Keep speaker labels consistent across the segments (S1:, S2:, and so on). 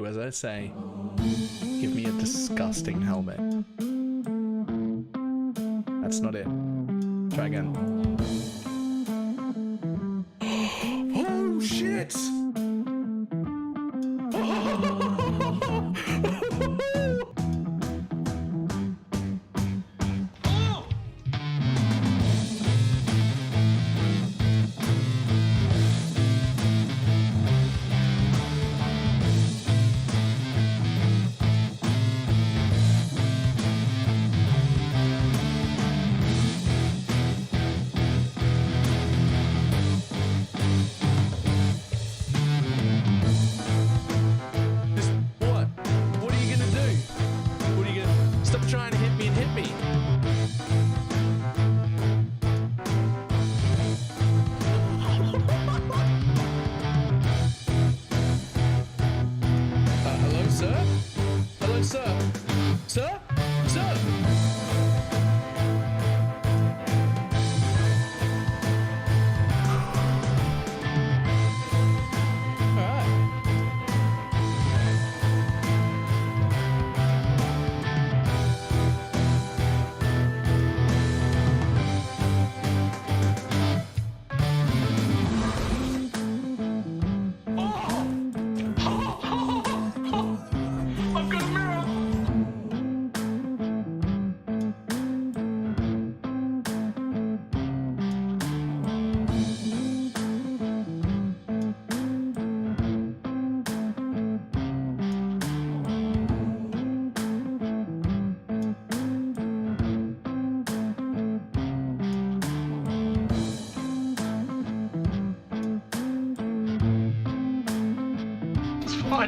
S1: do as I say. Give me a disgusting helmet. That's not it. Try again. Oh shit!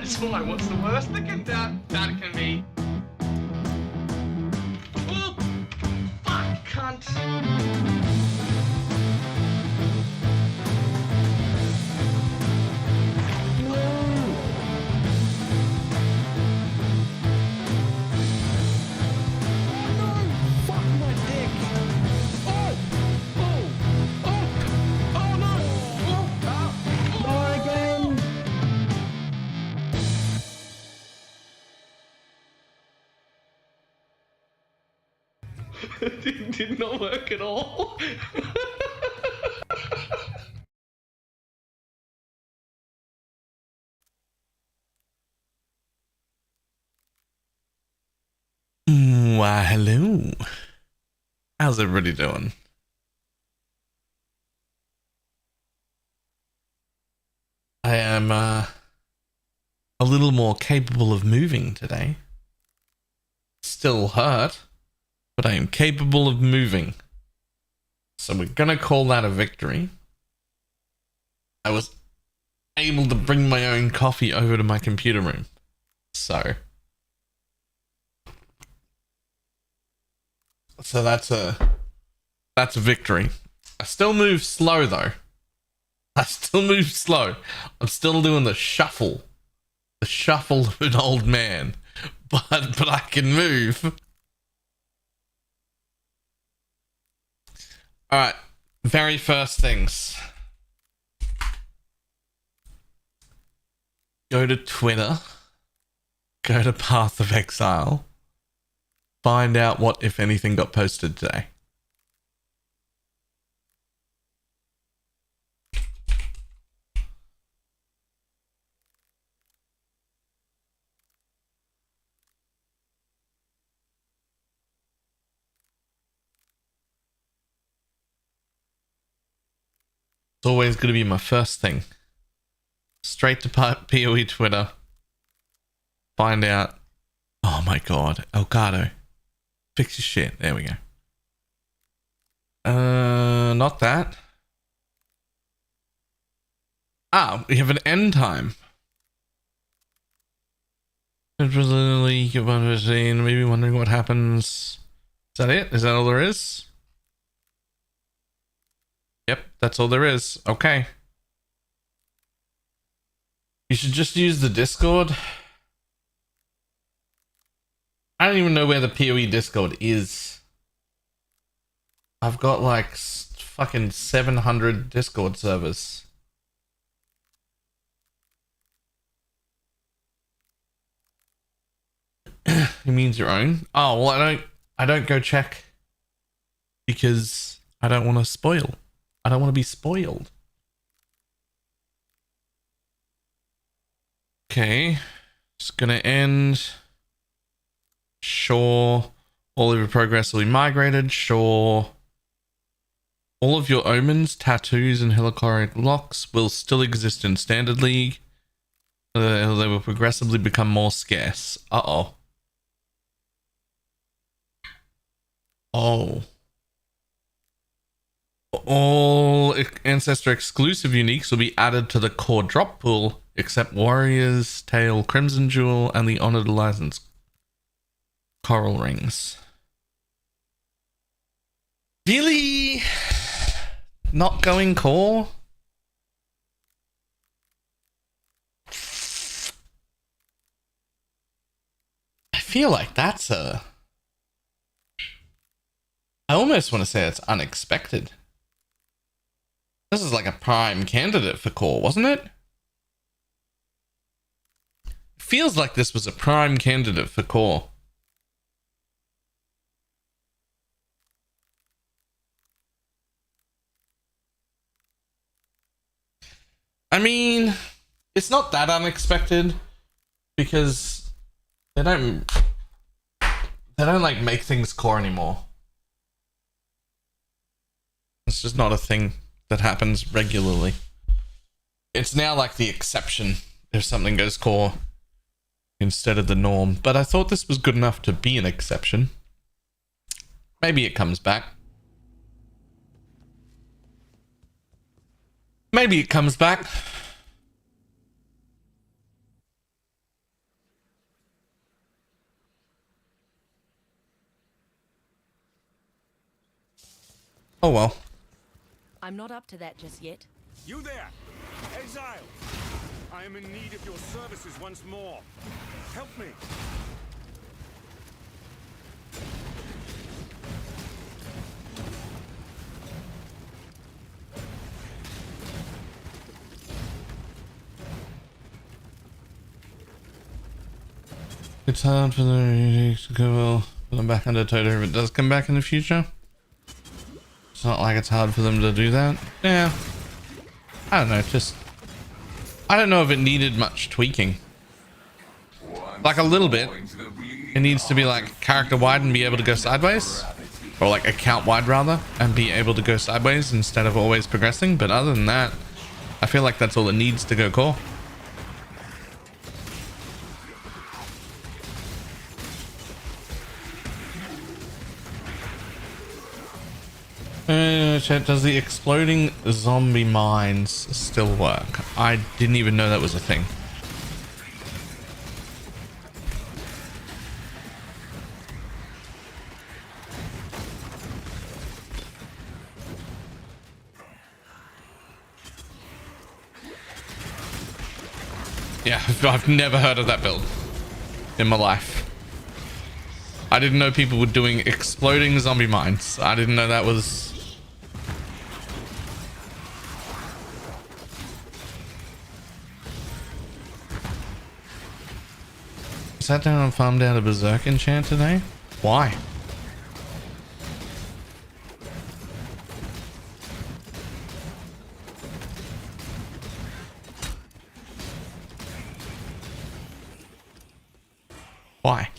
S2: It's fine. What's the worst that can be? Oh, fuck, cunt. Did not work at all.
S1: Why, hello. How's everybody doing? I am a little more capable of moving today. Still hurt, but I am capable of moving. So we're gonna call that a victory. I was able to bring my own coffee over to my computer room. So that's a victory. I still move slow though. I still move slow. I'm still doing the shuffle of an old man, but I can move. All right, very first things. Go to Twitter. Go to Path of Exile. Find out what, if anything, got posted today. It's always going to be my first thing. Straight to POE Twitter. Find out. Oh my god, Elgato. Fix your shit. There we go. Not that. Ah, we have an end time. Maybe wondering what happens. Is that it? Is that all there is? Yep, that's all there is. Okay. You should just use the Discord. I don't even know where the POE Discord is. I've got like fucking 700 Discord servers. It means your own. Oh well, I don't go check because I don't want to spoil. I don't want to be spoiled. Okay, just gonna end. Sure. All of your progress will be migrated. Sure. All of your omens, tattoos, and helichloride locks will still exist in Standard League. They will progressively become more scarce. Uh-oh. Oh. All Ancestor exclusive uniques will be added to the core drop pool, except Warrior's Tail, Crimson Jewel, and the Honored License Coral Rings. Really? Not going core? I feel like that's a... I almost want to say it's unexpected. This is like a prime candidate for core, wasn't it? Feels like this was a prime candidate for core. I mean, it's not that unexpected because they don't like make things core anymore. It's just not a thing that happens regularly. It's now like the exception if something goes core instead of the norm. But I thought this was good enough to be an exception. Maybe it comes back. Maybe it comes back. Oh well.
S3: I'm not up to that just yet.
S4: You there, Exile! I am in need of your services once more. Help me!
S1: It's hard for the to go back under Toto if it does come back in the future. It's not like it's hard for them to do that. Yeah. I don't know, just... I don't know if it needed much tweaking. Like a little bit. It needs to be like character wide and be able to go sideways. Or like account wide rather. And be able to go sideways instead of always progressing. But other than that, I feel like that's all it needs to go core. Chat, does the exploding zombie mines still work? I didn't even know that was a thing. Yeah, I've never heard of that build in my life. I didn't know people were doing exploding zombie mines. I didn't know that was... Sat down and farmed out a berserk enchant today? Why? Why?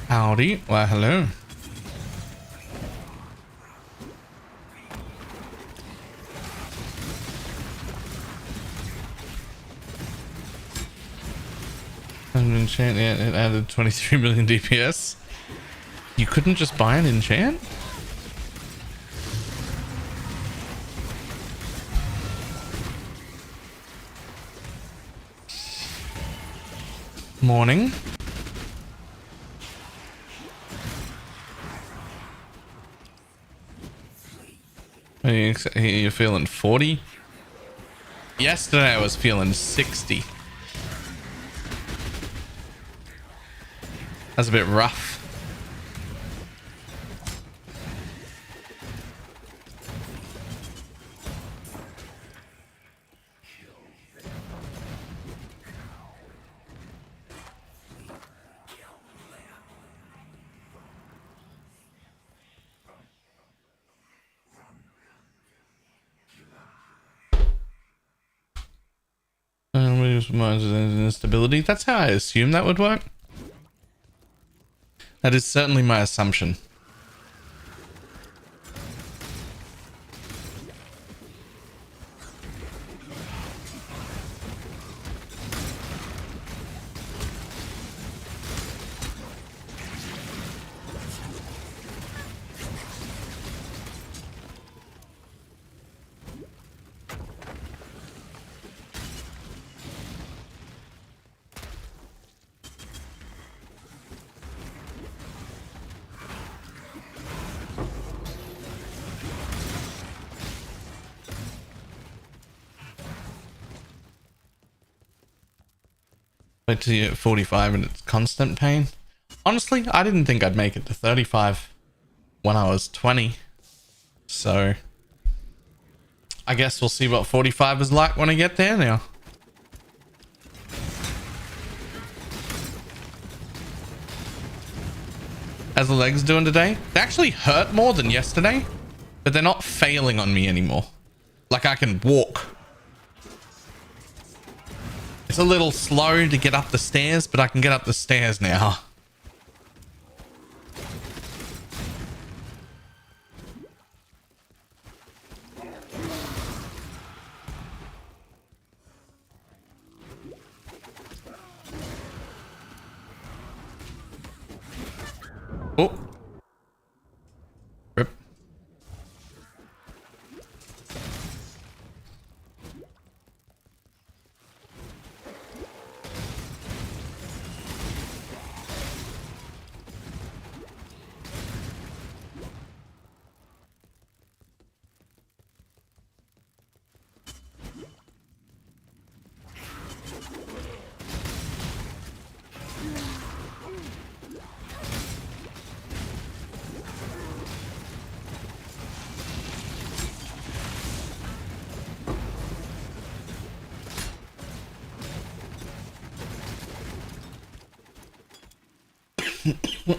S1: Howdy. Well, hello. An enchant, yeah, it added 23 million DPS. You couldn't just buy an enchant? Morning. You're feeling 40? Yesterday I was feeling 60. That's a bit rough. instability. That's how I assume that would work. That is certainly my assumption. Wait till you're at 45 and it's constant pain. Honestly, I didn't think I'd make it to 35 when I was 20. So I guess we'll see what 45 is like when I get there now. How's the legs doing today? They actually hurt more than yesterday, but they're not failing on me anymore. Like I can walk. It's a little slow to get up the stairs, but I can get up the stairs now. Oh. Rip.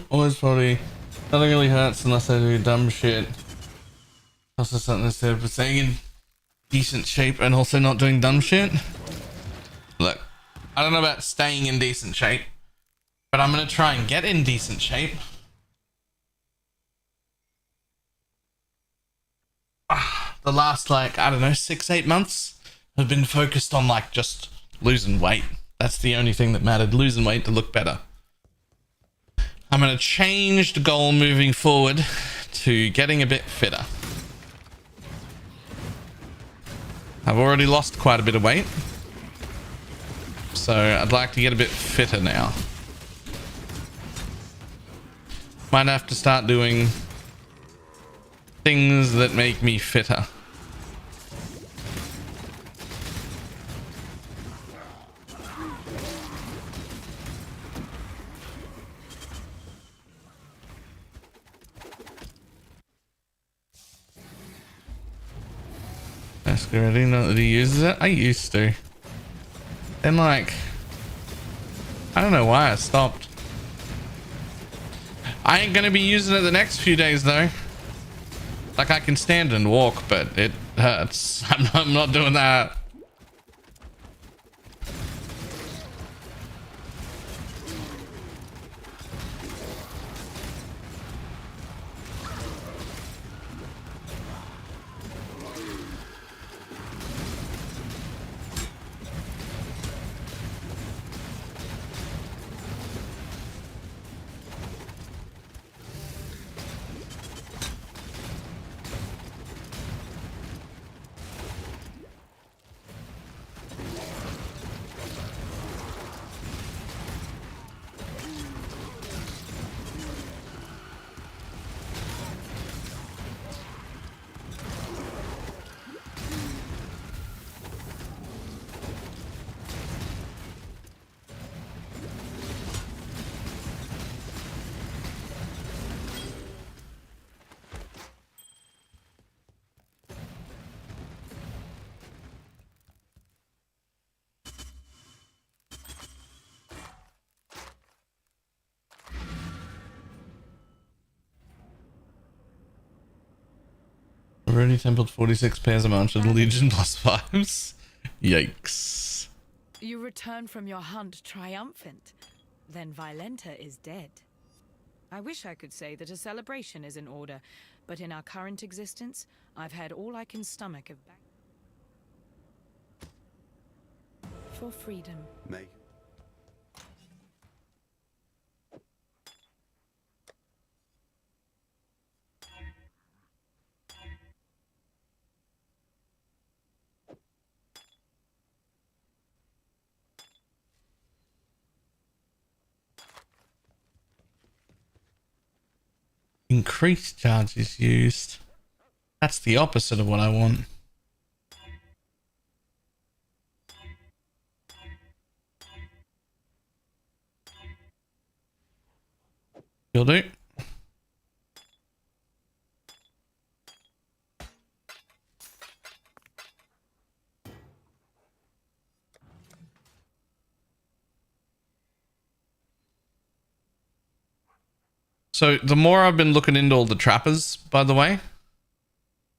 S1: Always probably nothing really hurts unless I do dumb shit. Also something to say for staying in decent shape and also not doing dumb shit. Look, I don't know about staying in decent shape, but I'm gonna try and get in decent shape. The last, like, I don't know, 6-8 months have been focused on like just losing weight. That's the only thing that mattered, losing weight to look better. I'm going to change the goal moving forward to getting a bit fitter. I've already lost quite a bit of weight, so I'd like to get a bit fitter now. Might have to start doing things that make me fitter. I didn't know that he uses it. I used to. Then like, I don't know why I stopped. I ain't gonna be using it the next few days though. Like I can stand and walk, but it hurts. I'm not doing that. Already templed 46 pairs of March of the Legion plus 5s. Yikes.
S5: You return from your hunt triumphant. Then Violenta is dead. I wish I could say that a celebration is in order, but in our current existence, I've had all I can stomach of back for freedom.
S6: May.
S1: Increased charges used. That's the opposite of what I want. You'll do. So the more I've been looking into all the trappers, by the way,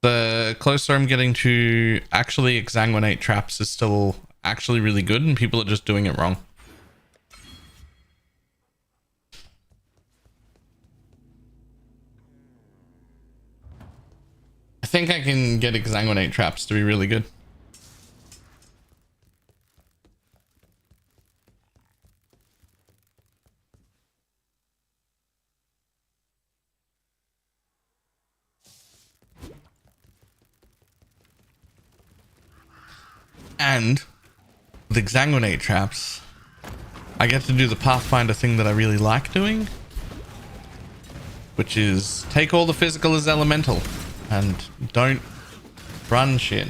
S1: the closer I'm getting to actually Exsanguinate traps is still actually really good, and people are just doing it wrong. I think I can get Exsanguinate traps to be really good. And with Exsanguinate traps, I get to do the Pathfinder thing that I really like doing, which is take all the physical as elemental and don't run shit.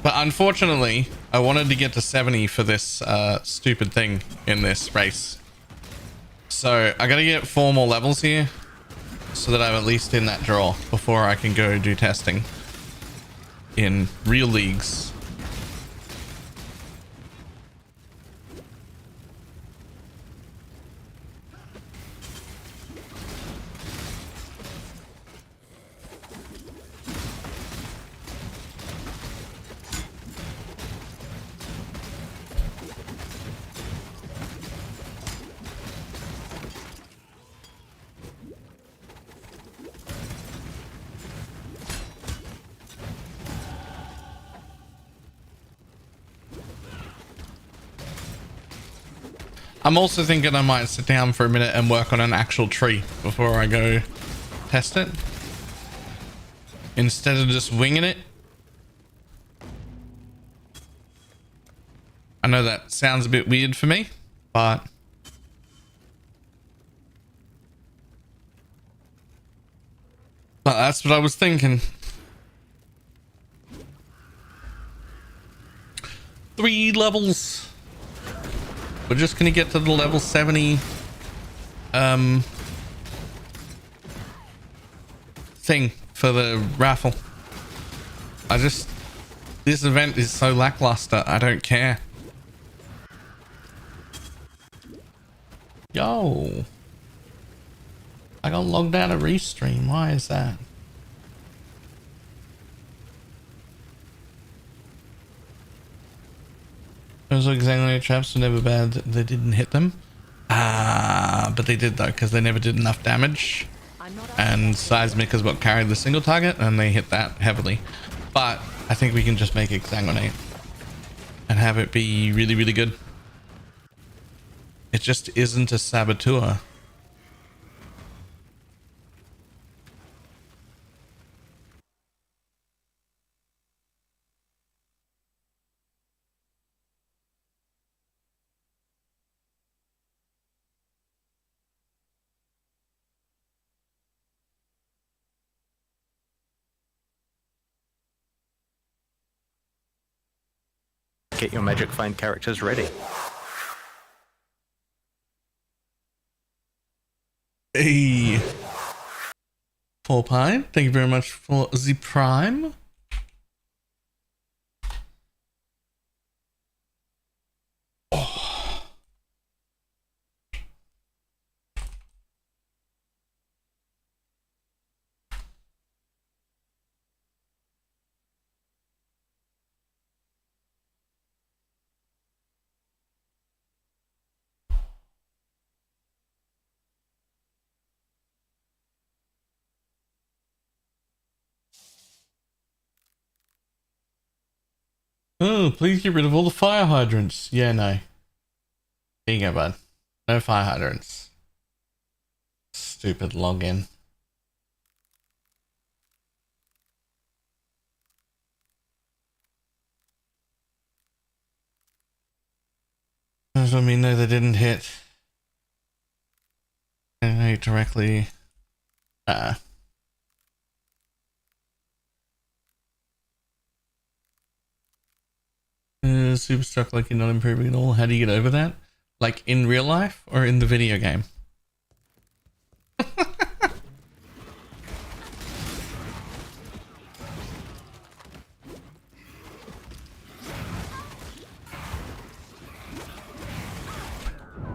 S1: But unfortunately, I wanted to get to 70 for this stupid thing in this race. So I gotta get 4 more levels here so that I'm at least in that draw before I can go do testing in real leagues. I'm also thinking I might sit down for a minute and work on an actual tree before I go test it, instead of just winging it. I know that sounds a bit weird for me, but that's what I was thinking. 3 levels. We're just gonna get to the level 70 thing for the raffle. This event is so lackluster, I don't care. Yo, I got logged out of Restream. Why is that? Those Exsanguinate traps were never bad. They didn't hit them. But they did though, because they never did enough damage. And Seismic is what carried the single target, and they hit that heavily. But I think we can just make Exsanguinate and have it be really, really good. It just isn't a saboteur.
S7: Get your Magic Find characters ready.
S1: Hey, Paul Pine, thank you very much for the Prime. Oh. Oh, please get rid of all the fire hydrants. Yeah, no. There you go, bud. No fire hydrants. Stupid login. Does that mean no, they didn't hit? Animate directly. Super struck like you're not improving at all. How do you get over that? Like in real life or in the video game?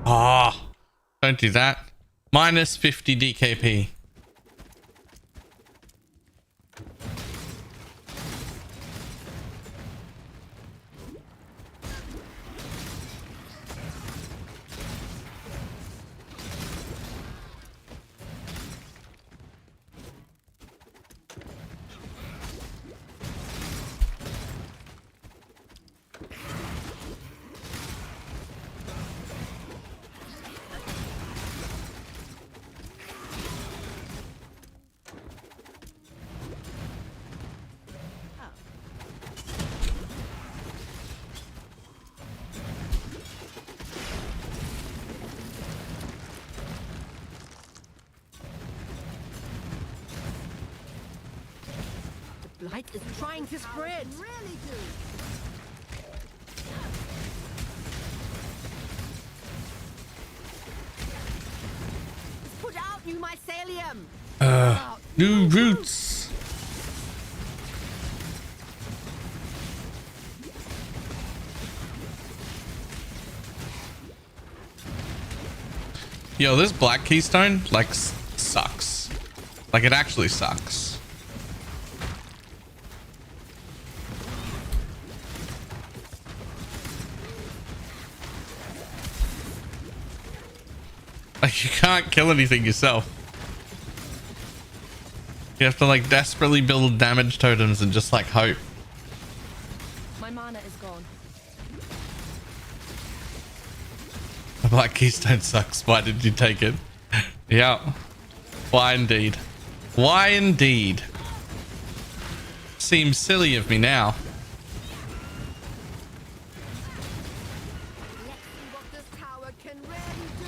S1: Ah, don't do that. Minus 50 DKP.
S3: Light is trying to spread. Really do. Put out new mycelium.
S1: New roots. Yo, this black keystone like sucks. Like it actually sucks. Like you can't kill anything yourself. You have to like desperately build damage totems and just like hope.
S3: My mana is gone.
S1: The black keystone sucks. Why did you take it? Yeah. Why indeed? Why indeed? Seems silly of me now.
S3: Let's see what this tower can really do.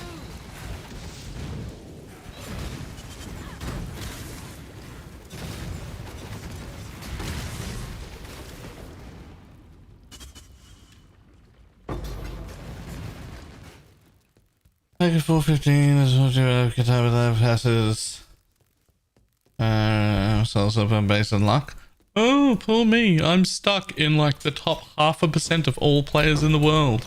S1: Take it 415 as well to get over there passes. Sells up on base and luck. Oh, poor me. I'm stuck in like the top 0.5% of all players in the world.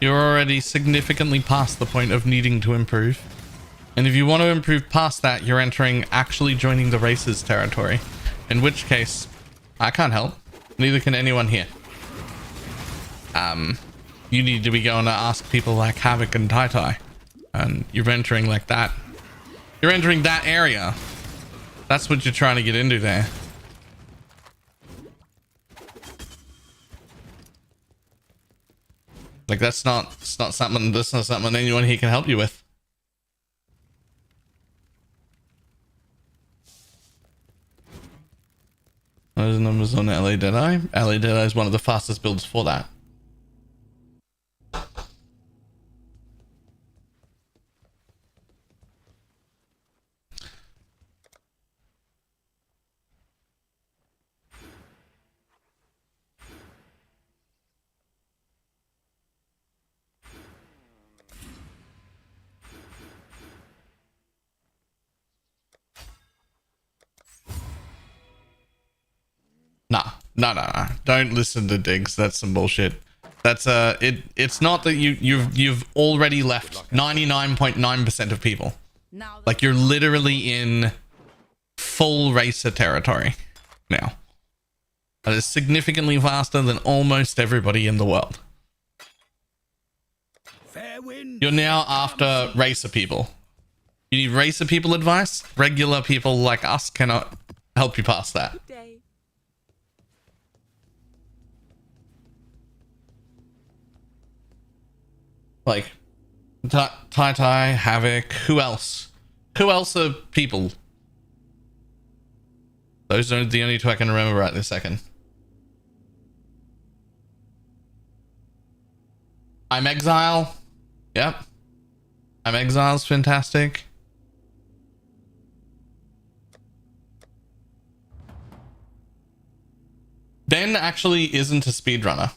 S1: You're already significantly past the point of needing to improve. And if you want to improve past that, you're entering actually joining the races territory. In which case, I can't help. Neither can anyone here. You need to be going to ask people like Havoc and Tai Tai. And you're entering like that. You're entering that area. That's what you're trying to get into there. Like that's not something anyone here can help you with. Those numbers on LA Deadeye. LA Deadeye is one of the fastest builds for that. No. Don't listen to Diggs. That's some bullshit. That's it's not that you've already left 99.9% of people.
S3: Now
S1: Like you're literally in full racer territory now. That is significantly faster than almost everybody in the world. You're now after racer people. You need racer people advice. Regular people like us cannot help you past that. Like Tai, Havoc, who else? Who else are people? Those are the only two I can remember right this second. I'm Exile. Yep. I'm Exile's fantastic. Ben actually isn't a speedrunner.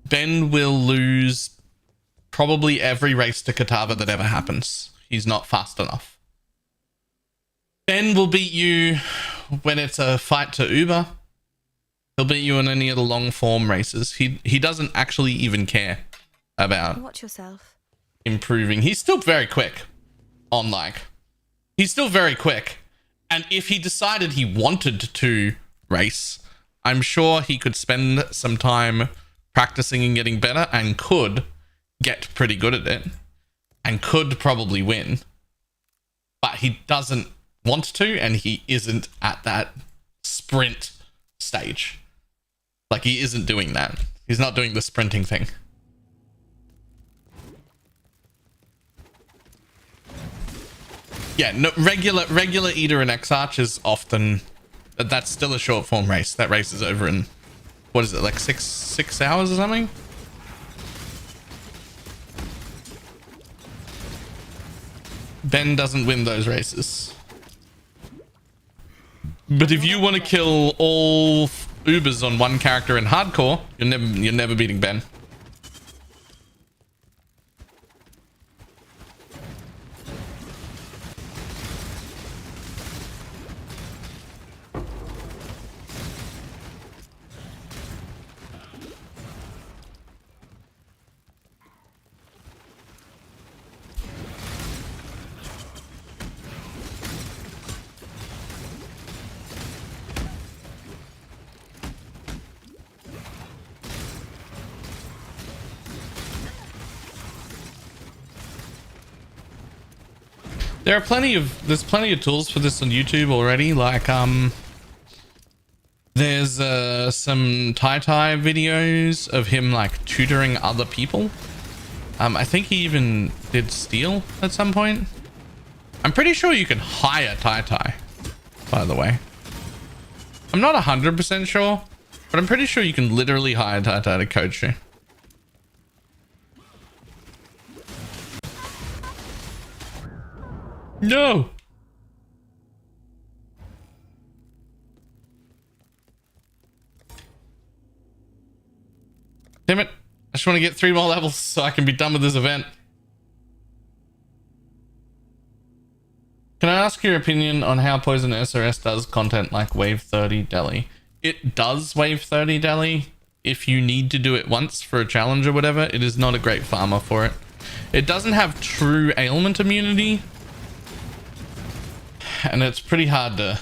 S1: Ben will lose probably every race to Katava that ever happens. He's not fast enough. Ben will beat you when it's a fight to Uber. He'll beat you in any of the long form races. He doesn't actually even care about
S3: watch yourself.
S1: improving. He's still very quick on he's still very quick. And if he decided he wanted to race, I'm sure he could spend some time practicing and getting better and could get pretty good at it and could probably win. But he doesn't want to, and he isn't at that sprint stage. Like, he isn't doing that. He's not doing the sprinting thing. Yeah, no, regular Eater and X-Arch is often... That's still a short form race. That race is over in... What is it, like six hours or something? Ben doesn't win those races. But if you want to kill all Ubers on one character in hardcore, you're never beating Ben. There's plenty of tools for this on YouTube already. Like, there's some Tai videos of him like tutoring other people. I think he even did Steel at some point. I'm pretty sure you can hire Tai, by the way. I'm not 100% sure, but I'm pretty sure you can literally hire Tai to coach you. No. Damn it. I just want to get 3 more levels so I can be done with this event. Can I ask your opinion on how Poison SRS does content like Wave 30 Deli? It does Wave 30 Deli if you need to do it once for a challenge or whatever. It is not a great farmer for it. It doesn't have true ailment immunity. And it's pretty hard to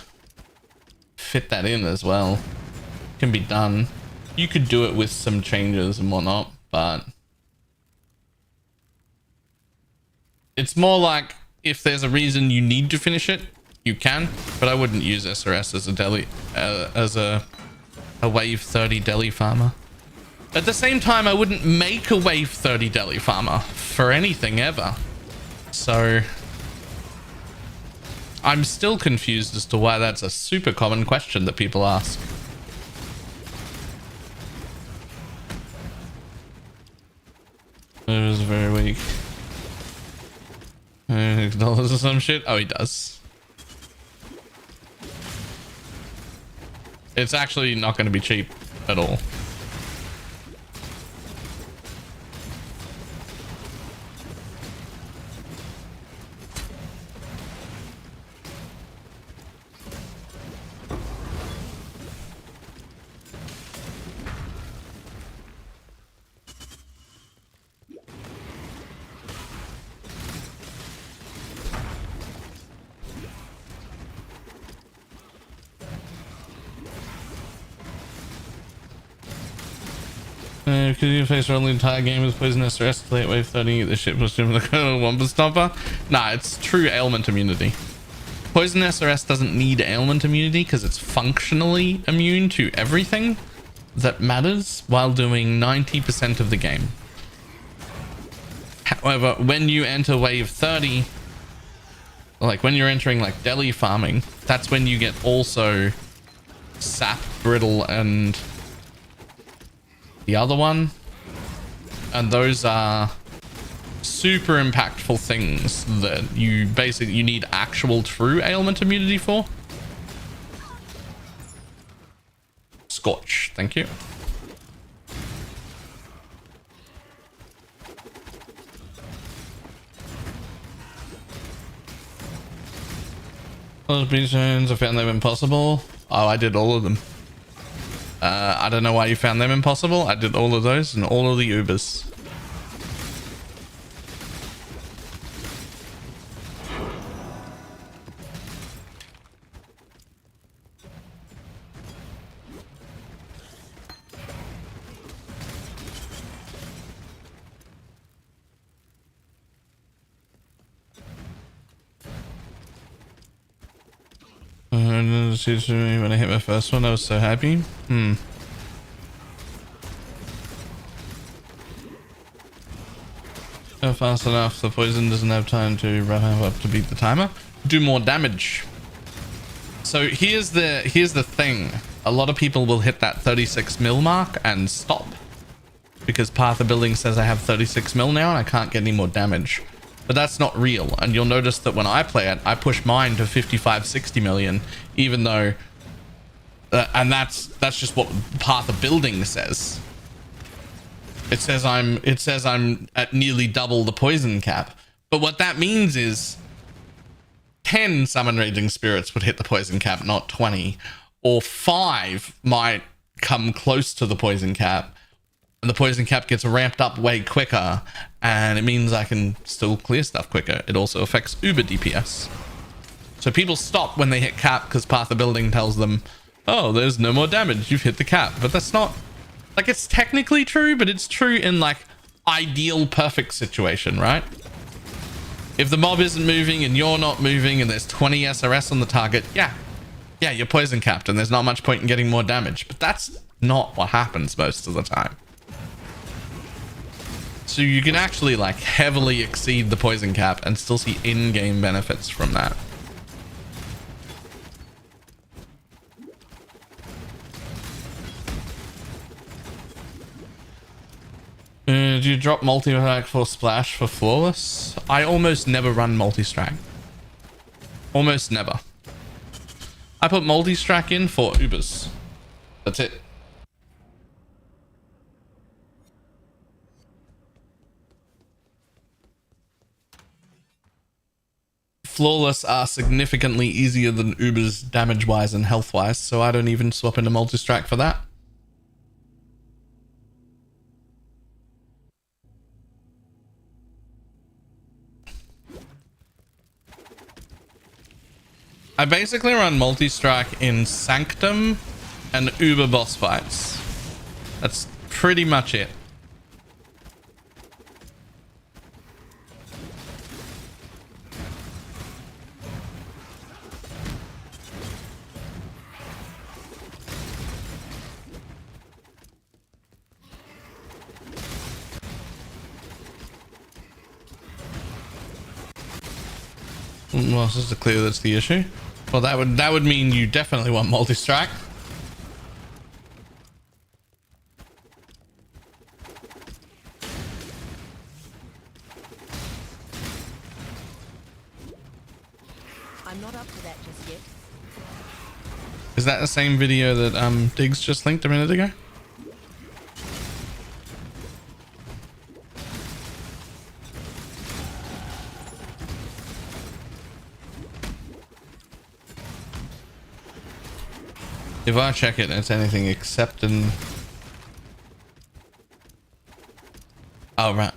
S1: fit that in as well. It can be done. You could do it with some changes and whatnot, but it's more like if there's a reason you need to finish it, you can. But I wouldn't use SRS as a deli, as a Wave 30 deli farmer. At the same time, I wouldn't make a Wave 30 deli farmer for anything ever. So I'm still confused as to why that's a super common question that people ask. It was very weak. $6 or some shit? Oh, he does. It's actually not going to be cheap at all. Could you face roll the entire game with poisonous or escalate wave 30? The ship was doing the Wumpa Stomper. Nah, it's true ailment immunity. Poison SRS doesn't need ailment immunity because it's functionally immune to everything that matters while doing 90% of the game. However, when you enter wave 30, like when you're entering like deli farming, that's when you get also sap, brittle, and the other one. And those are super impactful things that you need actual true ailment immunity for. Scorch, thank you. Those beach zones, I found them impossible. Oh, I did all of them. I don't know why you found them impossible. I did all of those and all of the Ubers. When I hit my first one, I was so happy. Go fast enough. The poison doesn't have time to run up to beat the timer. Do more damage. So here's the thing. A lot of people will hit that 36 mil mark and stop because Path of Building says I have 36 mil now and I can't get any more damage. But that's not real, and you'll notice that when I play it, I push mine to 55-60 million, even though, and that's just what Path of Building says. It says I'm at nearly double the poison cap, but what that means is 10 Summon Raging Spirits would hit the poison cap, not 20, or 5 might come close to the poison cap. And the poison cap gets ramped up way quicker, and it means I can still clear stuff quicker. It also affects Uber DPS. So people stop when they hit cap because Path of Building tells them, oh, there's no more damage, you've hit the cap. But that's not, like, it's technically true, but it's true in like ideal perfect situation, right? If the mob isn't moving and you're not moving and there's 20 SRS on the target, yeah, you're poison capped and there's not much point in getting more damage. But that's not what happens most of the time. So you can actually like heavily exceed the poison cap and still see in-game benefits from that. Do you drop multi-strike for splash for flawless? I almost never run multi-strike. Almost never. I put multi-strike in for Ubers. That's it. Flawless are significantly easier than Ubers damage-wise and health-wise, so I don't even swap into multi-strike for that. I basically run multi-strike in Sanctum and Uber boss fights. That's pretty much it. Well, just to clear that's the issue. Well, that would mean you definitely want multi-strike.
S3: I'm not up to that just yet.
S1: Is that the same video that Diggs just linked a minute ago? If I check it and it's anything except an... Oh, right.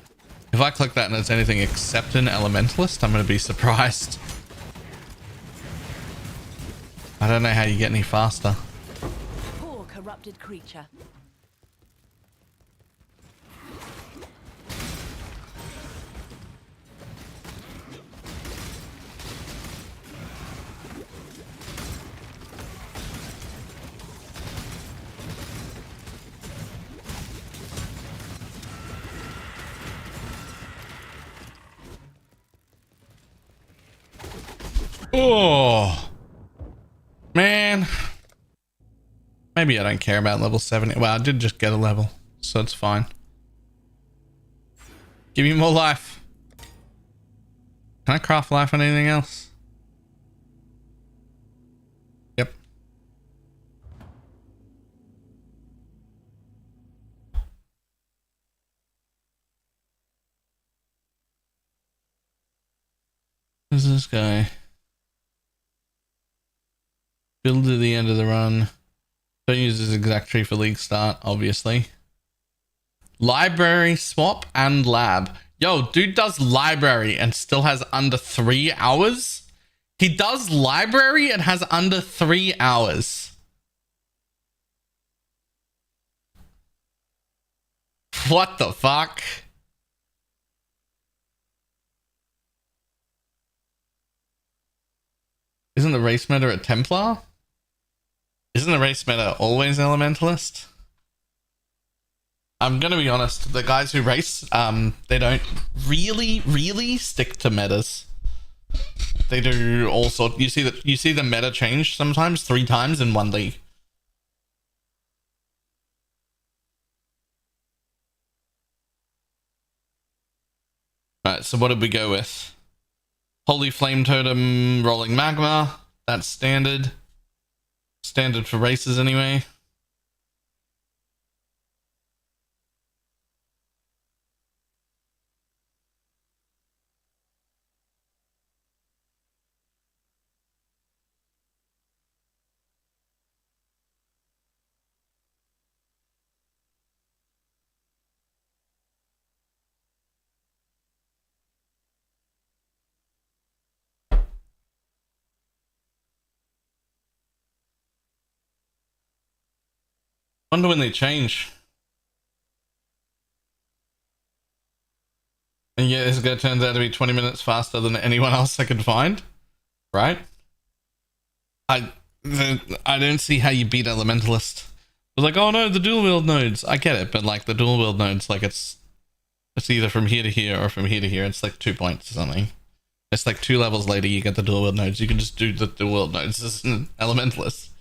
S1: If I click that and it's anything except an elementalist, I'm going to be surprised. I don't know how you get any faster.
S3: Poor corrupted creature.
S1: Oh, man. Maybe I don't care about level 70. Well, I did just get a level, so it's fine. Give me more life. Can I craft life on anything else? Yep. Who's this guy? Build to the end of the run. Don't use this exact tree for league start, obviously. Library, swap, and lab. Yo, dude does library and still has under 3 hours? He does library and has under 3 hours. What the fuck? Isn't the race meta a Templar? Isn't the race meta always Elementalist? I'm gonna be honest, the guys who race, they don't really stick to metas. They do all sorts. You see the meta change sometimes 3 times in one league. Alright, so what did we go with? Holy Flame Totem, Rolling Magma. That's standard. Standard for races anyway. Wonder when they change. And yeah, this guy turns out to be 20 minutes faster than anyone else I could find. Right? I don't see how you beat Elementalist. They're like, oh no, the dual wield nodes. I get it, but like the dual wield nodes, like it's either from here to here or from here to here. It's like 2 points or something. It's like 2 levels later you get the dual wield nodes. You can just do the dual wield nodes as an Elementalist.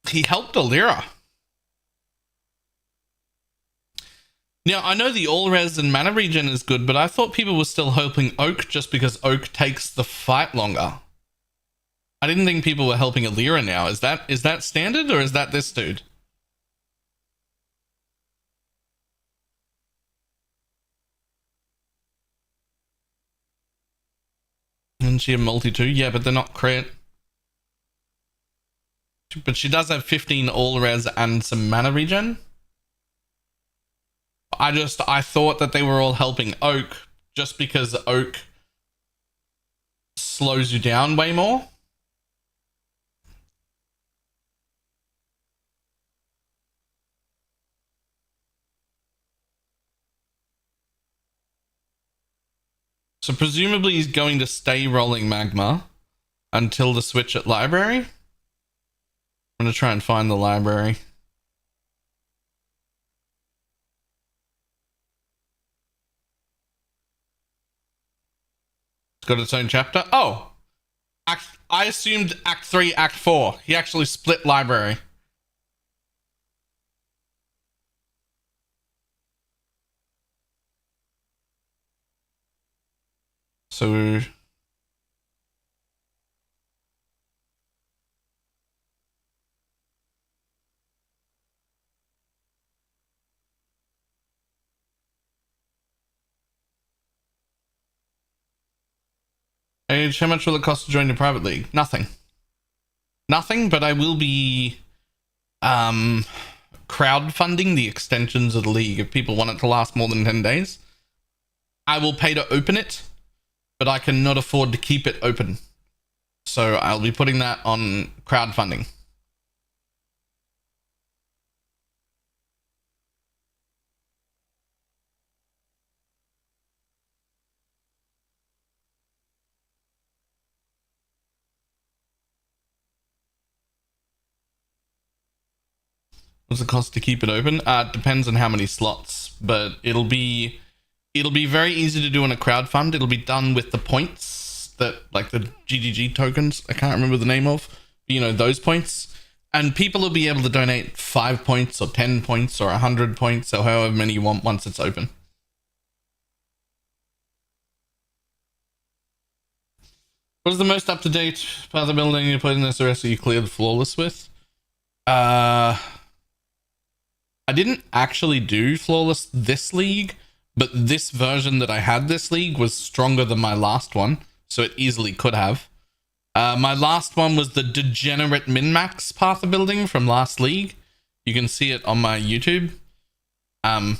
S1: He helped Alira. Now, I know the all res and mana regen is good, but I thought people were still helping Oak just because Oak takes the fight longer. I didn't think people were helping Alira now. Is that standard or is that this dude? Isn't she a multi too? Yeah, but they're not crit. But she does have 15 all res and some mana regen. I thought that they were all helping Oak just because Oak slows you down way more. So presumably he's going to stay rolling magma until the switch at library. I'm going to try and find the library. It's got its own chapter. Oh! I assumed Act 3, Act 4. He actually split library. So... Age, how much will it cost to join your private league? Nothing. Nothing, but I will be crowdfunding the extensions of the league if people want it to last more than 10 days. I will pay to open it, but I cannot afford to keep it open. So I'll be putting that on crowdfunding. What's the cost to keep it open? It depends on how many slots, but it'll be very easy to do in a crowdfund. It'll be done with the points that, like the GGG tokens, I can't remember the name of, but, you know, those points. And people will be able to donate 5 points or 10 points or 100 points or however many you want once it's open. What is the most up-to-date part of the building you put in this rest that you cleared flawless with? I didn't actually do flawless this league, but this version that I had this league was stronger than my last one, so it easily could have. My last one was the degenerate min-max path of building from last league. You can see it on my YouTube. The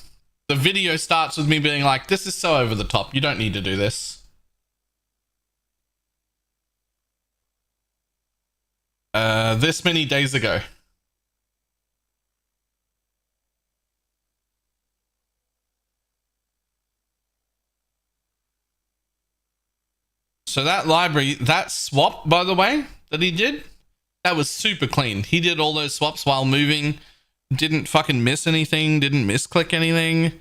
S1: video starts with me being like, this is so over the top, you don't need to do this. This many days ago. So that library, that swap, by the way, that he did, that was super clean. He did all those swaps while moving, didn't fucking miss anything, didn't misclick anything.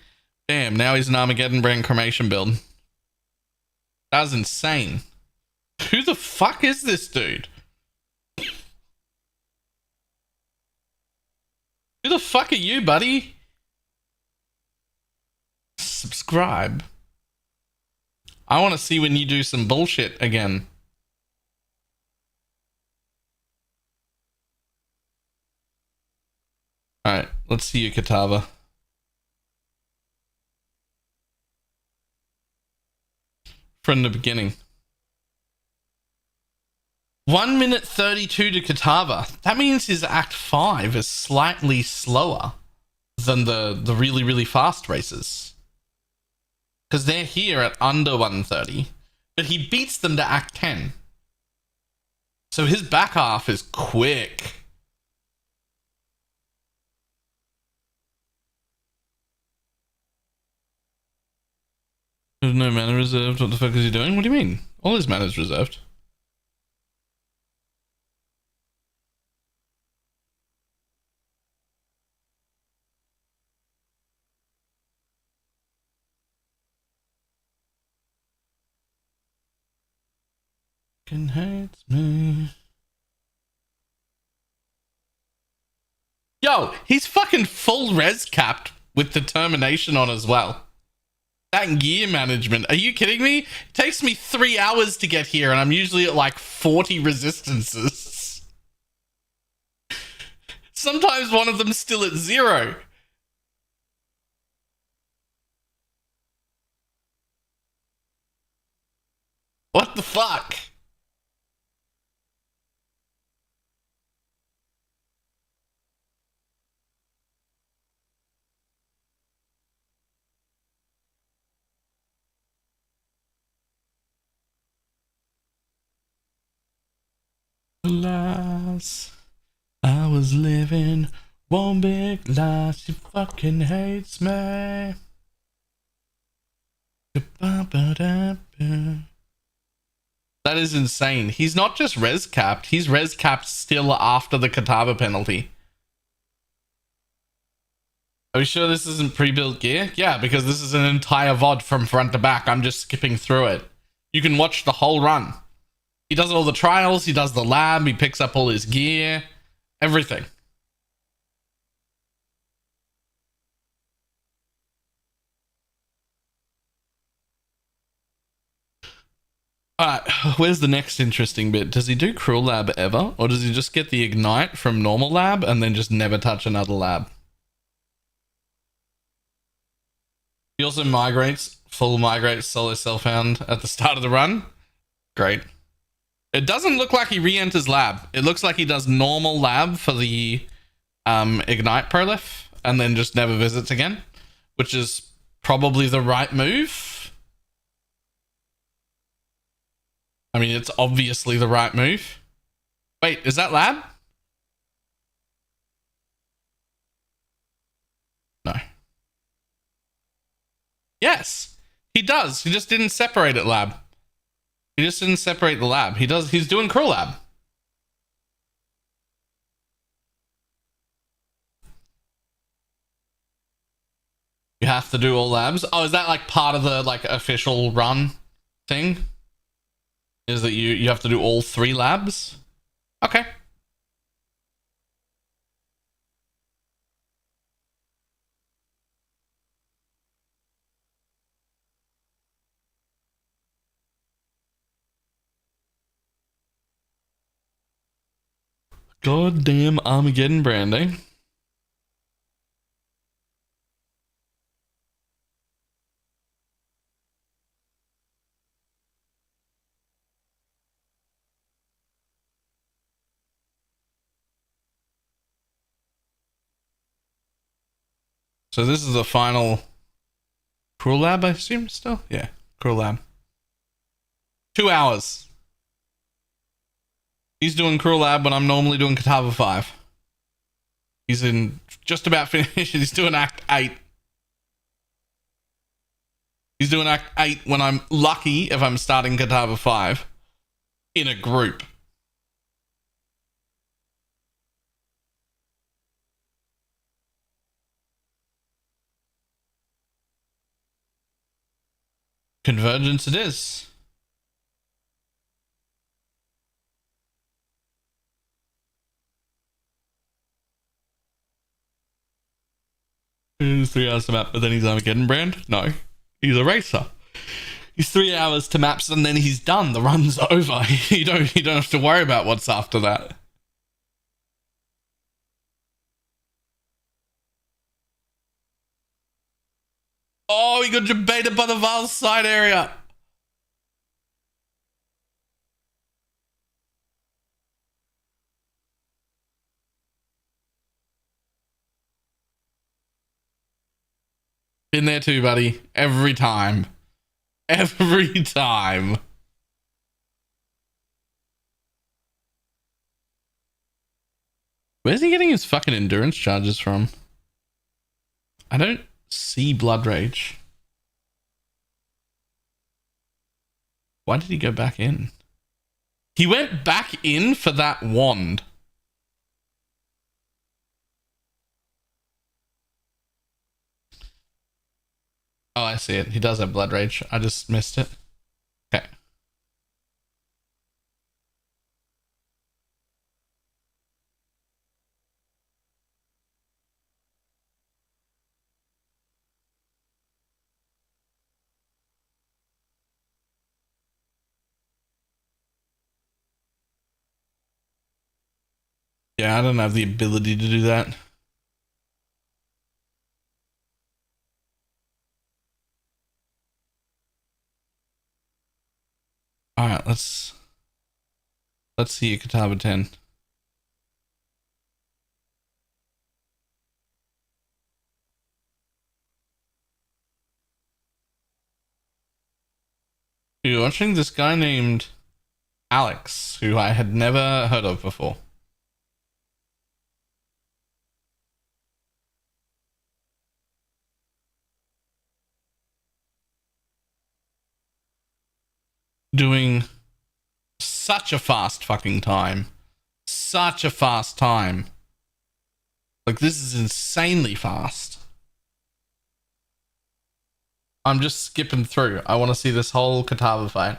S1: Damn, now he's an Armageddon brand cremation build. That was insane. Who the fuck is this dude? Who the fuck are you, buddy? Subscribe. I want to see when you do some bullshit again. Alright, let's see you, Katava. From the beginning. 1 minute 32 to Katava. That means his Act 5 is slightly slower than the really, really fast races. Because they're here at under 130, but he beats them to Act 10. So his back half is quick. There's no mana reserved. What the fuck is he doing? What do you mean? All his mana is reserved. Hates me. Yo, he's fucking full res capped with determination on as well. That gear management, are you kidding me? It takes me 3 hours to get here and I'm usually at like 40 resistances. Sometimes one of them's still at 0. What the fuck? Alas, I was living one big lie. She fucking hates me. That is insane. He's not just res capped, he's res capped still after the Katava penalty. Are we sure this isn't pre-built gear? Yeah, because this is an entire VOD from front to back. I'm just skipping through it. You can watch the whole run. He does all the trials, he does the lab, he picks up all his gear, everything. Alright, where's the next interesting bit? Does he do Cruel Lab ever? Or does he just get the Ignite from normal lab and then just never touch another lab? He also migrates, full migrates solo self-found at the start of the run. Great. It doesn't look like he re-enters lab. It looks like he does normal lab for the Ignite prolif and then just never visits again, which is probably the right move. I mean, it's obviously the right move. Wait, is that lab? No. Yes, he does. He just didn't separate it lab. He just didn't separate the lab. He's doing Cruel Lab. You have to do all labs. Oh, is that like part of the like official run thing? Is that you have to do all 3 labs? Okay. Goddamn Armageddon branding. So this is the final Cruel Lab, I assume, still? Yeah, Cruel Lab. 2 hours. He's doing Cruel Lab when I'm normally doing Katava 5. He's in just about finished. He's doing Act 8. He's doing Act 8 when I'm lucky if I'm starting Katava 5 in a group. Convergence it is. He's 3 hours to map, but then he's Armageddon brand? No. He's a racer. He's 3 hours to maps and then he's done. The run's over. You don't have to worry about what's after that. Oh, he got debated by the Vile side area. Been there too, buddy. Every time. Every time. Where's he getting his fucking endurance charges from? I don't see Blood Rage. Why did he go back in? He went back in for that wand. Oh, I see it. He does have Blood Rage. I just missed it. Okay. Yeah, I don't have the ability to do that. All right, let's see a Kataba 10. You're watching this guy named Alex, who I had never heard of before. Doing such a fast fucking time. Such a fast time. Like, this is insanely fast. I'm just skipping through. I want to see this whole Katava fight.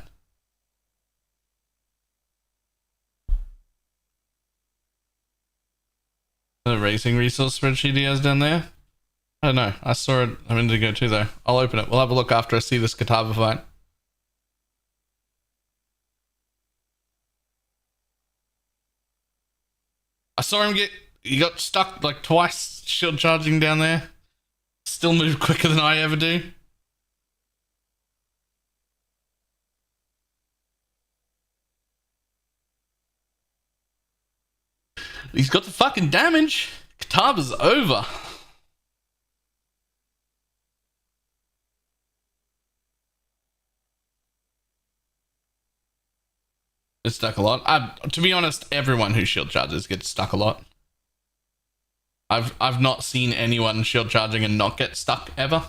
S1: The racing resource spreadsheet he has down there? I don't know. I saw it a minute ago too, though. I'll open it. We'll have a look after I see this Katava fight. I saw him he got stuck like twice shield charging down there. Still moved quicker than I ever do. He's got the fucking damage. Katava's over. It's stuck a lot. To be honest, everyone who shield charges gets stuck a lot. I've not seen anyone shield charging and not get stuck ever.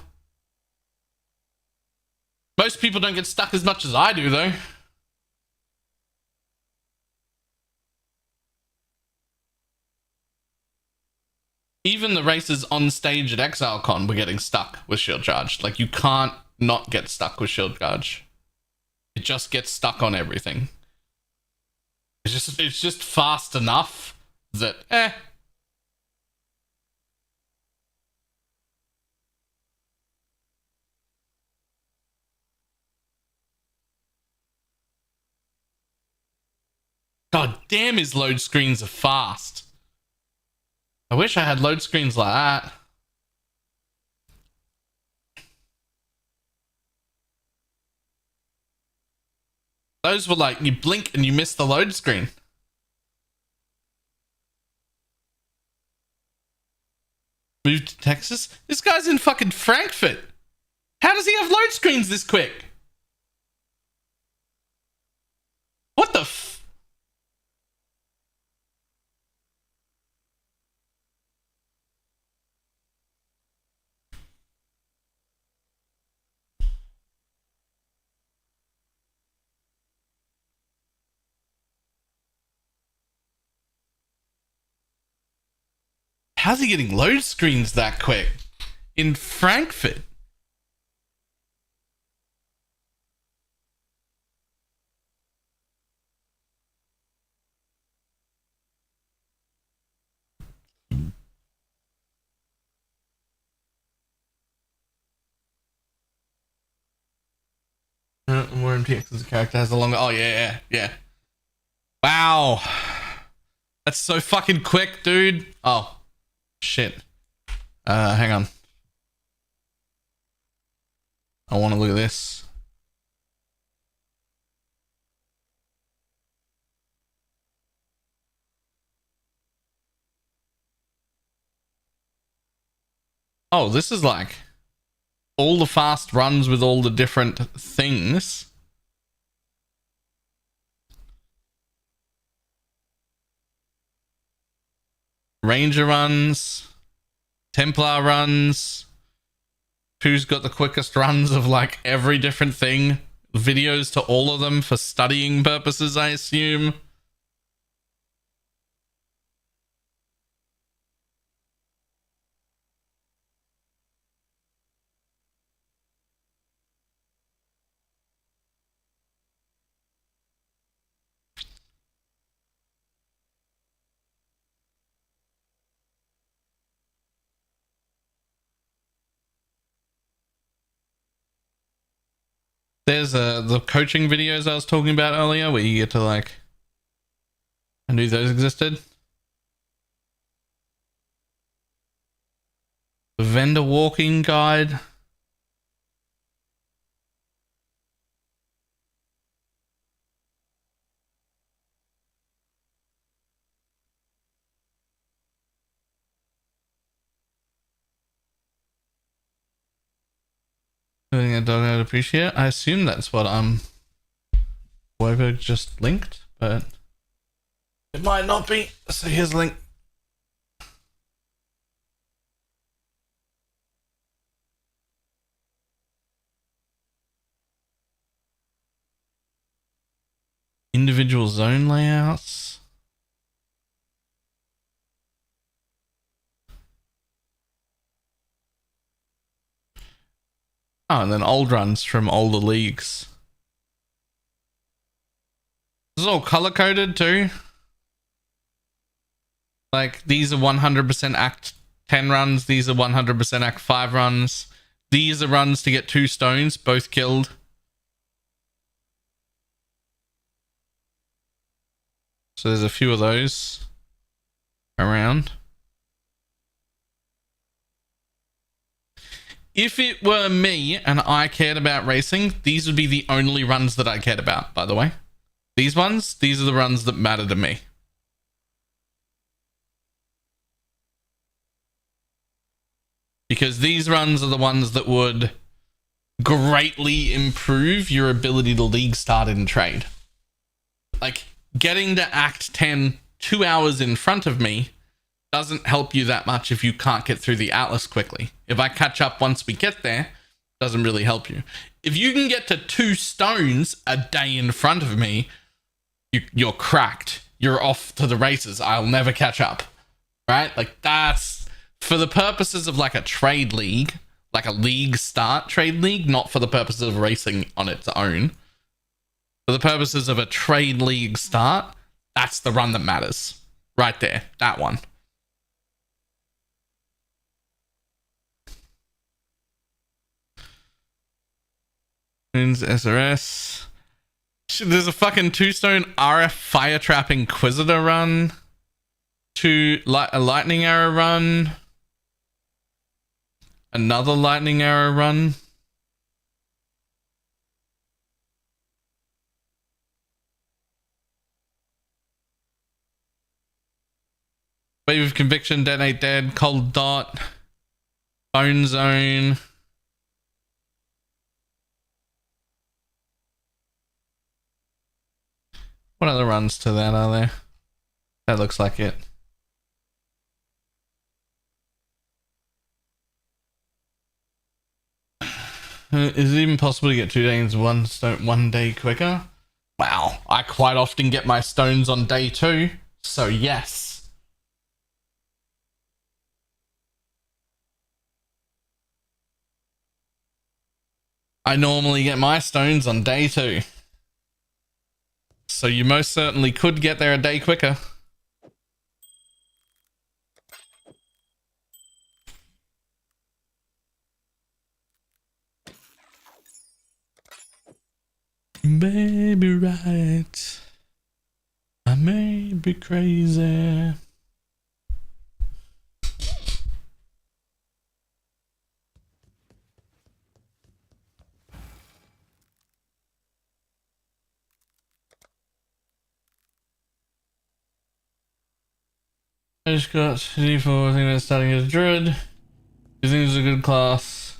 S1: Most people don't get stuck as much as I do, though. Even the races on stage at ExileCon were getting stuck with shield charge. Like, you can't not get stuck with shield charge. It just gets stuck on everything. It's just fast enough that God damn, his load screens are fast. I wish I had load screens like that. Those were like, you blink and you miss the load screen. Moved to Texas? This guy's in fucking Frankfurt. How does he have load screens this quick? What the f... How's he getting load screens that quick? In Frankfurt? More MTX as a character has a longer... Oh, yeah. Wow. That's so fucking quick, dude. Oh. Shit. Hang on. I want to look at this. Oh, this is like all the fast runs with all the different things. Ranger runs, Templar runs, who's got the quickest runs of like every different thing, videos to all of them for studying purposes, I assume. There's the coaching videos I was talking about earlier where you get to like... I knew those existed. The vendor walking guide. Doing a dog I'd appreciate. I assume that's what Weiberg just linked, but it might not be. So here's a link. Individual zone layouts. Oh, and then old runs from older leagues. This is all color coded too. Like, these are 100% Act 10 runs. These are 100% Act 5 runs. These are runs to get 2 stones, both killed. So there's a few of those around. If it were me and I cared about racing, these would be the only runs that I cared about, by the way. These ones, these are the runs that matter to me. Because these runs are the ones that would greatly improve your ability to league start and trade. Like, getting to Act 10 2 hours in front of me doesn't help you that much if you can't get through the Atlas quickly. If I catch up once we get there, doesn't really help you. If you can get to 2 stones a day in front of me, you're cracked. You're off to the races. I'll never catch up. Right? Like, that's for the purposes of like a trade league, like a league start trade league, not for the purposes of racing on its own. For the purposes of a trade league start, that's the run that matters. Right there, that one. Wins SRS. There's a fucking 2-stone RF Fire Trap Inquisitor run. A Lightning Arrow run. Another Lightning Arrow run. Wave of Conviction, Detonate Dead, Cold Dot, Bone Zone. What other runs to that are there? That looks like it. Is it even possible to get 2 days one day quicker? Wow, I quite often get my stones on day 2, so yes. I normally get my stones on day 2. So you most certainly could get there a day quicker. Baby, right. I may be crazy. I just got D4, I think that's starting as a druid. Do you think it's a good class?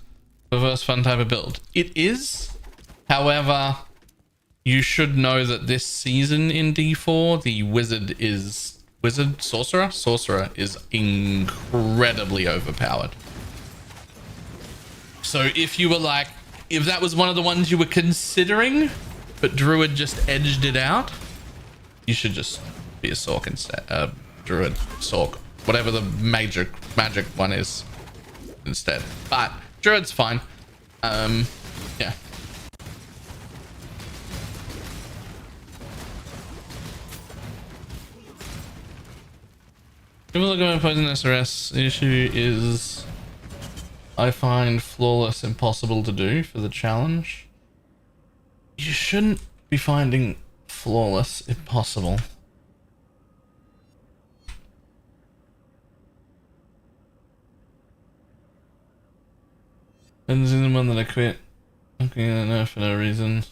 S1: The first fun type of build. It is. However, you should know that this season in D4, the sorcerer is incredibly overpowered. So if you were like, if that was one of the ones you were considering, but druid just edged it out, you should just be a sork instead. Druid, sork, whatever the magic one is instead. But druid's fine. Yeah. Give a look at my poison SRS. The issue is I find flawless impossible to do for the challenge. You shouldn't be finding flawless impossible. And this is the one that I quit. Okay, I don't know, for no reason.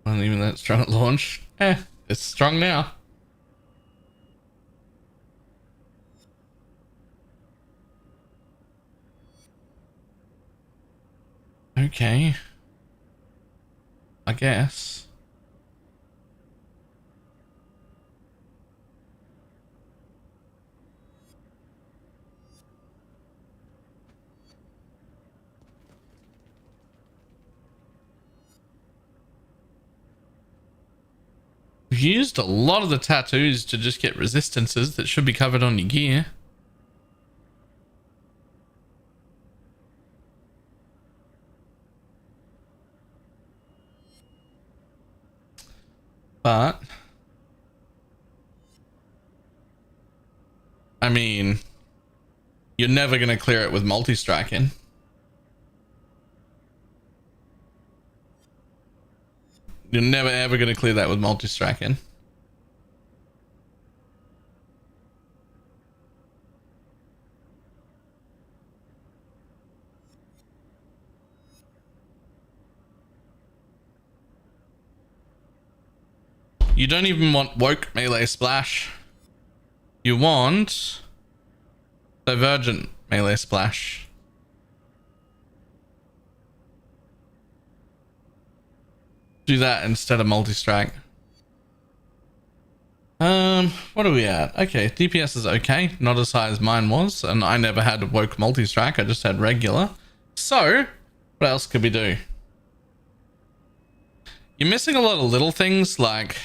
S1: Wasn't even that strong at launch. It's strong now. Okay. I guess. You've used a lot of the tattoos to just get resistances that should be covered on your gear. But I mean, you're never going to clear it with multi-striking. You're never ever going to clear that with multi-striking. You don't even want woke melee splash. You want divergent melee splash. Do that instead of multi-strike. What are we at? Okay, DPS is okay. Not as high as mine was. And I never had woke multi-strike. I just had regular. So, what else could we do? You're missing a lot of little things like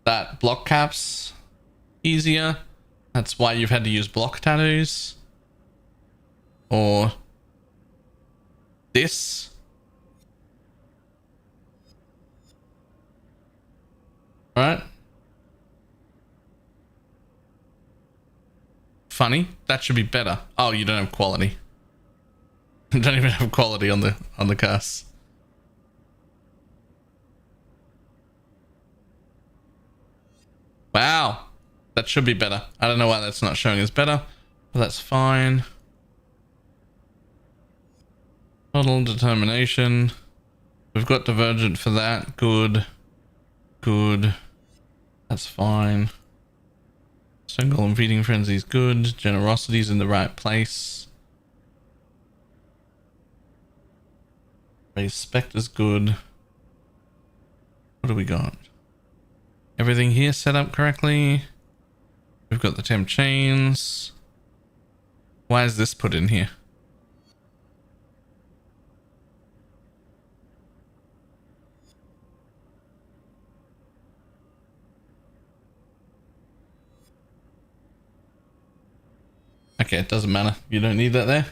S1: that block caps easier. That's why you've had to use block tattoos. Or this. Right? Funny. That should be better. Oh, you don't have quality. You don't even have quality on the casts. Wow. That should be better. I don't know why that's not showing as better, but that's fine. Total determination. We've got divergent for that. Good. Good. That's fine. Single and feeding frenzy is good. Generosity's in the right place. Spectre's good. What do we got? Everything here set up correctly. We've got the temp chains. Why is this put in here? Okay, it doesn't matter. You don't need that there.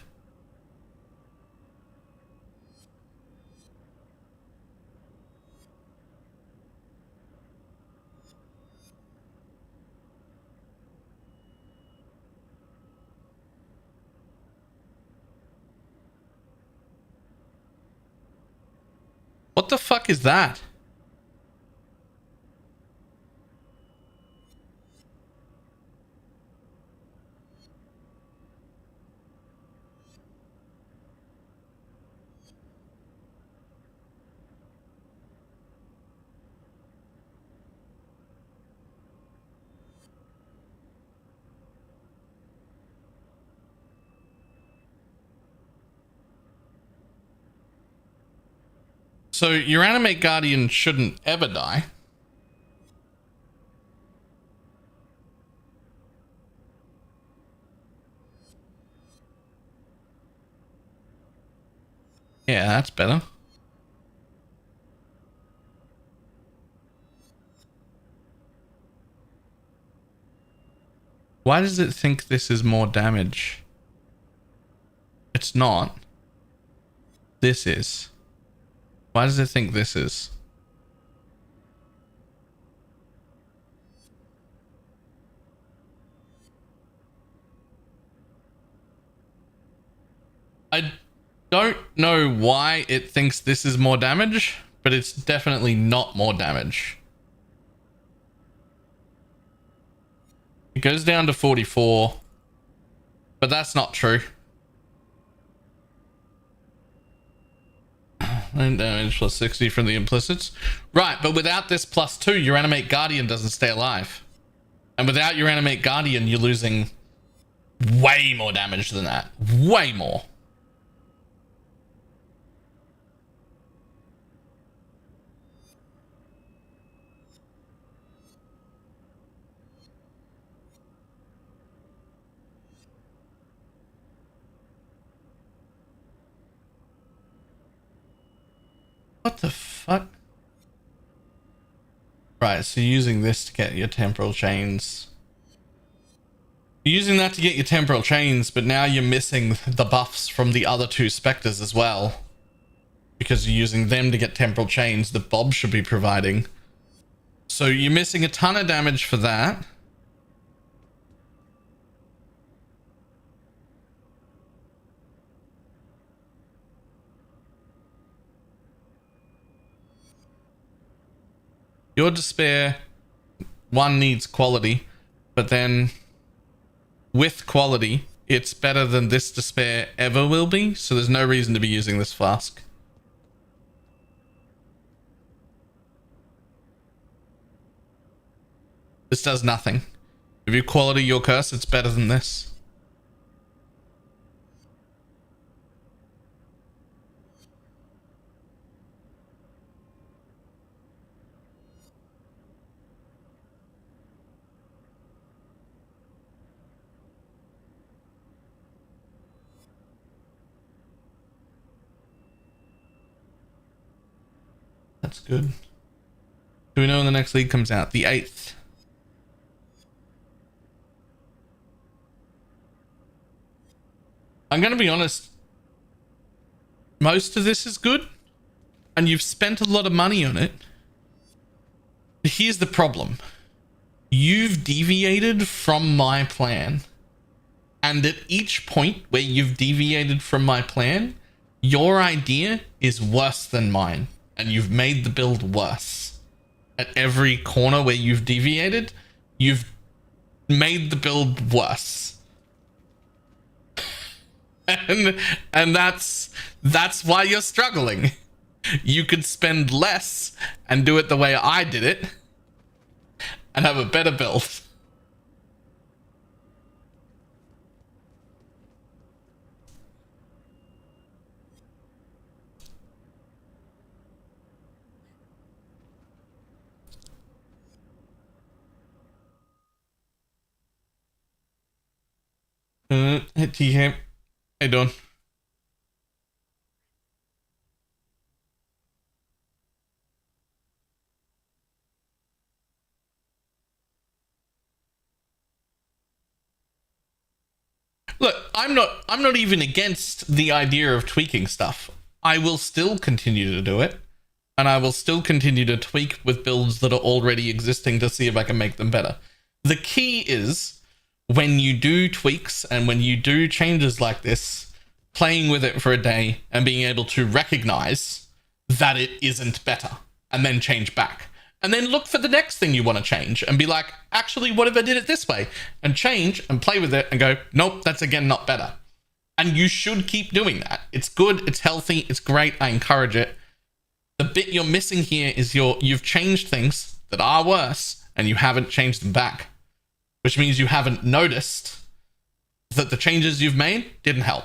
S1: What the fuck is that? So your Animate Guardian shouldn't ever die. Yeah, that's better. Why does it think this is more damage? It's not. This is. Why does it think this is? I don't know why it thinks this is more damage, but it's definitely not more damage. It goes down to 44, but that's not true. And damage plus 60 from the implicits. Right, but without this plus 2, your Animate Guardian doesn't stay alive. And without your Animate Guardian, you're losing way more damage than that. Way more. What the fuck? Right, so you're using this to get your temporal chains. You're using that to get your temporal chains, but now you're missing the buffs from the other two specters as well. Because you're using them to get temporal chains that Bob should be providing. So you're missing a ton of damage for that. Your despair, one needs quality, but then with quality, it's better than this despair ever will be, so there's no reason to be using this flask. This does nothing. If you quality your curse, it's better than this. That's good. Do we know when the next league comes out? The 8th. I'm going to be honest. Most of this is good. And you've spent a lot of money on it. Here's the problem. You've deviated from my plan. And at each point where you've deviated from my plan, your idea is worse than mine. And you've made the build worse. At every corner where you've deviated, you've made the build worse. And that's why you're struggling. You could spend less and do it the way I did it and have a better build. Hey TK, how you doing? Look, I'm not even against the idea of tweaking stuff. I will still continue to do it, and I will still continue to tweak with builds that are already existing to see if I can make them better. The key is when you do tweaks and when you do changes like this, playing with it for a day and being able to recognize that it isn't better and then change back. And then look for the next thing you want to change and be like, actually, what if I did it this way? And change and play with it and go, nope, that's again not better. And you should keep doing that. It's good, it's healthy, it's great, I encourage it. The bit you're missing here is you've changed things that are worse and you haven't changed them back. Which means you haven't noticed that the changes you've made didn't help.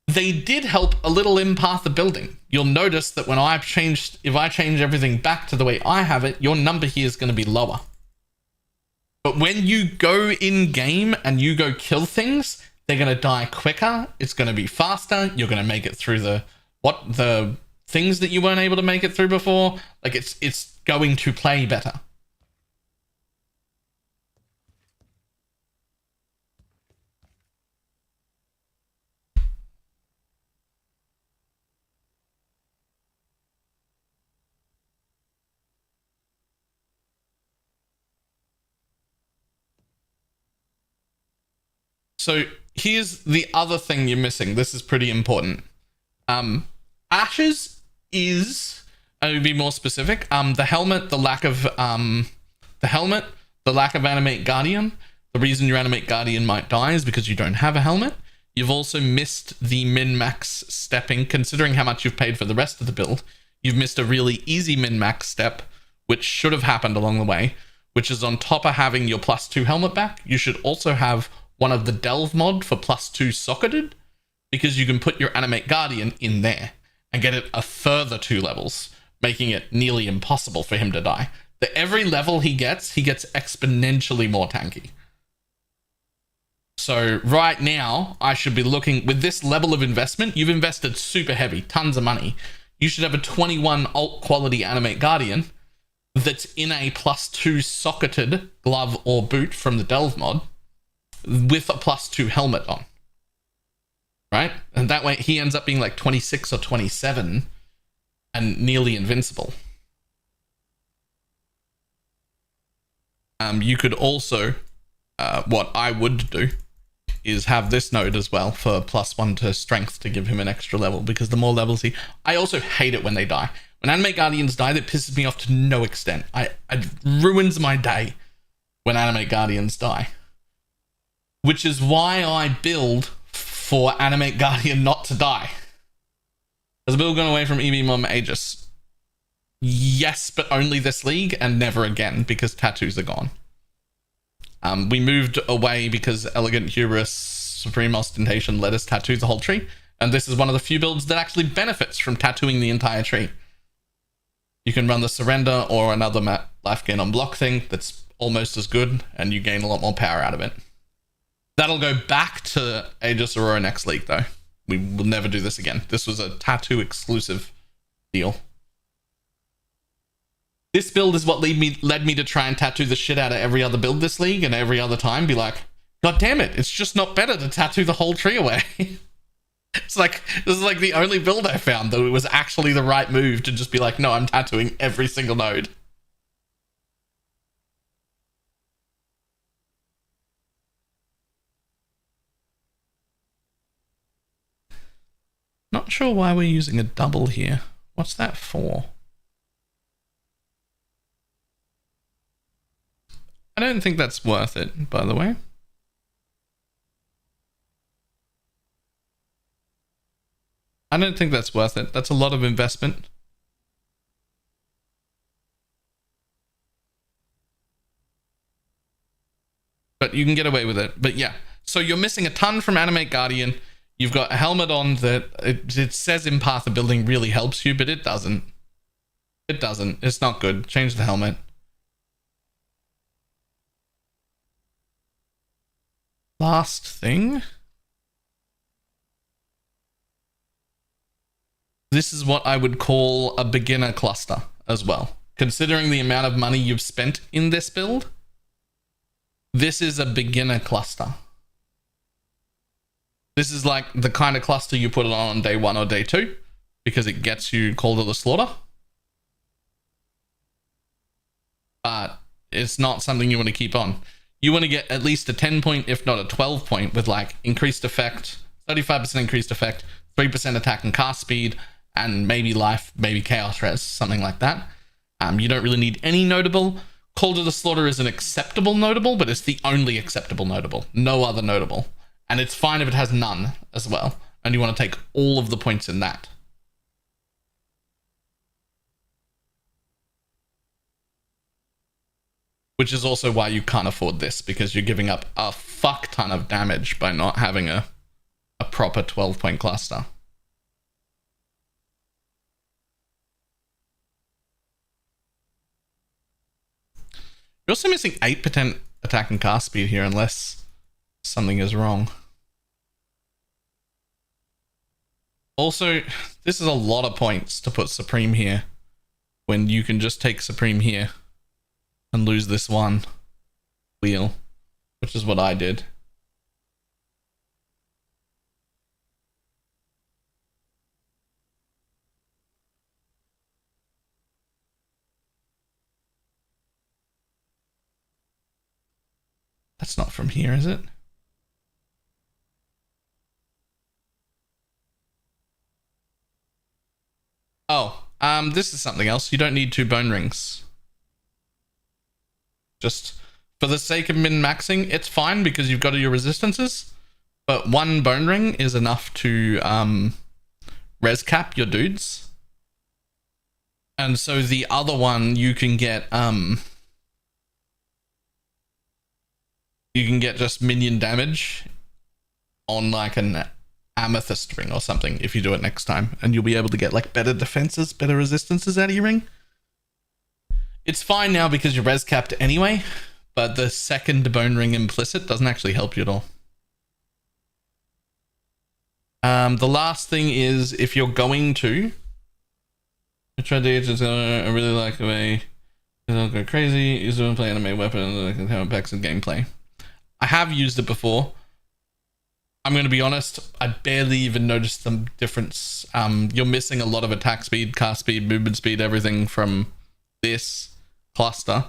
S1: They did help a little in path of building. You'll notice that when if I change everything back to the way I have it, your number here is going to be lower. But when you go in game and you go kill things, they're going to die quicker. It's going to be faster. You're going to make it through the things that you weren't able to make it through before. Like it's going to play better. So here's the other thing you're missing. This is pretty important. Ashes is, I would be more specific, the helmet, the lack of Animate Guardian. The reason your Animate Guardian might die is because you don't have a helmet. You've also missed the min-max stepping, considering how much you've paid for the rest of the build. You've missed a really easy min-max step, which should have happened along the way, which is on top of having your +2 helmet back. You should also have one of the Delve mod for +2 socketed, because you can put your Animate Guardian in there and get it a further 2 levels, making it nearly impossible for him to die. The every level he gets exponentially more tanky. So right now, I should be looking, with this level of investment, you've invested super heavy, tons of money. You should have a 21 alt quality Animate Guardian that's in a +2 socketed glove or boot from the Delve mod, with a +2 helmet on, right? And that way he ends up being like 26 or 27 and nearly invincible. You could also, what I would do is have this node as well for +1 to strength to give him an extra level, because the more levels I also hate it when they die. When Animate Guardians die, that pisses me off to no extent. It ruins my day when Animate Guardians die. Which is why I build for Animate Guardian not to die. Has a build gone away from EB Mom Aegis? Yes, but only this league and never again, because tattoos are gone. We moved away because Elegant Hubris, Supreme Ostentation let us tattoo the whole tree, and this is one of the few builds that actually benefits from tattooing the entire tree. You can run the Surrender or another life gain on block thing that's almost as good, and you gain a lot more power out of it. That'll go back to Aegis Aurora next league, though. We will never do this again. This was a tattoo exclusive deal. This build is what led me to try and tattoo the shit out of every other build this league, and every other time be like, God damn it, it's just not better to tattoo the whole tree away. It's like, this is like the only build I found that it was actually the right move to just be like, no, I'm tattooing every single node. Not sure why we're using a double here. What's that for? I don't think that's worth it, by the way. I don't think that's worth it. That's a lot of investment. But you can get away with it. But yeah, so you're missing a ton from Animate Guardian. You've got a helmet on that it says in Path of Building really helps you, but it doesn't. It doesn't. It's not good. Change the helmet. Last thing. This is what I would call a beginner cluster as well. Considering the amount of money you've spent in this build, this is a beginner cluster. This is like the kind of cluster you put it on day 1 or day 2 because it gets you Call to the Slaughter. But it's not something you want to keep on. You want to get at least a 10 point, if not a 12 point, with like increased effect, 35% increased effect, 3% attack and cast speed, and maybe life, maybe chaos res, something like that. You don't really need any notable. Call to the Slaughter is an acceptable notable, but it's the only acceptable notable. No other notable. And it's fine if it has none as well. And you want to take all of the points in that. Which is also why you can't afford this, because you're giving up a fuck ton of damage by not having a proper 12-point cluster. You're also missing 8% attack and cast speed here unless something is wrong. Also, this is a lot of points to put Supreme here when you can just take Supreme here and lose this one wheel, which is what I did. That's not from here, is it? Oh, this is something else. You don't need 2 bone rings. Just for the sake of min-maxing, it's fine because you've got your resistances, but 1 bone ring is enough to res cap your dudes. And so the other one you can get just minion damage on like an amethyst ring or something if you do it next time, and you'll be able to get like better defenses, better resistances out of your ring. It's fine now because you're res capped anyway, but the second bone ring implicit doesn't actually help you at all. The last thing is, if you're going to try to I really like the way it'll go crazy, use it when playing anime weapon and how it impacts in gameplay. I have used it before. I'm going to be honest, I barely even noticed the difference. You're missing a lot of attack speed, cast speed, movement speed, everything from this cluster.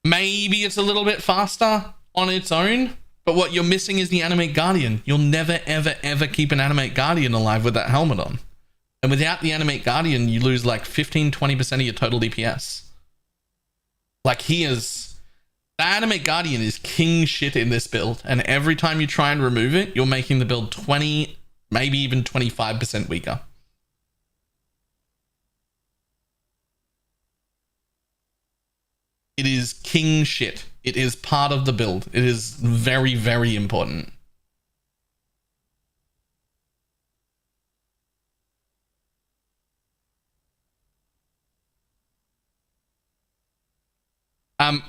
S1: Maybe it's a little bit faster on its own, but what you're missing is the Animate Guardian. You'll never, ever, ever keep an Animate Guardian alive with that helmet on. And without the Animate Guardian, you lose like 15-20% of your total DPS. Like the Animate Guardian is king shit in this build, and every time you try and remove it, you're making the build 20, maybe even 25% weaker. It is king shit. It is part of the build. It is very, very important.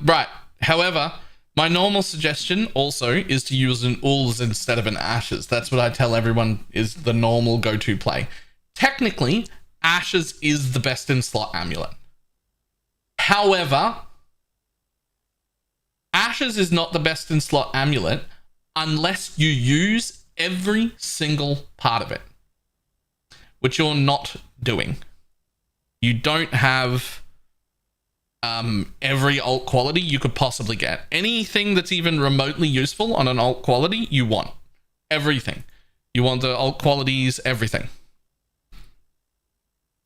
S1: Right. However, my normal suggestion also is to use an Ulz instead of an Ashes. That's what I tell everyone is the normal go-to play. Technically, Ashes is the best in slot amulet. However, Ashes is not the best in slot amulet unless you use every single part of it, which you're not doing. You don't have every alt quality you could possibly get. Anything that's even remotely useful on an alt quality, you want. Everything. You want the alt qualities, everything.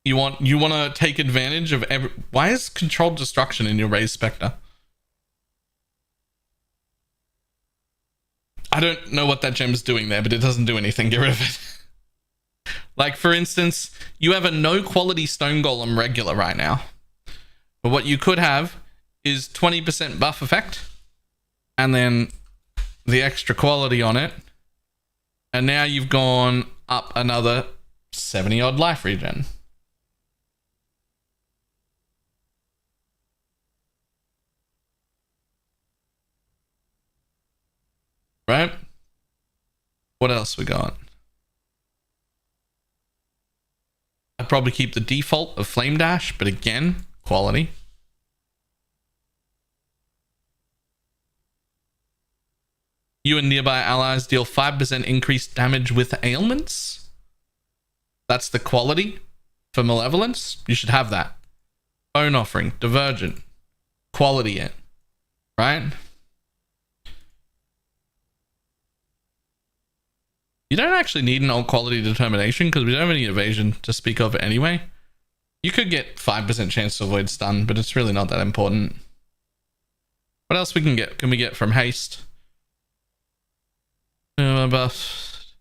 S1: You want to take advantage of every... Why is controlled destruction in your Raised Spectre? I don't know what that gem's doing there, but it doesn't do anything. Get rid of it. Like, for instance, you have a no quality Stone Golem regular right now. But what you could have is 20% buff effect, and then the extra quality on it. And now you've gone up another 70 odd life regen. Right? What else we got? I'd probably keep the default of Flame Dash, but again, quality. You and nearby allies deal 5% increased damage with ailments. That's the quality for Malevolence. You should have that. Bone Offering, Divergent, quality it. Right? You don't actually need an alt quality determination because we don't have any evasion to speak of anyway. You could get 5% chance to avoid stun, but it's really not that important. What else we can get? Can we get from haste? Buffs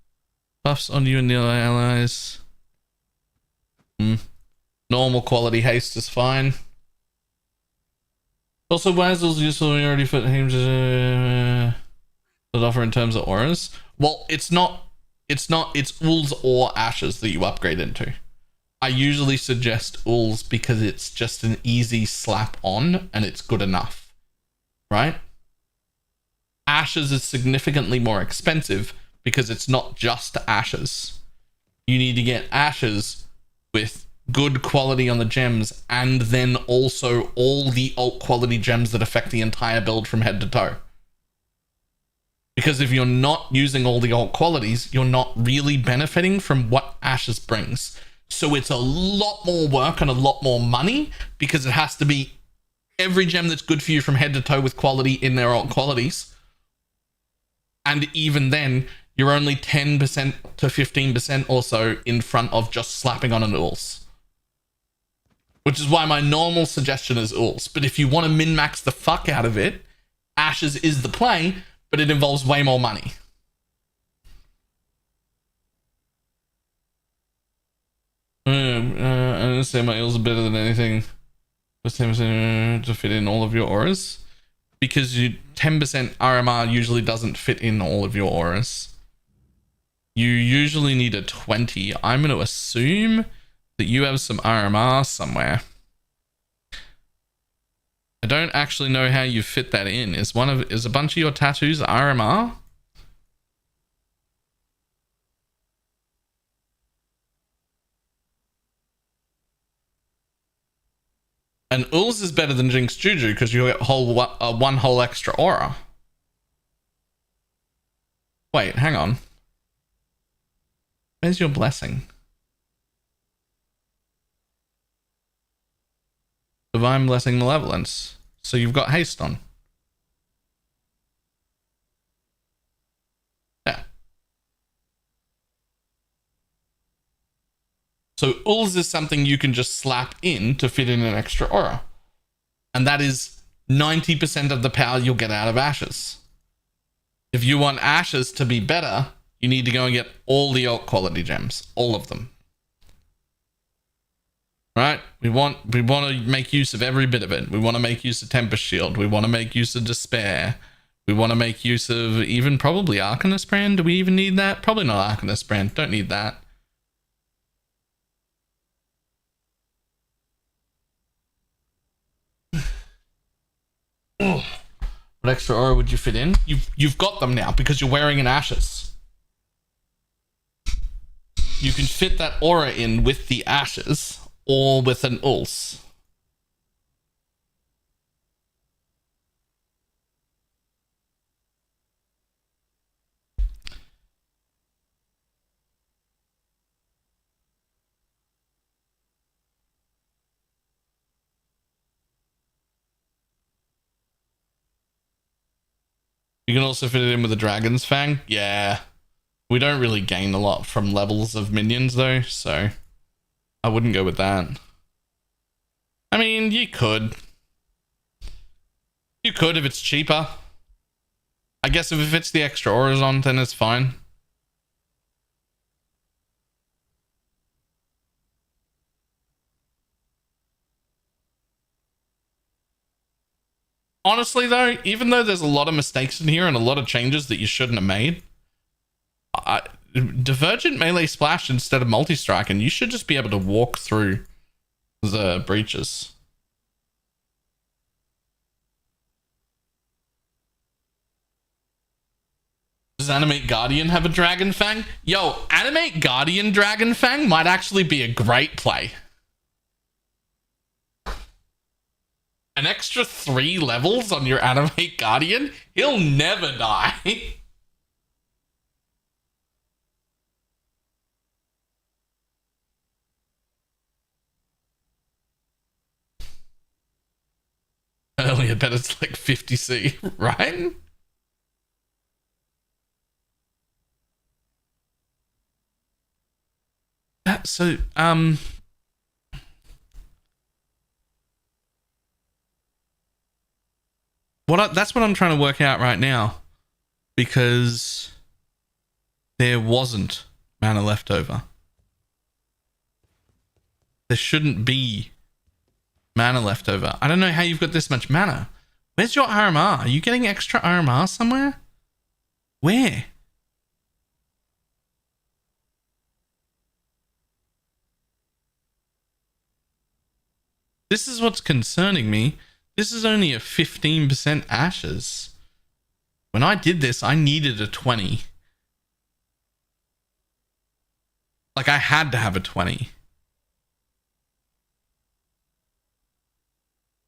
S1: on you and the allies. Normal quality haste is fine. Also, Wazzle's useful when you already put him to offer in terms of auras. Well, it's not. It's Ools or Ashes that you upgrade into. I usually suggest Ools because it's just an easy slap on and it's good enough, right? Ashes is significantly more expensive because it's not just Ashes. You need to get Ashes with good quality on the gems and then also all the alt quality gems that affect the entire build from head to toe. Because if you're not using all the alt qualities, you're not really benefiting from what Ashes brings. So it's a lot more work and a lot more money because it has to be every gem that's good for you from head to toe with quality in their alt qualities. And even then, you're only 10% to 15% or so in front of just slapping on an Ools. Which is why my normal suggestion is Ools. But if you want to min-max the fuck out of it, Ashes is the play, but it involves way more money. I understand my Ools are better than anything to fit in all of your auras. Because 10% RMR usually doesn't fit in all of your auras. You usually need a 20. I'm going to assume that you have some RMR somewhere. I don't actually know how you fit that in. Is a bunch of your tattoos RMR? And Ools is better than Jinx Juju because you get one whole extra aura. Wait, hang on. Where's your blessing? Divine Blessing Malevolence. So you've got haste on. Yeah. So Ools is something you can just slap in to fit in an extra aura. And that is 90% of the power you'll get out of Ashes. If you want Ashes to be better, you need to go and get all the alt quality gems. All of them. Right? We want to make use of every bit of it. We want to make use of Tempest Shield. We want to make use of Despair. We want to make use of even probably Arcanist Brand. Do we even need that? Probably not Arcanist Brand. Don't need that. What extra aura would you fit in? You've got them now because you're wearing an Ashes. You can fit that aura in with the Ashes or with an Ools. You can also fit it in with a Dragon's Fang. Yeah. We don't really gain a lot from levels of minions though, so I wouldn't go with that. I mean, you could. You could if it's cheaper. I guess if it fits the extra auras on, then it's fine. Honestly though, even though there's a lot of mistakes in here and a lot of changes that you shouldn't have made, Divergent melee splash instead of multi-strike, and you should just be able to walk through the breaches. Does Animate Guardian have a Dragon Fang? Yo, Animate Guardian Dragon Fang might actually be a great play. An extra 3 levels on your Animate Guardian? He'll never die. Earlier, bet it's like 50C, right? So, that's what I'm trying to work out right now, because there wasn't mana left over. There shouldn't be mana left over. I don't know how you've got this much mana. Where's your RMR? Are you getting extra RMR somewhere? Where? This is what's concerning me. This is only a 15% ashes. When I did this, I needed a 20. Like, I had to have a 20.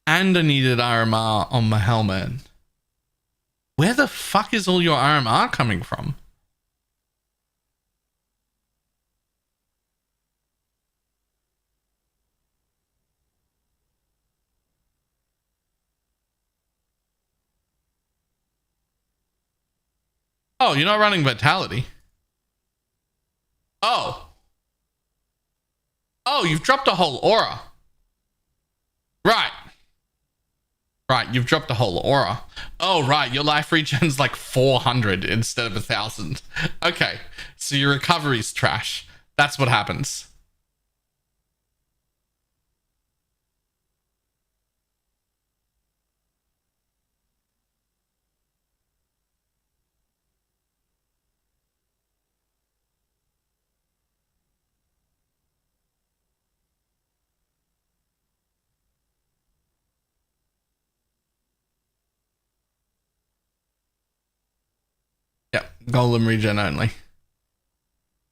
S1: And I needed RMR on my helmet. Where the fuck is all your RMR coming from? Oh, you're not running Vitality. Oh. Oh, you've dropped a whole aura. Right. Right, you've dropped a whole aura. Oh, right, your life regen's like 400 instead of 1,000. Okay, so your recovery's trash. That's what happens. Yeah, golem regen only.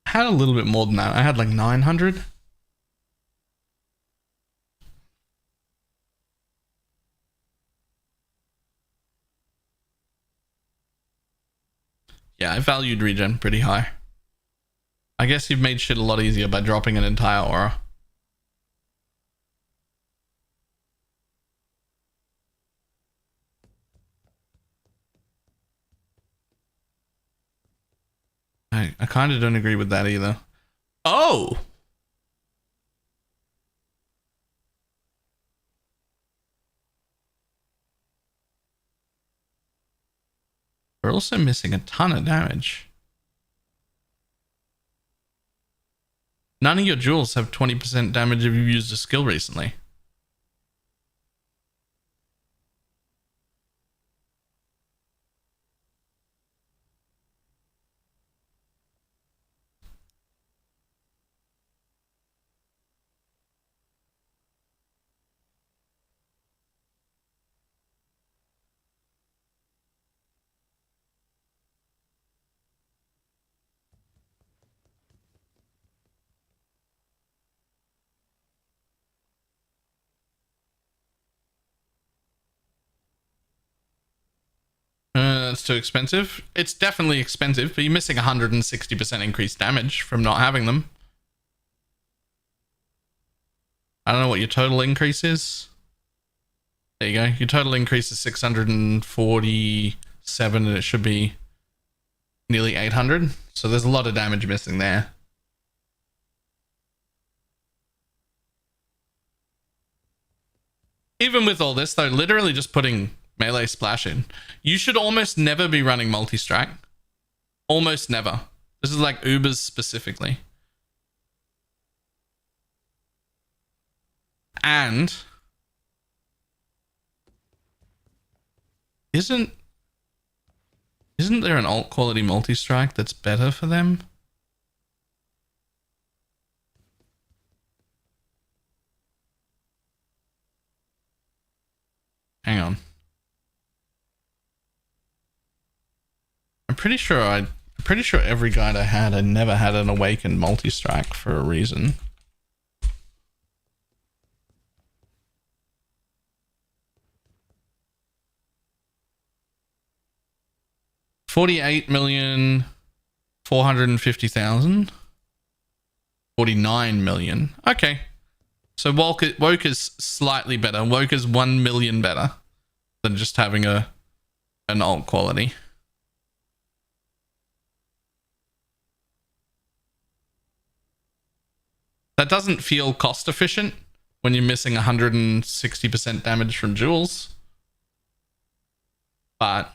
S1: I had a little bit more than that. I had like 900. Yeah, I valued regen pretty high. I guess you've made shit a lot easier by dropping an entire aura. I kind of don't agree with that either. Oh! We're also missing a ton of damage. None of your jewels have 20% damage if you've used a skill recently. That's too expensive. It's definitely expensive, but you're missing 160% increased damage from not having them. I don't know what your total increase is. There you go. Your total increase is 646%. 7 and it should be nearly 800. So there's a lot of damage missing there. Even with all this though, literally just putting melee splash in, you should almost never be running multi-strike. Almost never. This is like Ubers specifically. And isn't there an alt quality multi-strike that's better for them? Hang on. I'm pretty sure every guide I had, I never had an awakened multi-strike for a reason. $48,450,000. 49 million. Okay. So woke is slightly better. Woke is 1 million better than just having an alt quality. That doesn't feel cost efficient when you're missing 160% damage from jewels. But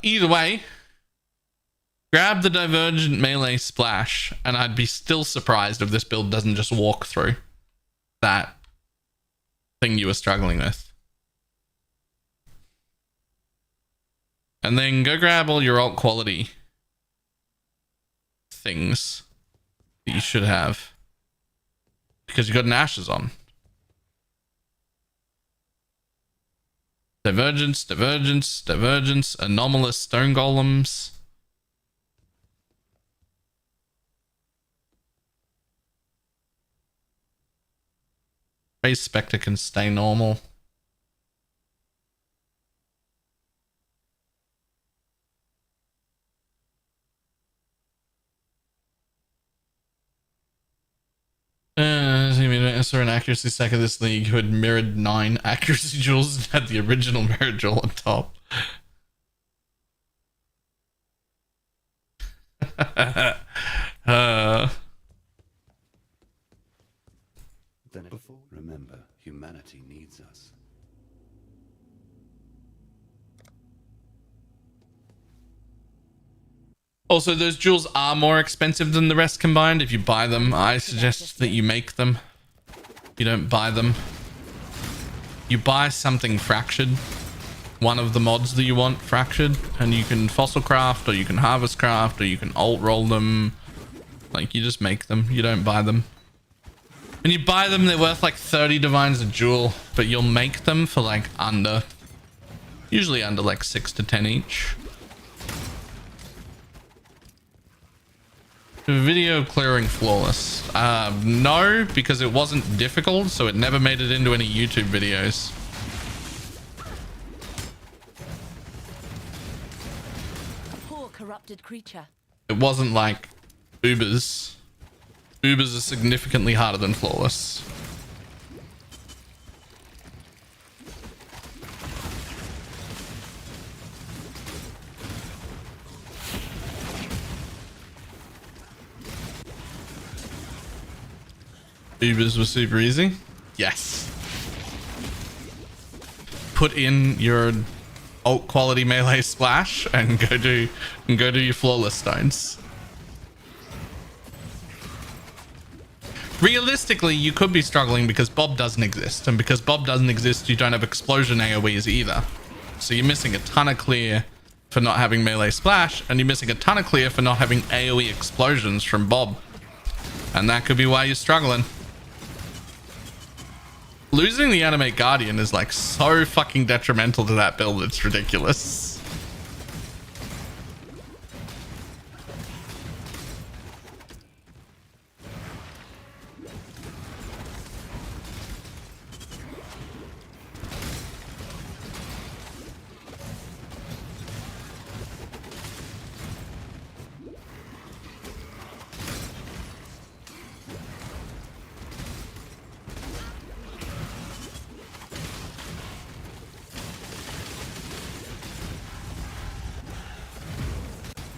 S1: either way, grab the Divergent Melee Splash, and I'd be still surprised if this build doesn't just walk through that thing you were struggling with. And then go grab all your alt quality things that you should have, because you got an Ashes on. Divergence, Divergence, Divergence, Anomalous Stone Golems. Base Spectre can stay normal. So an accuracy stack of this league who had mirrored 9 accuracy jewels and had the original mirror jewel on top.
S6: Than before. Remember, humanity needs us.
S1: Also, those jewels are more expensive than the rest combined. If you buy them, I suggest that you make them. You don't buy them. You buy something fractured. One of the mods that you want fractured, and you can fossil craft, or you can harvest craft, or you can alt roll them. Like, you just make them. You don't buy them. When you buy them, they're worth like 30 divines a jewel, but you'll make them for like usually under like 6 to 10 each. Video clearing flawless. No, because it wasn't difficult, so it never made it into any YouTube videos.
S3: A poor corrupted creature.
S1: It wasn't like Ubers. Ubers are significantly harder than flawless. Ubers were super easy. Yes. Put in your alt quality melee splash and go do your flawless stones. Realistically, you could be struggling because Bob doesn't exist, and because Bob doesn't exist, you don't have explosion AoEs either. So you're missing a ton of clear for not having melee splash, and you're missing a ton of clear for not having AoE explosions from Bob. And that could be why you're struggling. Losing the Animate Guardian is like so fucking detrimental to that build, it's ridiculous.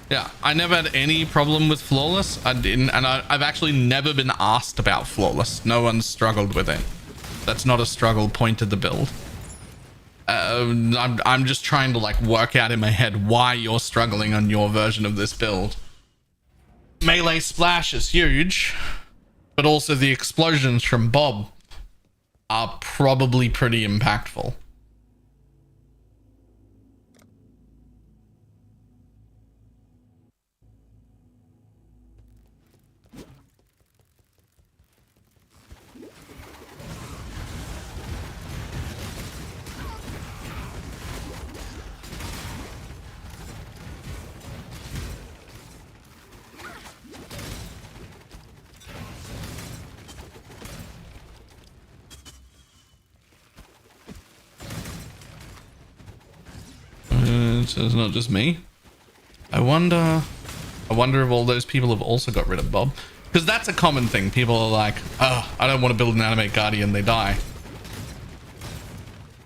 S1: Yeah, I never had any problem with flawless. I didn't, and I've actually never been asked about flawless. No one struggled with it. That's not a struggle point of the build. I'm just trying to like work out in my head why you're struggling on your version of this build. Melee splash is huge, but also the explosions from Bob are probably pretty impactful. So it's not just me. I wonder if all those people have also got rid of Bob, because that's a common thing. People are like, oh, I don't want to build an Animate Guardian, they die,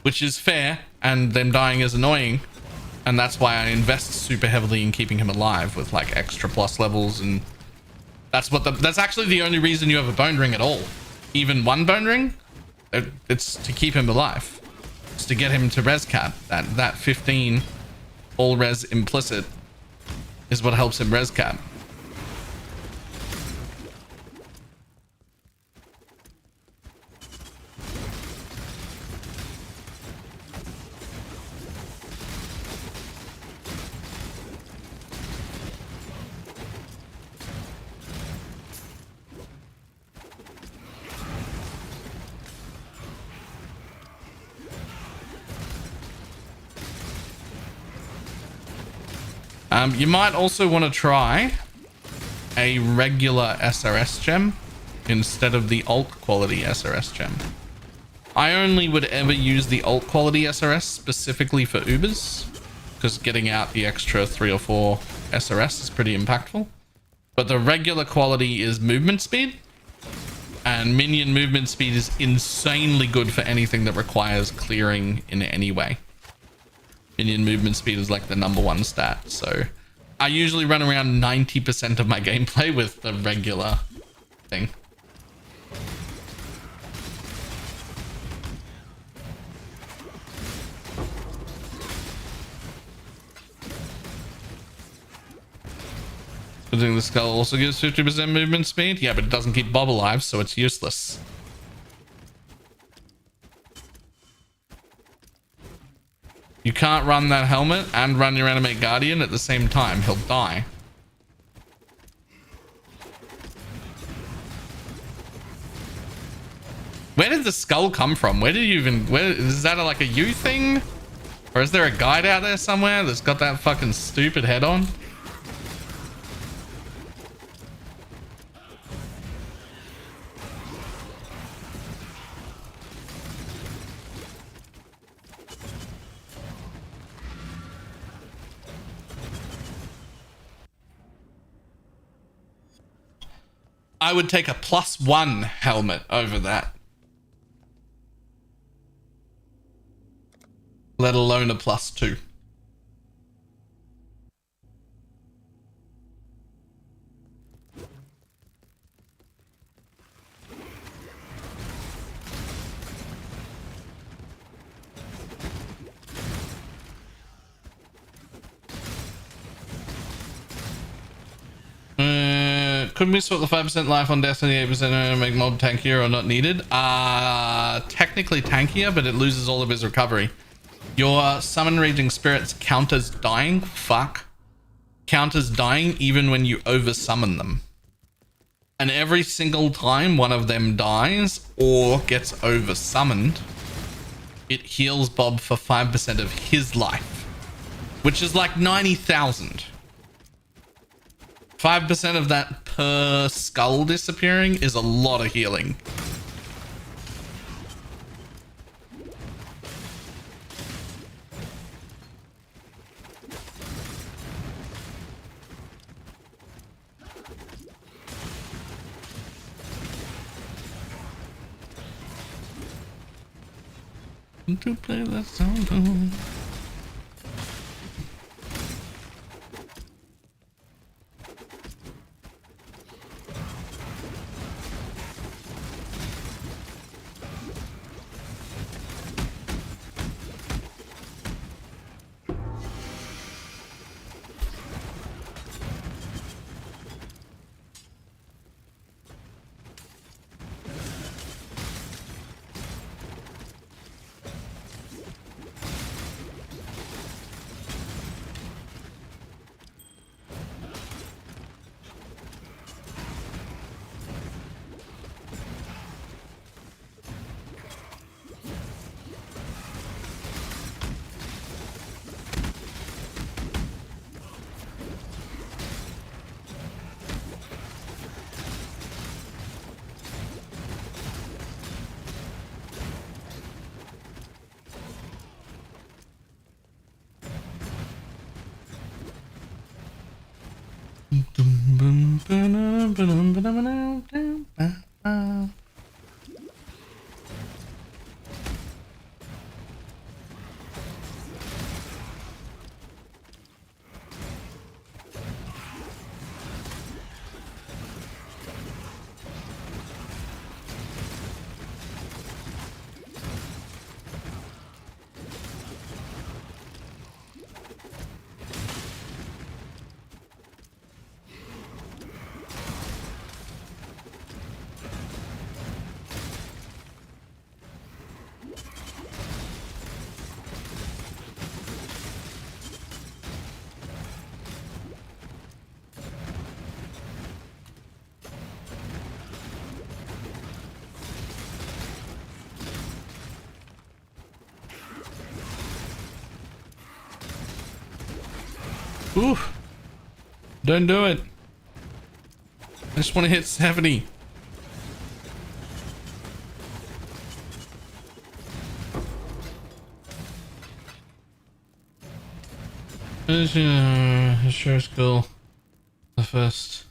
S1: which is fair, and them dying is annoying, and that's why I invest super heavily in keeping him alive with like extra plus levels, and that's actually the only reason you have a bone ring at all. Even one bone ring, it's to keep him alive. It's to get him to res cap. That 15 all res implicit is what helps him res cap. You might also want to try a regular SRS gem instead of the alt quality SRS gem. I only would ever use the alt quality SRS specifically for Ubers, because getting out the extra 3 or 4 SRS is pretty impactful. But the regular quality is movement speed, and minion movement speed is insanely good for anything that requires clearing in any way. Minion movement speed is like the #1 stat, so I usually run around 90% of my gameplay with the regular thing. I think the skull also gives 50% movement speed. Yeah, but it doesn't keep Bob alive, so it's useless. You can't run that helmet and run your Animate Guardian at the same time. He'll die. Where did the skull come from? Where did you even... Where is that like a you thing? Or is there a guide out there somewhere that's got that fucking stupid head on? I would take a +1 helmet over that. Let alone a +2. Couldn't we sort the 5% life on Destiny, 8% make mob tankier or not needed? Technically tankier, but it loses all of his recovery. Your summon raging spirits counters dying. Fuck. Counters dying even when you over summon them. And every single time one of them dies or gets over summoned, it heals Bob for 5% of his life, which is like 90,000. 5% of that per skull disappearing is a lot of healing. To play that song. Oof. Don't do it. I just want to hit 70. Sure is cool. The first.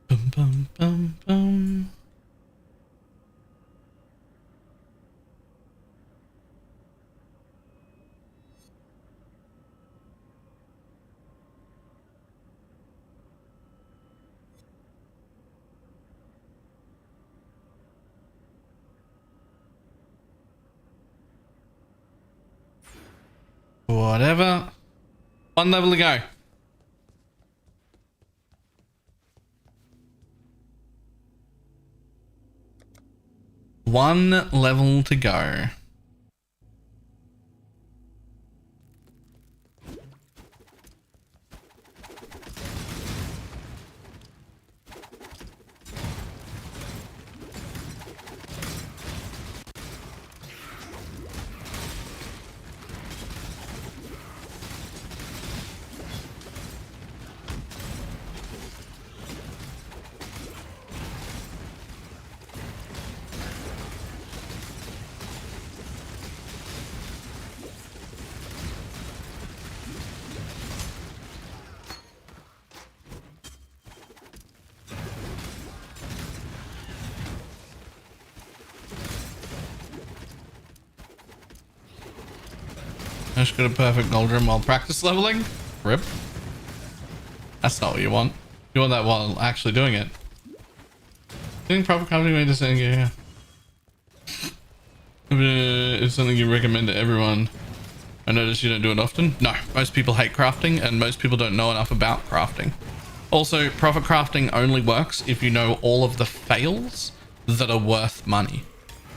S1: Bum, bum, bum, bum. Whatever. One level to go. One level to go. I just got a perfect gold rim while practice leveling. Rip. That's not what you want. You want that while actually doing it. Doing proper crafting made this thing, yeah. It's something you recommend to everyone. I notice you don't do it often. No, most people hate crafting and most people don't know enough about crafting. Also, profit crafting only works if you know all of the fails that are worth money.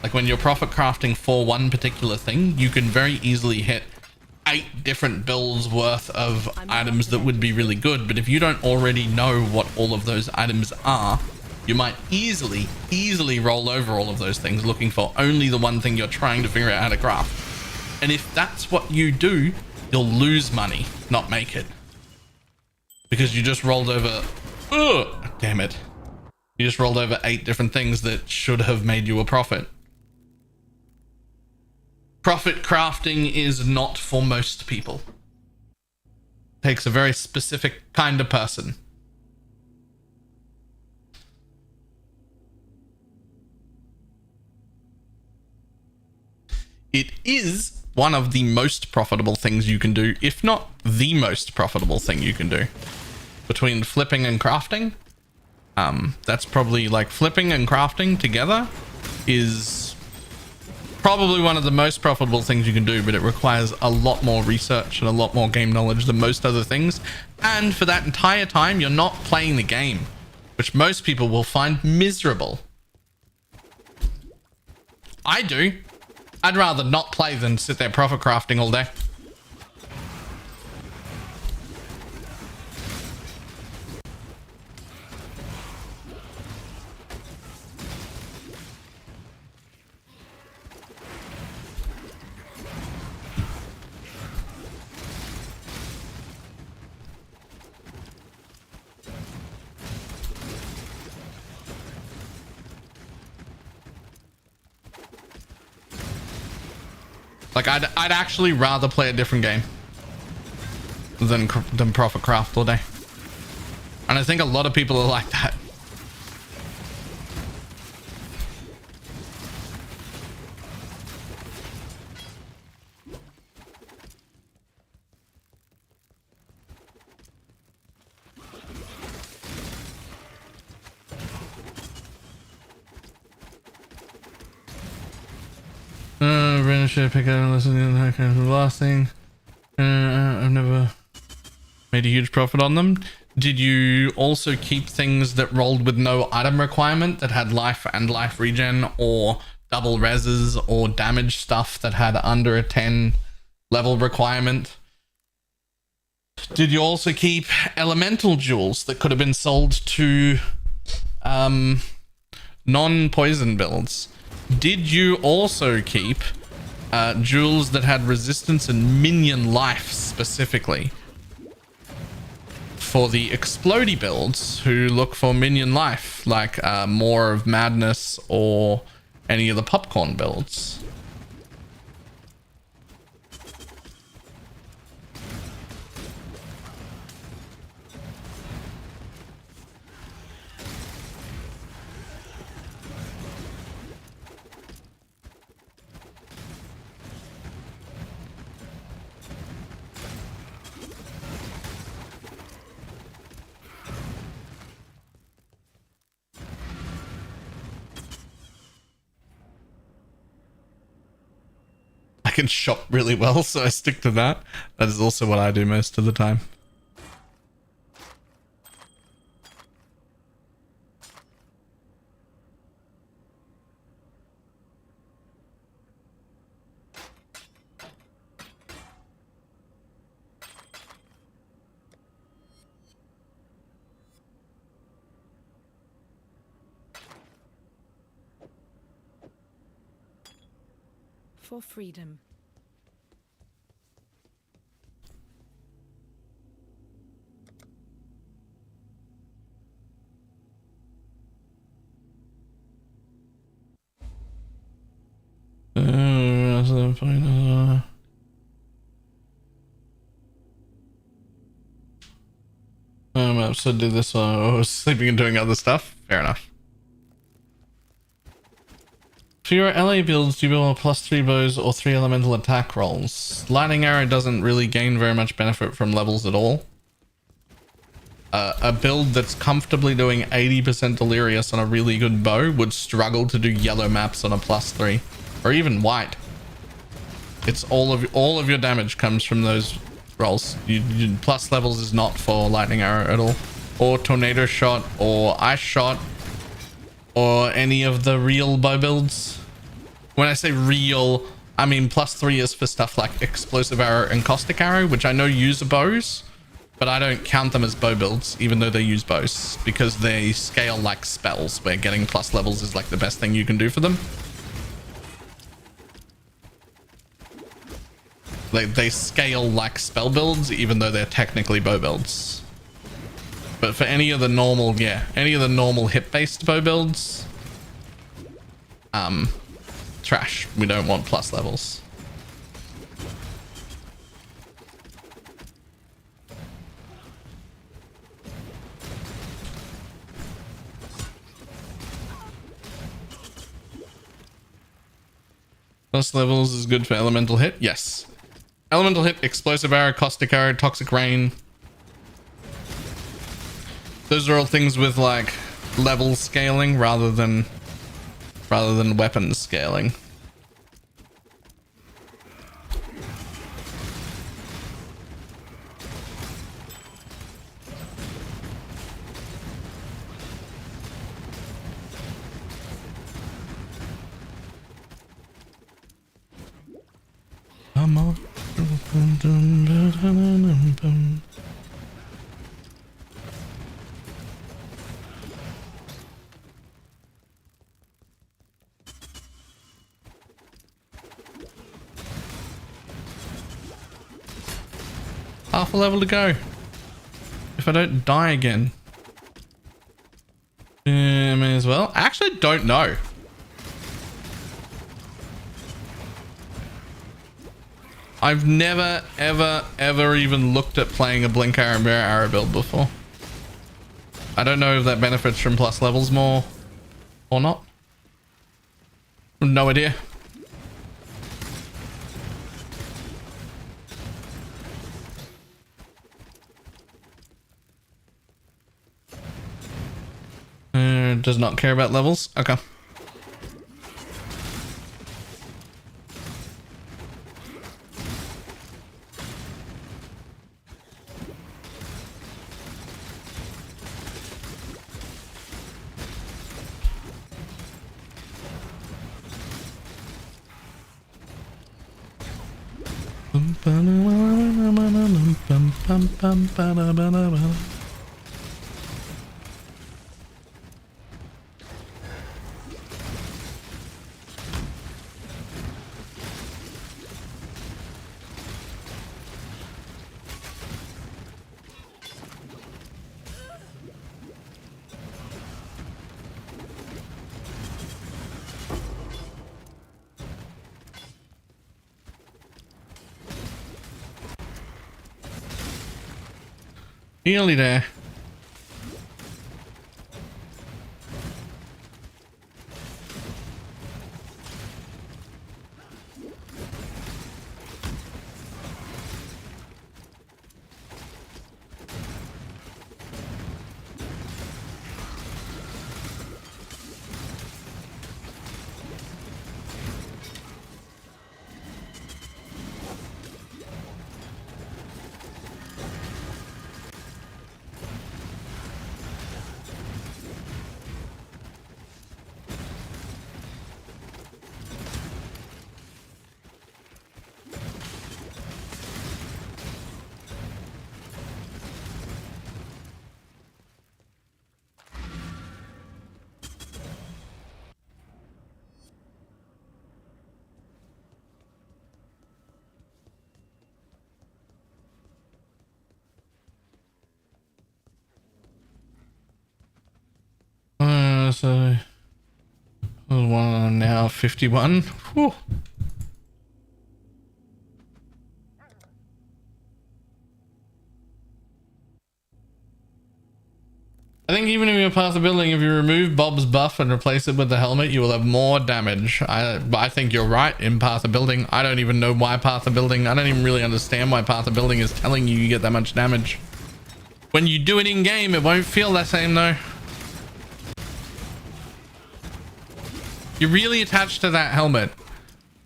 S1: Like when you're profit crafting for one particular thing, you can very easily hit 8 different bills worth of items that would be really good. But if you don't already know what all of those items are, you might easily roll over all of those things looking for only the one thing you're trying to figure out how to craft. And if that's what you do, you'll lose money, not make it. Because you just rolled over, damn it. You just rolled over 8 different things that should have made you a profit. Profit crafting is not for most people. Takes a very specific kind of person. is one of the most profitable things you can do, if not the most profitable thing you can do. Between flipping and crafting, that's probably like flipping and crafting together is probably one of the most profitable things you can do, but it requires a lot more research and a lot more game knowledge than most other things. And for that entire time, you're not playing the game, which most people will find miserable. I do. I'd rather not play than sit there profit crafting all day. Like, I'd actually rather play a different game than profit craft all day. And I think a lot of people are like that. Should pick out and listen to that kind of last thing. I've never made a huge profit on them. Did you also keep things that rolled with no item requirement, that had life and life regen, or double reses, or damage stuff that had under a 10 level requirement? Did you also keep elemental jewels that could have been sold to non-poison builds? Did you also keep jewels that had resistance and minion life specifically for the explodey builds who look for minion life, like more of madness or any of the popcorn builds? I can shop really well, so I stick to that. That is also what I do most of the time.
S5: For freedom. So did this while I was sleeping and doing other stuff. Fair enough. For your LA builds, do you build +3 bows or 3 elemental attack rolls? Lightning arrow doesn't really gain very much benefit from levels at all. A build that's comfortably doing 80% delirious on a really good bow would struggle to do yellow maps on a +3, or even white. It's all of your damage comes from those rolls. Plus levels is not for lightning arrow at all, or tornado shot, or ice shot, or any of the real bow builds. When I say real, I mean +3 is for stuff like explosive arrow and caustic arrow, which I know use bows, but I don't count them as bow builds, even though they use bows, because they scale like spells, where getting plus levels is like the best thing you can do for them. They scale like spell builds, even though they're technically bow builds. But for any of the normal, any of the normal hit-based bow builds, trash. We don't want plus levels.
S1: Plus levels is good for elemental hit. Yes. Elemental hit, explosive arrow, caustic arrow, toxic rain. Those are all things with like level scaling rather than weapons scaling. Come on. Half a level to go. If I don't die again. May as well. I actually don't know. I've never, ever even looked at playing a Blink Arrow Mirror Arrow build before. I don't know if that benefits from plus levels more or not. No idea. Does not care about levels. Okay. Nearly there. So one now 51. Whew. I think even if you pass the building, if you remove Bob's buff and replace it with the helmet, you will have more damage. I think you're right in Path of Building. I don't even know why Path of Building. I don't even really understand why Path of Building is telling you get that much damage. When you do it in game, it won't feel the same though. You're really attached to that helmet,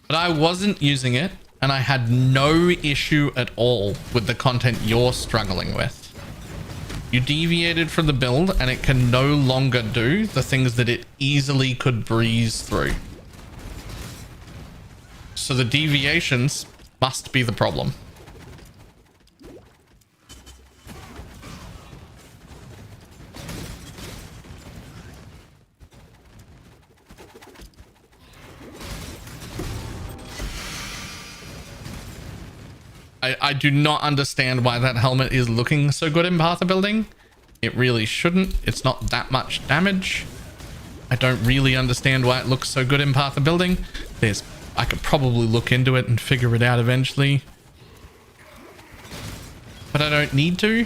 S1: but I wasn't using it and I had no issue at all with the content you're struggling with. You deviated from the build and it can no longer do the things that it easily could breeze through. So the deviations must be the problem. I do not understand why that helmet is looking so good in Path of Building. It really shouldn't. It's not that much damage. I don't really understand why it looks so good in Path of Building. I could probably look into it and figure it out eventually. But I don't need to.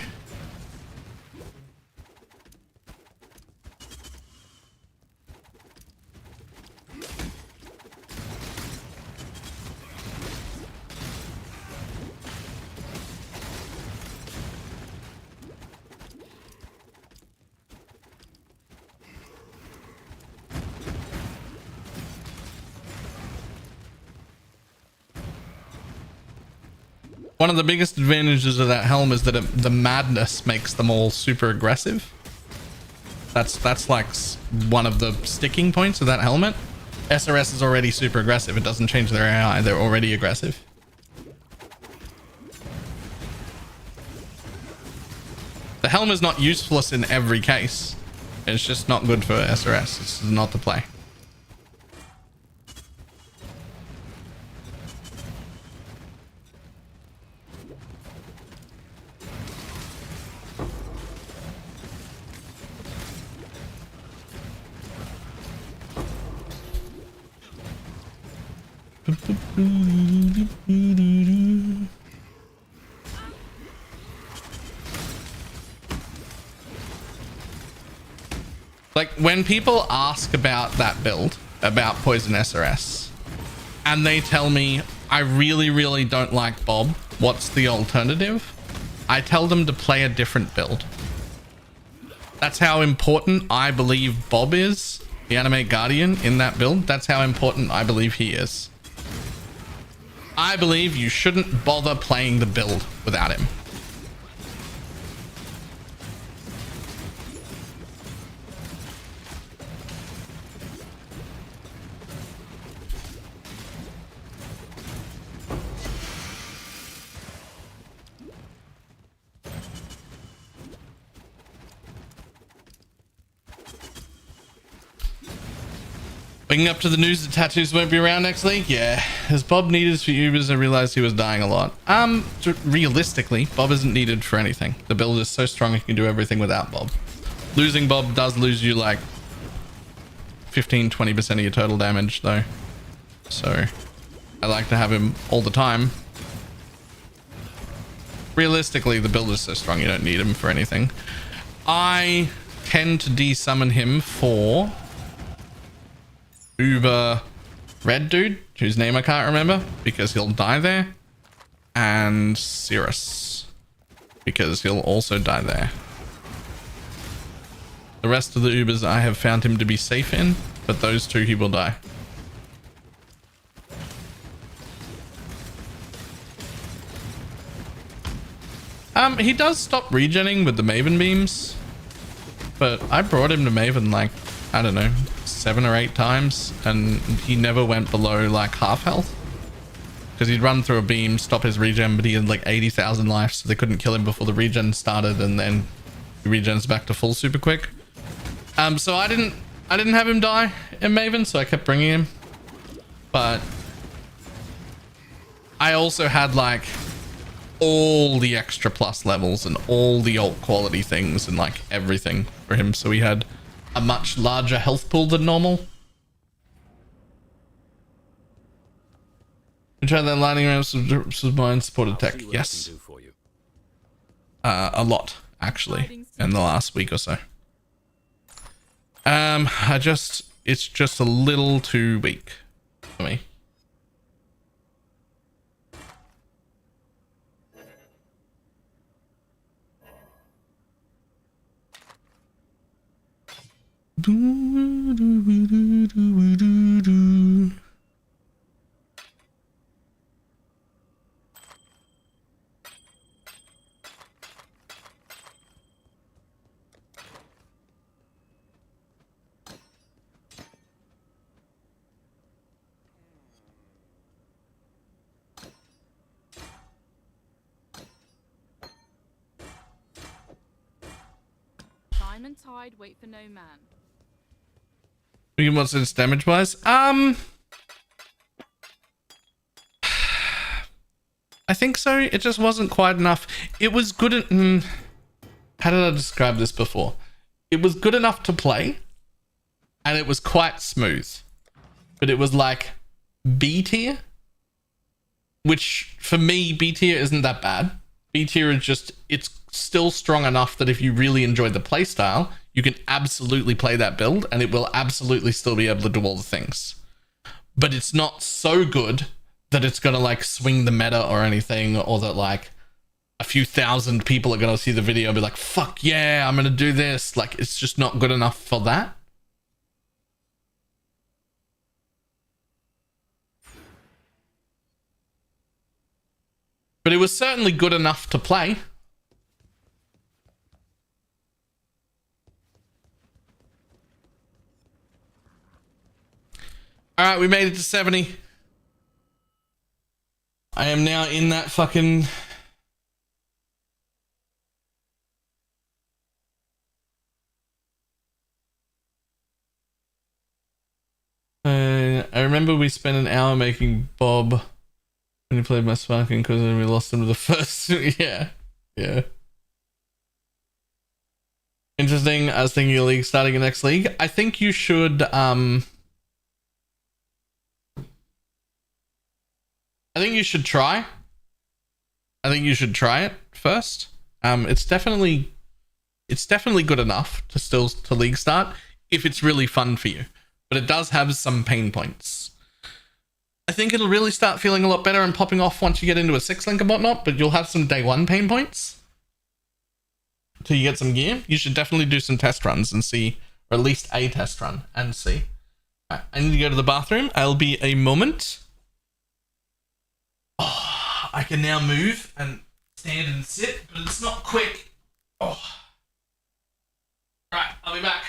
S1: one of the biggest advantages of that helm is that the madness makes them all super aggressive. That's like one of the sticking points of that helmet. SRS is already super aggressive. It doesn't change their AI. They're already aggressive. The helm is not useless in every case. It's just not good for SRS. It's not the play. Like, when people ask about that build, about Poison SRS, and they tell me, I really, really don't like Bob, what's the alternative? I tell them to play a different build. That's how important I believe Bob is, the Animate Guardian, in that build. That's how important I believe he is. I believe you shouldn't bother playing the build without him. Waking up to the news that tattoos won't be around next week? Yeah. Is Bob needed for Ubers? I realized he was dying a lot. Realistically, Bob isn't needed for anything. The build is so strong you can do everything without Bob. Losing Bob does lose you like 15-20% of your total damage though. So I like to have him all the time. Realistically, the build is so strong you don't need him for anything. I tend to desummon him for Uber Red Dude, whose name I can't remember, because he'll die there. And Cirrus, because he'll also die there. The rest of the Ubers I have found him to be safe in, but those two he will die. He does stop regenning with the Maven beams, but I brought him to Maven like, I don't know, 7 or 8 times, and he never went below like half health, because he'd run through a beam, stop his regen, but he had like 80,000 life, so they couldn't kill him before the regen started, and then he regens back to full super quick. So I didn't have him die in Maven, so I kept bringing him, but I also had like all the extra plus levels and all the alt quality things and like everything for him, so he had a much larger health pool than normal. We tried that lightning round with mine supported tech. Yes. A lot, actually, in the last week or so. It's just a little too weak for me.
S8: Time and tide wait for no man.
S1: What's its damage wise? I think so. It just wasn't quite enough. It was good at... how did I describe this before? It was good enough to play, and it was quite smooth. But it was like B tier, which for me, B tier isn't that bad. B tier is just... it's still strong enough that if you really enjoy the playstyle, you can absolutely play that build and it will absolutely still be able to do all the things. But it's not so good that it's going to like swing the meta or anything, or that like a few thousand people are going to see the video and be like, fuck yeah, I'm going to do this. Like, it's just not good enough for that. But it was certainly good enough to play. All right, we made it to 70. I am now in that fucking... I remember we spent an hour making Bob when he played my Sparking because we lost him to the first. Yeah. Interesting. I was thinking of league starting the next league. I think you should try. I think you should try it first. It's definitely good enough to league start if it's really fun for you. But it does have some pain points. I think it'll really start feeling a lot better and popping off once you get into a 6-link and whatnot, but you'll have some day one pain points till you get some gear. You should definitely do some test runs and see, or at least a test run and see. Right, I need to go to the bathroom. I'll be a moment. Oh, I can now move and stand and sit, but it's not quick. Oh. Right, I'll be back.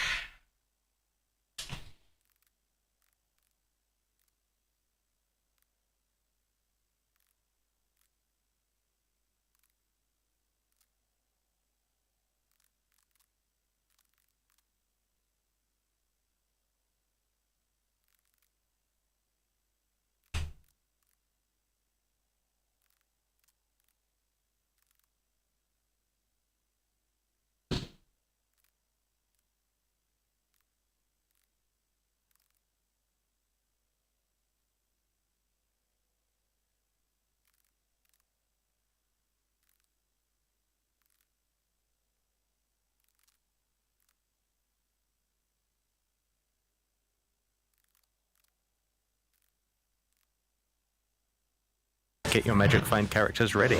S7: Get your Magic Find characters ready.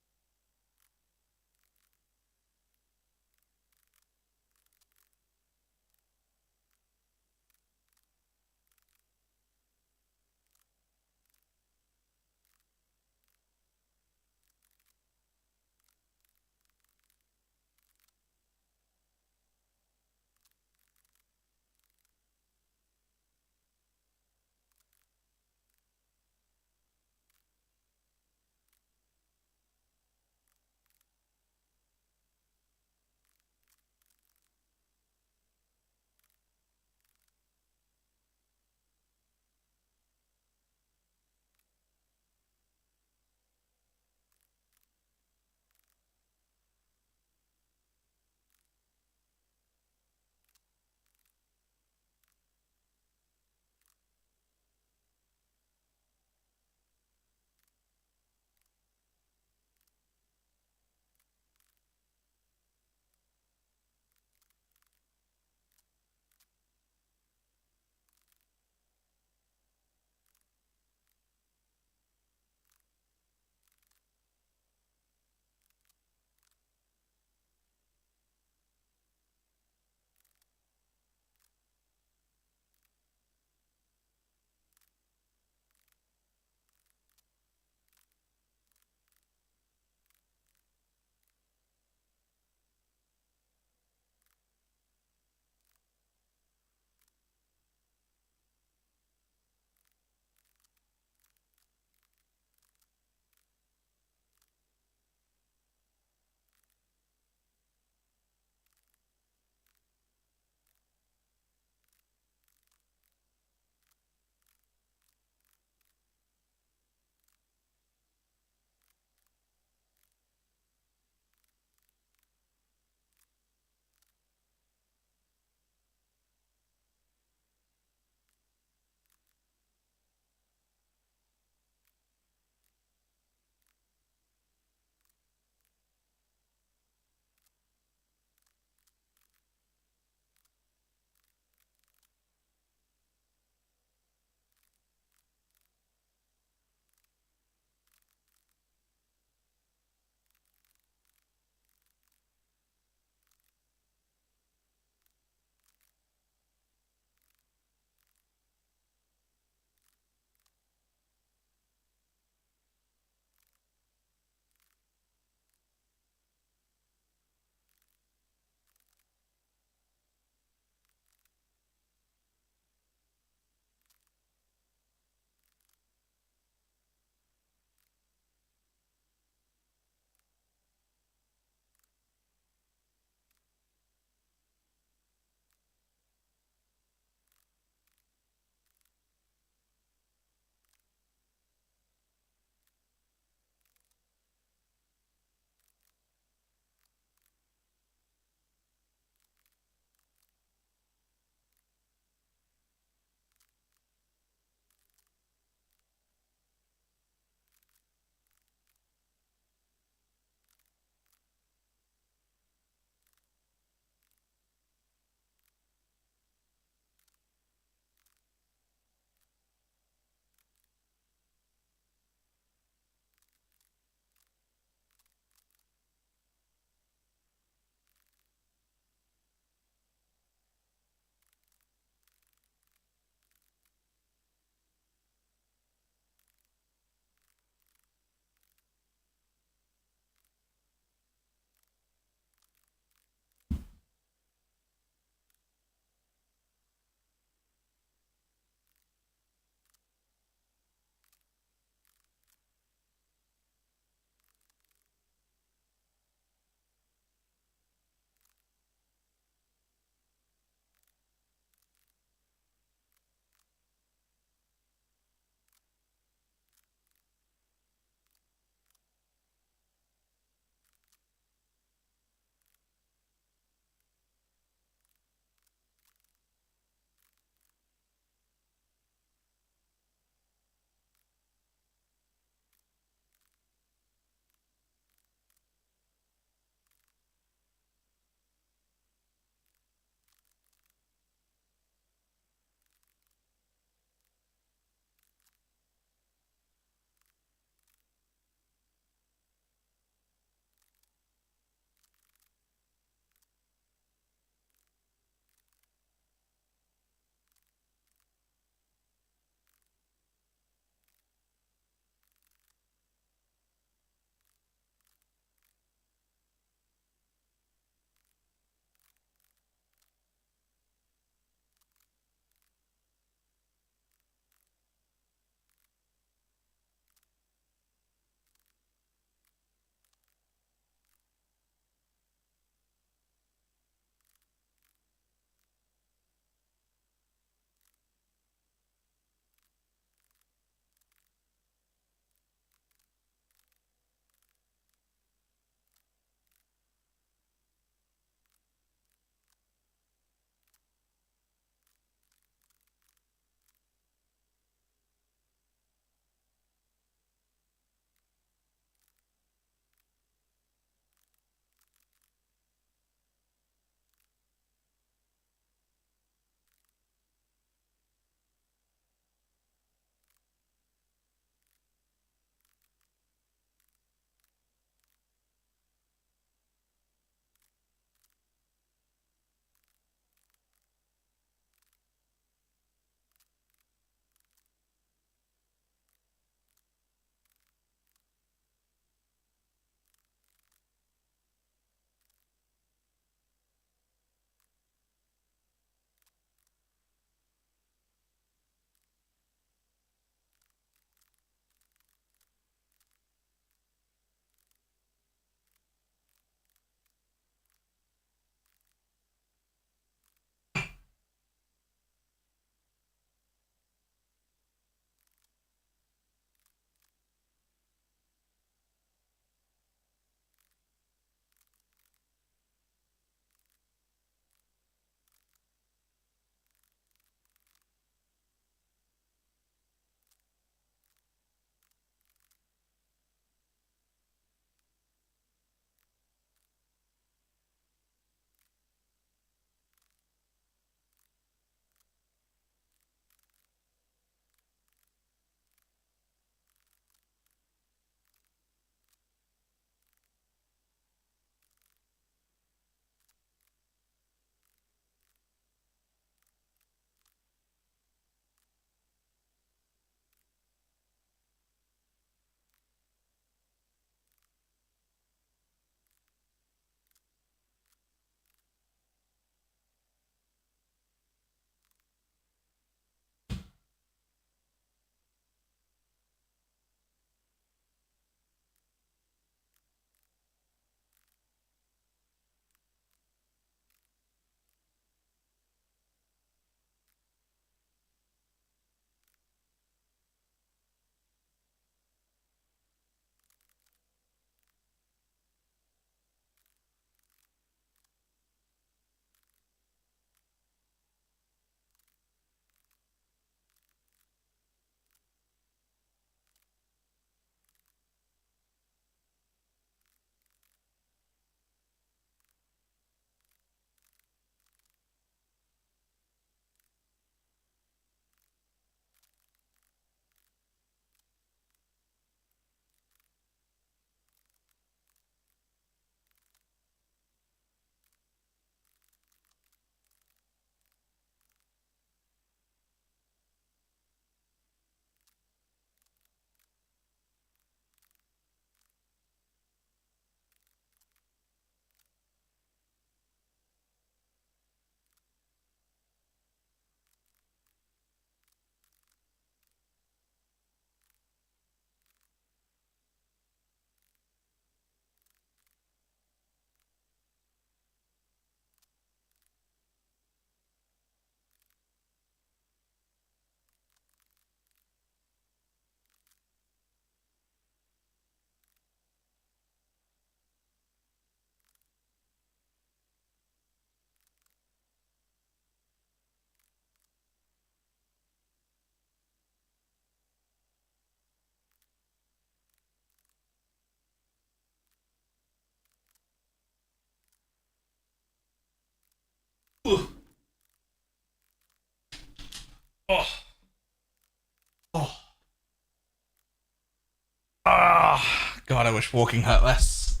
S1: God, I wish walking hurt less.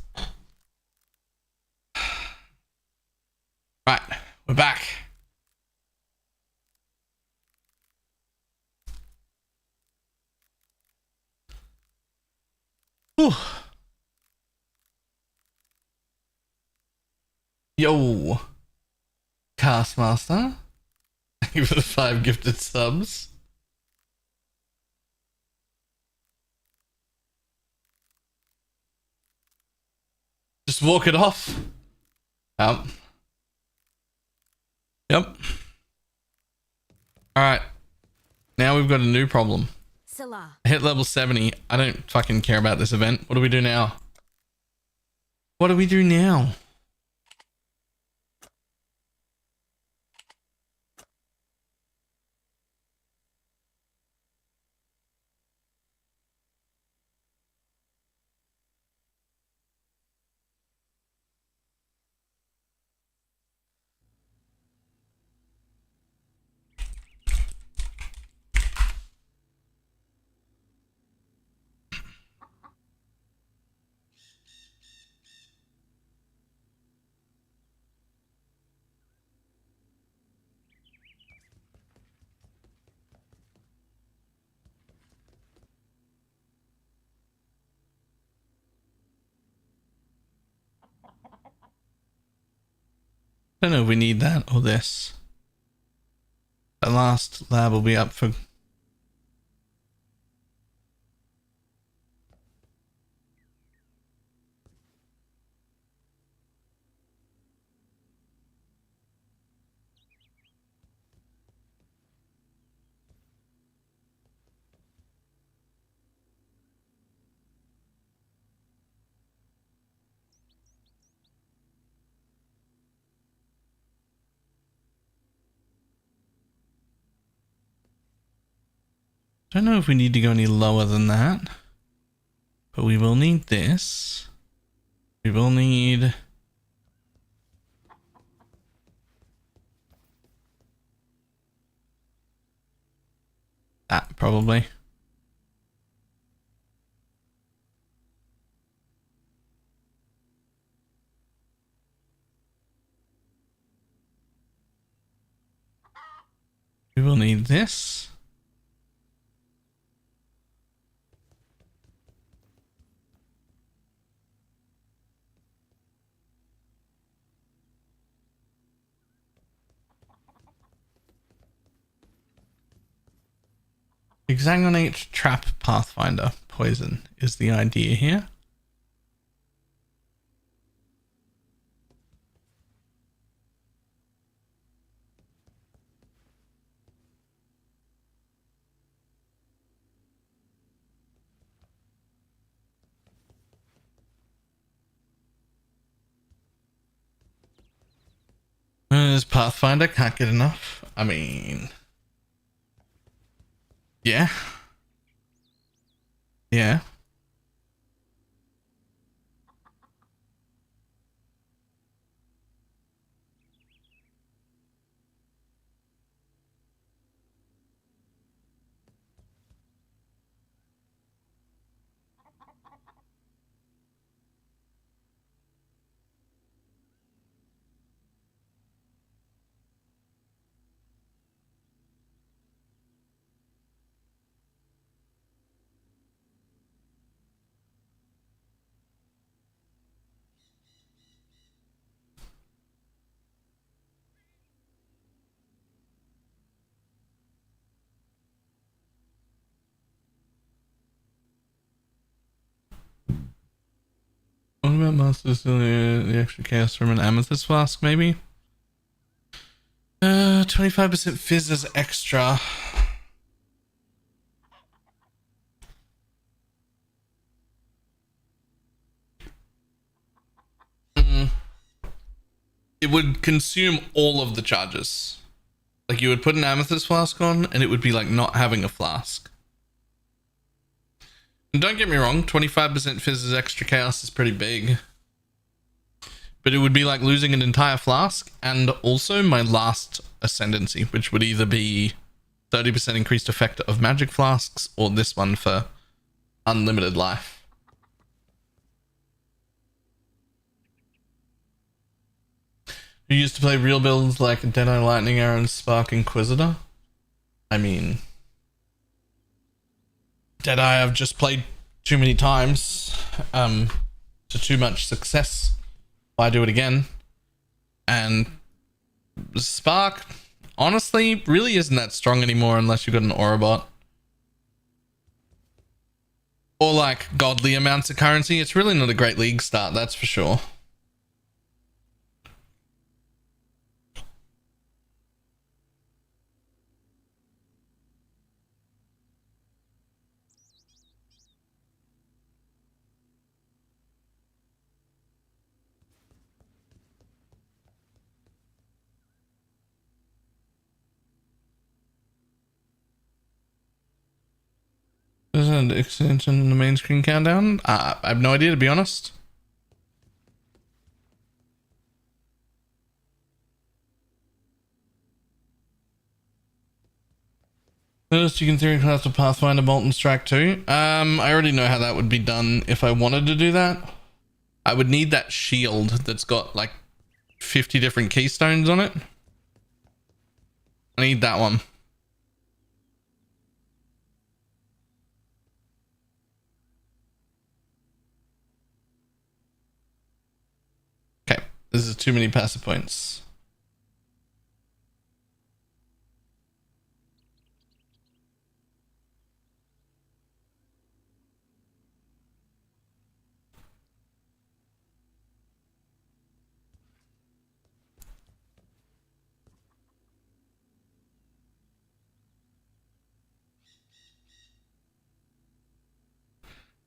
S1: Right, we're back. Whew. Yo, Castmaster. Thank you for the 5 gifted subs. Just walk it off. Yep. Alright. Now we've got a new problem.
S3: Salah.
S1: I hit level 70. I don't fucking care about this event. What do we do now? What do we do now? I don't know if we need that or this. The last lab will be up for... I don't know if we need to go any lower than that, but we will need this. We will need that probably. We will need this. Exsanguinate, trap, pathfinder, poison is the idea here. There's pathfinder, can't get enough. I mean... Yeah. Yeah. What about monsters? The extra chaos from an amethyst flask, maybe? 25% fizz is extra. It would consume all of the charges. Like you would put an amethyst flask on and it would be like not having a flask. And don't get me wrong, 25% fizz is extra chaos is pretty big. But it would be like losing an entire flask and also my last ascendancy, which would either be 30% increased effect of magic flasks or this one for unlimited life. You used to play real builds like Deadeye Lightning Arrow and Spark Inquisitor? I mean, Deadeye I've just played too many times to too much success. Why do it again? And Spark, honestly, really isn't that strong anymore unless you've got an Aurabot. Or like godly amounts of currency. It's really not a great league start, that's for sure. Is it an extension in the main screen countdown? I have no idea, to be honest. First, you can theory class to Pathfinder Molten Strike too. I already know how that would be done if I wanted to do that. I would need that shield that's got like 50 different keystones on it. I need that one. Okay, this is too many passive points.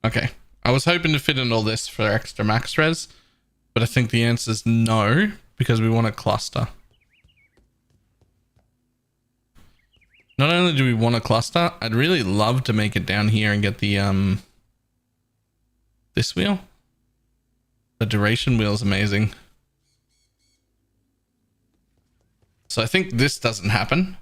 S1: Okay, I was hoping to fit in all this for extra max res, but I think the answer is no, because we want a cluster. Not only do we want a cluster, I'd really love to make it down here and get the this wheel. The duration wheel is amazing. So I think this doesn't happen.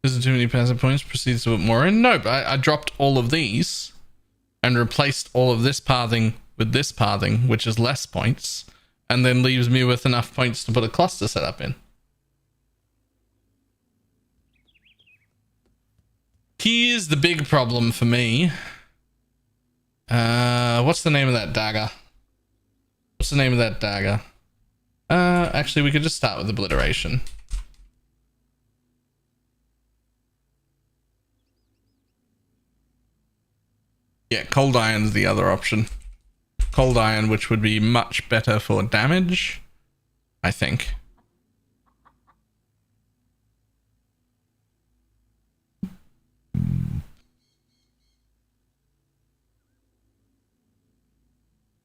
S1: Is it too many passive points? Proceeds to put more in? Nope, I dropped all of these and replaced all of this pathing with this pathing, which is less points, and then leaves me with enough points to put a cluster setup in. Here's the big problem for me. What's the name of that dagger? What's the name of that dagger? Actually, we could just start with obliteration. Yeah, cold iron's the other option. Cold iron, which would be much better for damage, I think.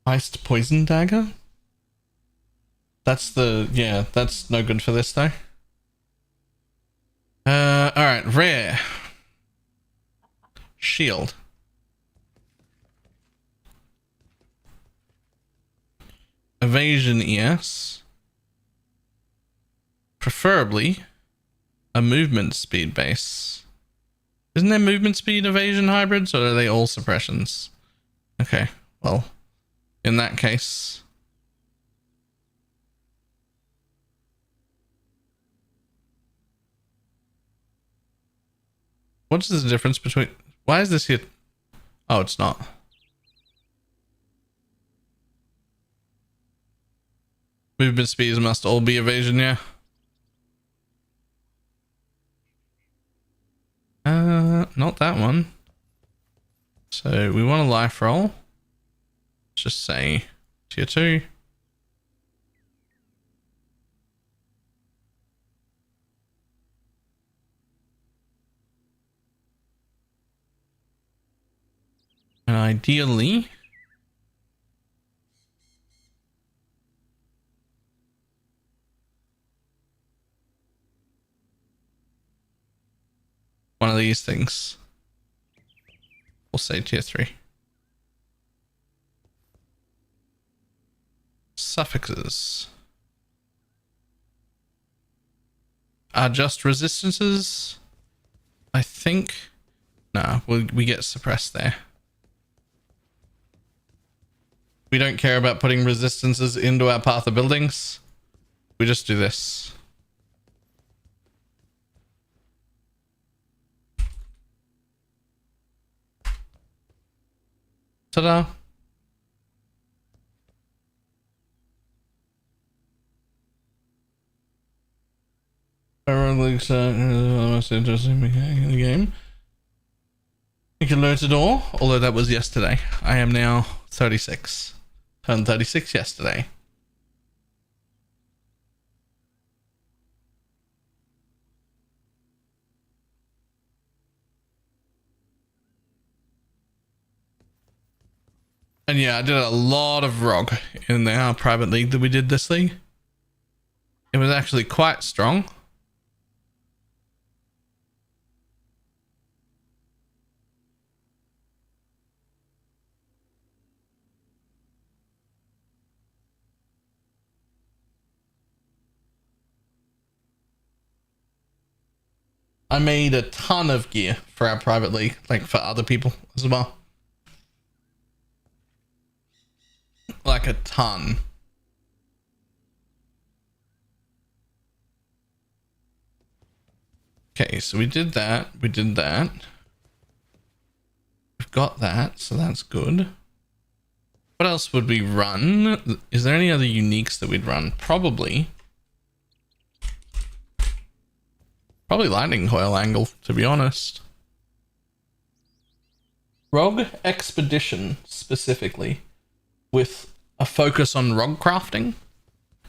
S1: Iced poison dagger? That's the, yeah, that's no good for this though. Alright, rare. Shield. Evasion, yes. Preferably a movement speed base. Isn't there movement speed evasion hybrids, or are they all suppressions? Okay, well, in that case. What is the difference between... Why is this here? Oh, it's not. Movement speeds must all be evasion, yeah. Not that one. So we want a life roll. Let's just say tier 2. ideally, one of these things. We'll say tier 3. Suffixes are just resistances, I think. No, we get suppressed there. We don't care about putting resistances into our path of buildings. We just do this. Ta-da. Looks most interesting mechanic in the game. You can learn it all, although that was yesterday. I am now 36. Turned 36 yesterday. And yeah, I did a lot of ROG in our private league that we did this league. It was actually quite strong. I made a ton of gear for our private league, like for other people as well. Like a ton. Okay, so we did that. We did that. We've got that, so that's good. What else would we run? Is there any other uniques that we'd run? Probably lightning coil angle, to be honest. Rogue expedition specifically, with a focus on ROG crafting.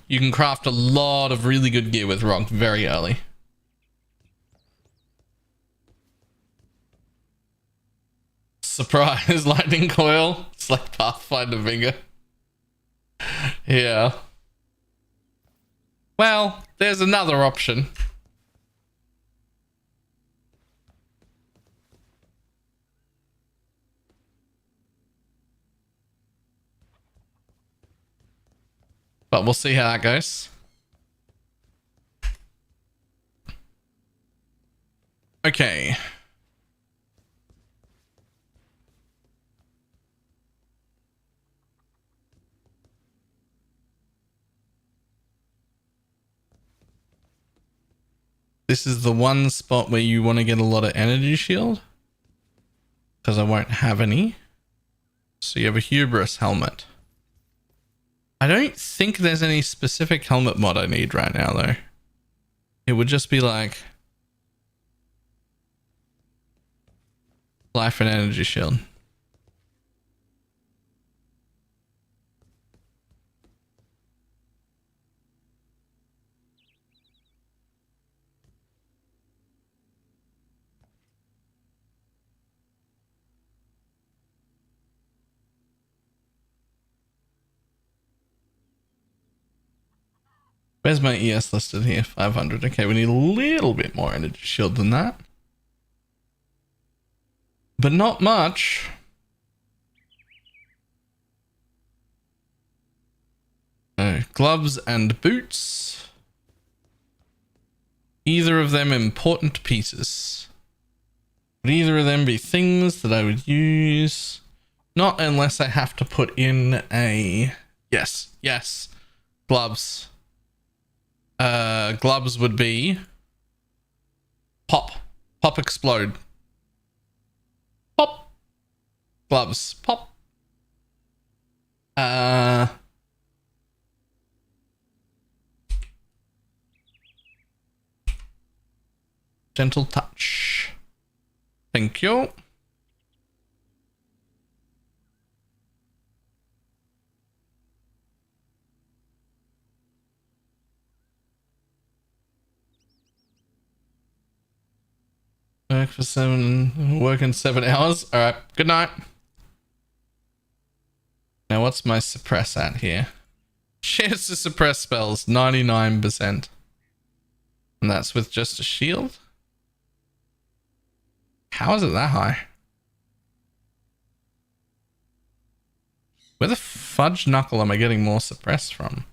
S1: You can craft a lot of really good gear with ROG very early. Surprise, lightning coil. It's like Pathfinder Vinger. Yeah. Well, there's another option. But we'll see how that goes. Okay. This is the one spot where you want to get a lot of energy shield, because I won't have any. So you have a hubris helmet. I don't think there's any specific helmet mod I need right now, though. It would just be like life and energy shield. Where's my ES listed here? 500. Okay, we need a little bit more energy shield than that. But not much. Gloves and boots. Either of them important pieces. Would either of them be things that I would use? Not unless I have to put in a... Yes. Gloves. Gloves would be pop explode, pop, gloves, pop, gentle touch. Thank you. Working 7 hours. All right. Good night. Now, what's my suppress at here? Chance to suppress spells, 99%. And that's with just a shield? How is it that high? Where the fudge knuckle am I getting more suppress from?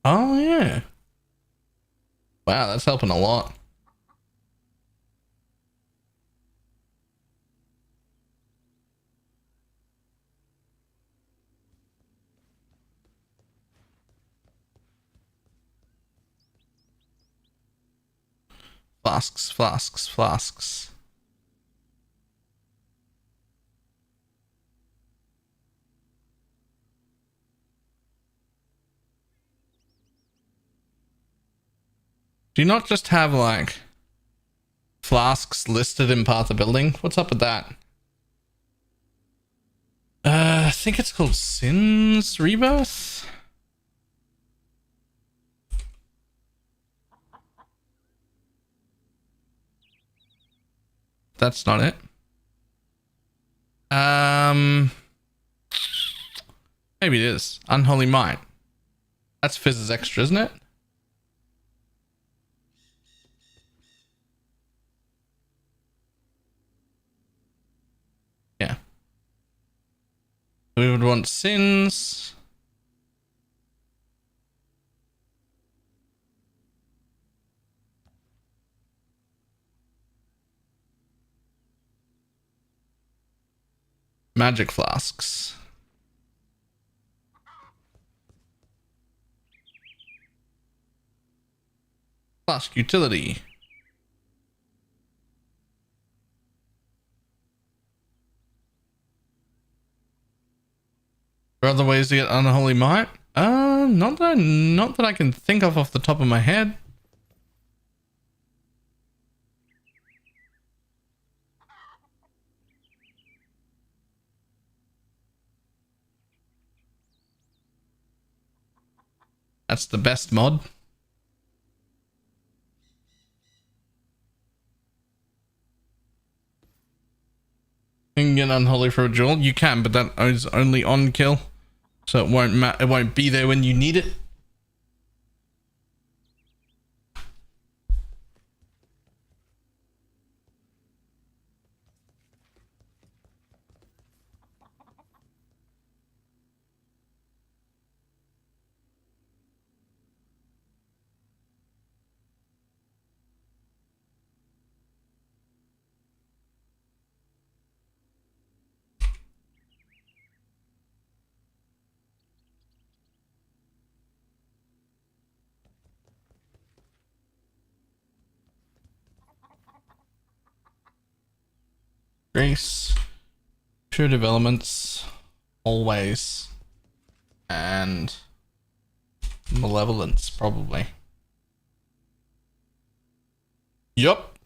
S1: Oh, yeah. Wow, that's helping a lot. Flasks, flasks, flasks. Do you not just have like flasks listed in part of the building? What's up with that? I think it's called Sin's Rebirth. That's not it. Maybe it is. Unholy Might. That's Fizz's extra, isn't it? Yeah. We would want Sins. Magic flasks. Flask utility. Are other ways to get unholy might? Not that I can think of off the top of my head. That's the best mod. You can get unholy for a jewel. You can, but that is only on kill, so it won't be there when you need it. Grace, pure developments, always, and malevolence probably. Yup.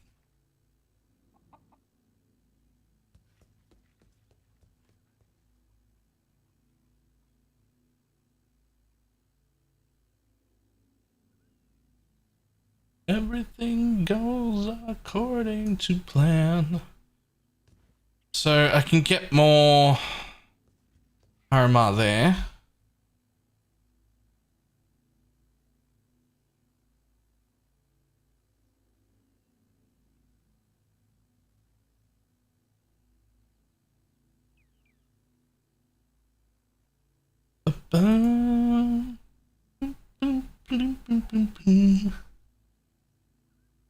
S1: Everything goes according to plan. So I can get more Harima there.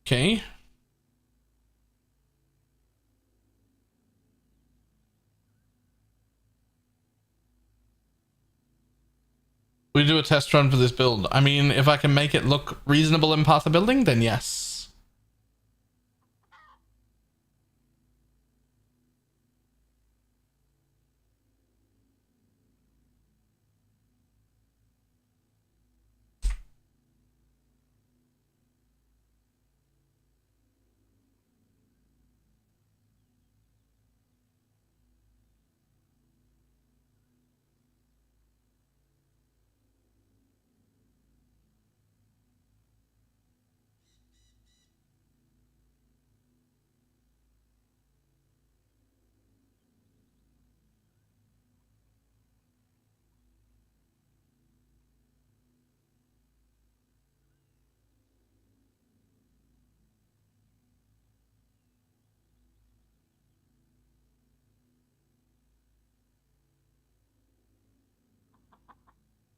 S1: Okay. We do a test run for this build. I mean, if I can make it look reasonable in Path of Building, then yes.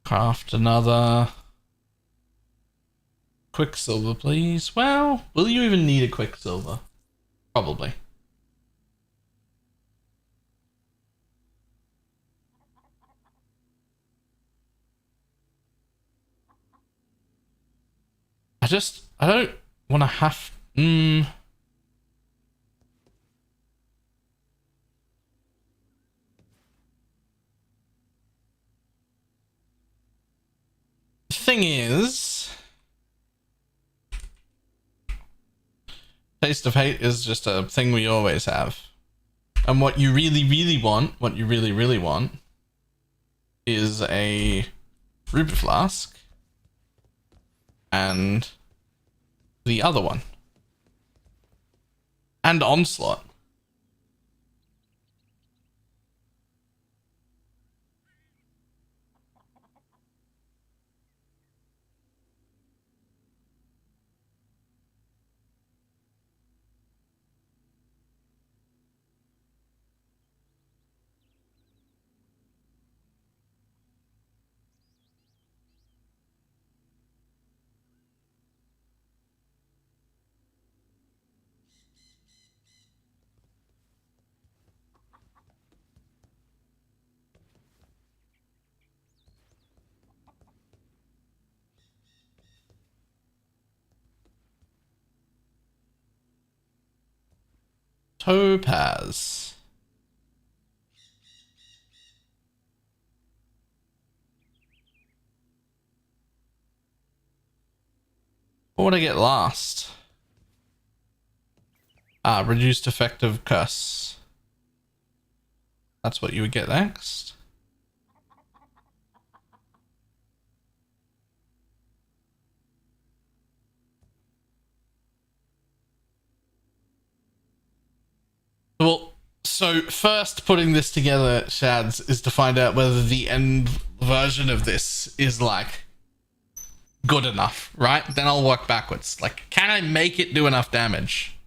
S1: Craft another Quicksilver, please. Well, will you even need a Quicksilver? Probably. I don't want to have... The thing is... Taste of Hate is just a thing we always have. And what you really want, is a Ruby Flask and the other one. And Onslaught. Topaz. What would I get last? Reduced effective curse. That's what you would get next. Well, so first putting this together, Shads, is to find out whether the end version of this is like good enough, right? Then I'll work backwards. Like, can I make it do enough damage?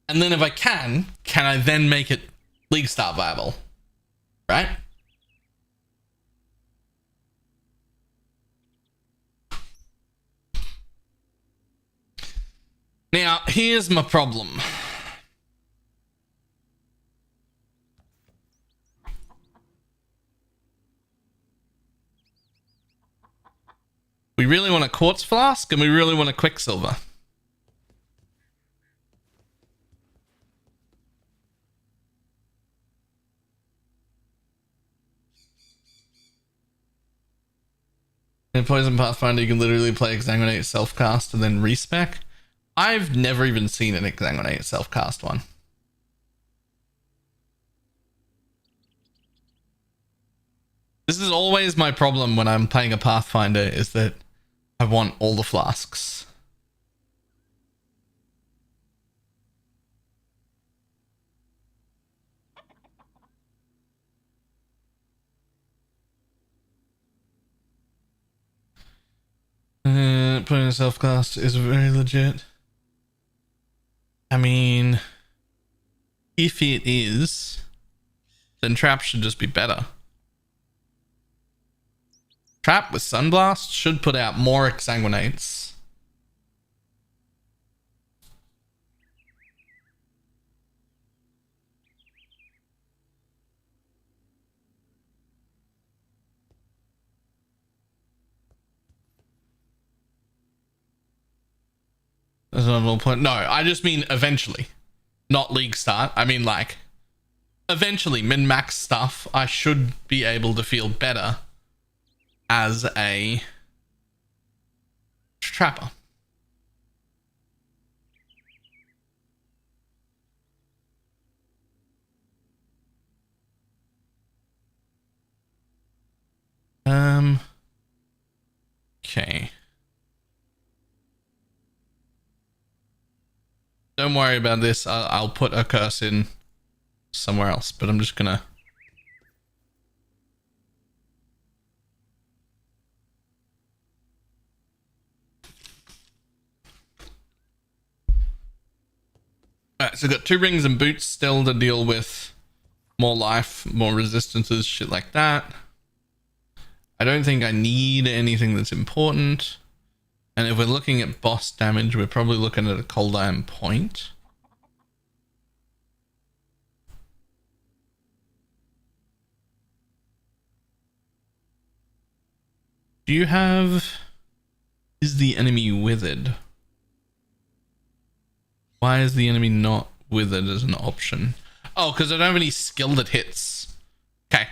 S1: And then if I can I then make it League Start viable? Right? Now, here's my problem. We really want a Quartz Flask and we really want a Quicksilver. In Poison Pathfinder, you can literally play Exsanguinate self-cast and then respec. I've never even seen an Exsanguinate self-cast one. This is always my problem when I'm playing a Pathfinder, is that I want all the flasks. Putting a self-cast is very legit. I mean, if it is, then Trap should just be better. Trap with Sunblast should put out more Exsanguinates. That's not a point. No, I just mean eventually. Not League Start. I mean, like, eventually, min-max stuff, I should be able to feel better as a trapper. Okay. Don't worry about this. I'll put a curse in somewhere else, but I'm just gonna... Alright, so I've got 2 rings and boots still to deal with more life, more resistances, shit like that. I don't think I need anything that's important. And if we're looking at boss damage, we're probably looking at a Cold Iron Point. Do you have... Is the enemy withered? Why is the enemy not withered as an option? Oh, because I don't have any skill that hits. Okay.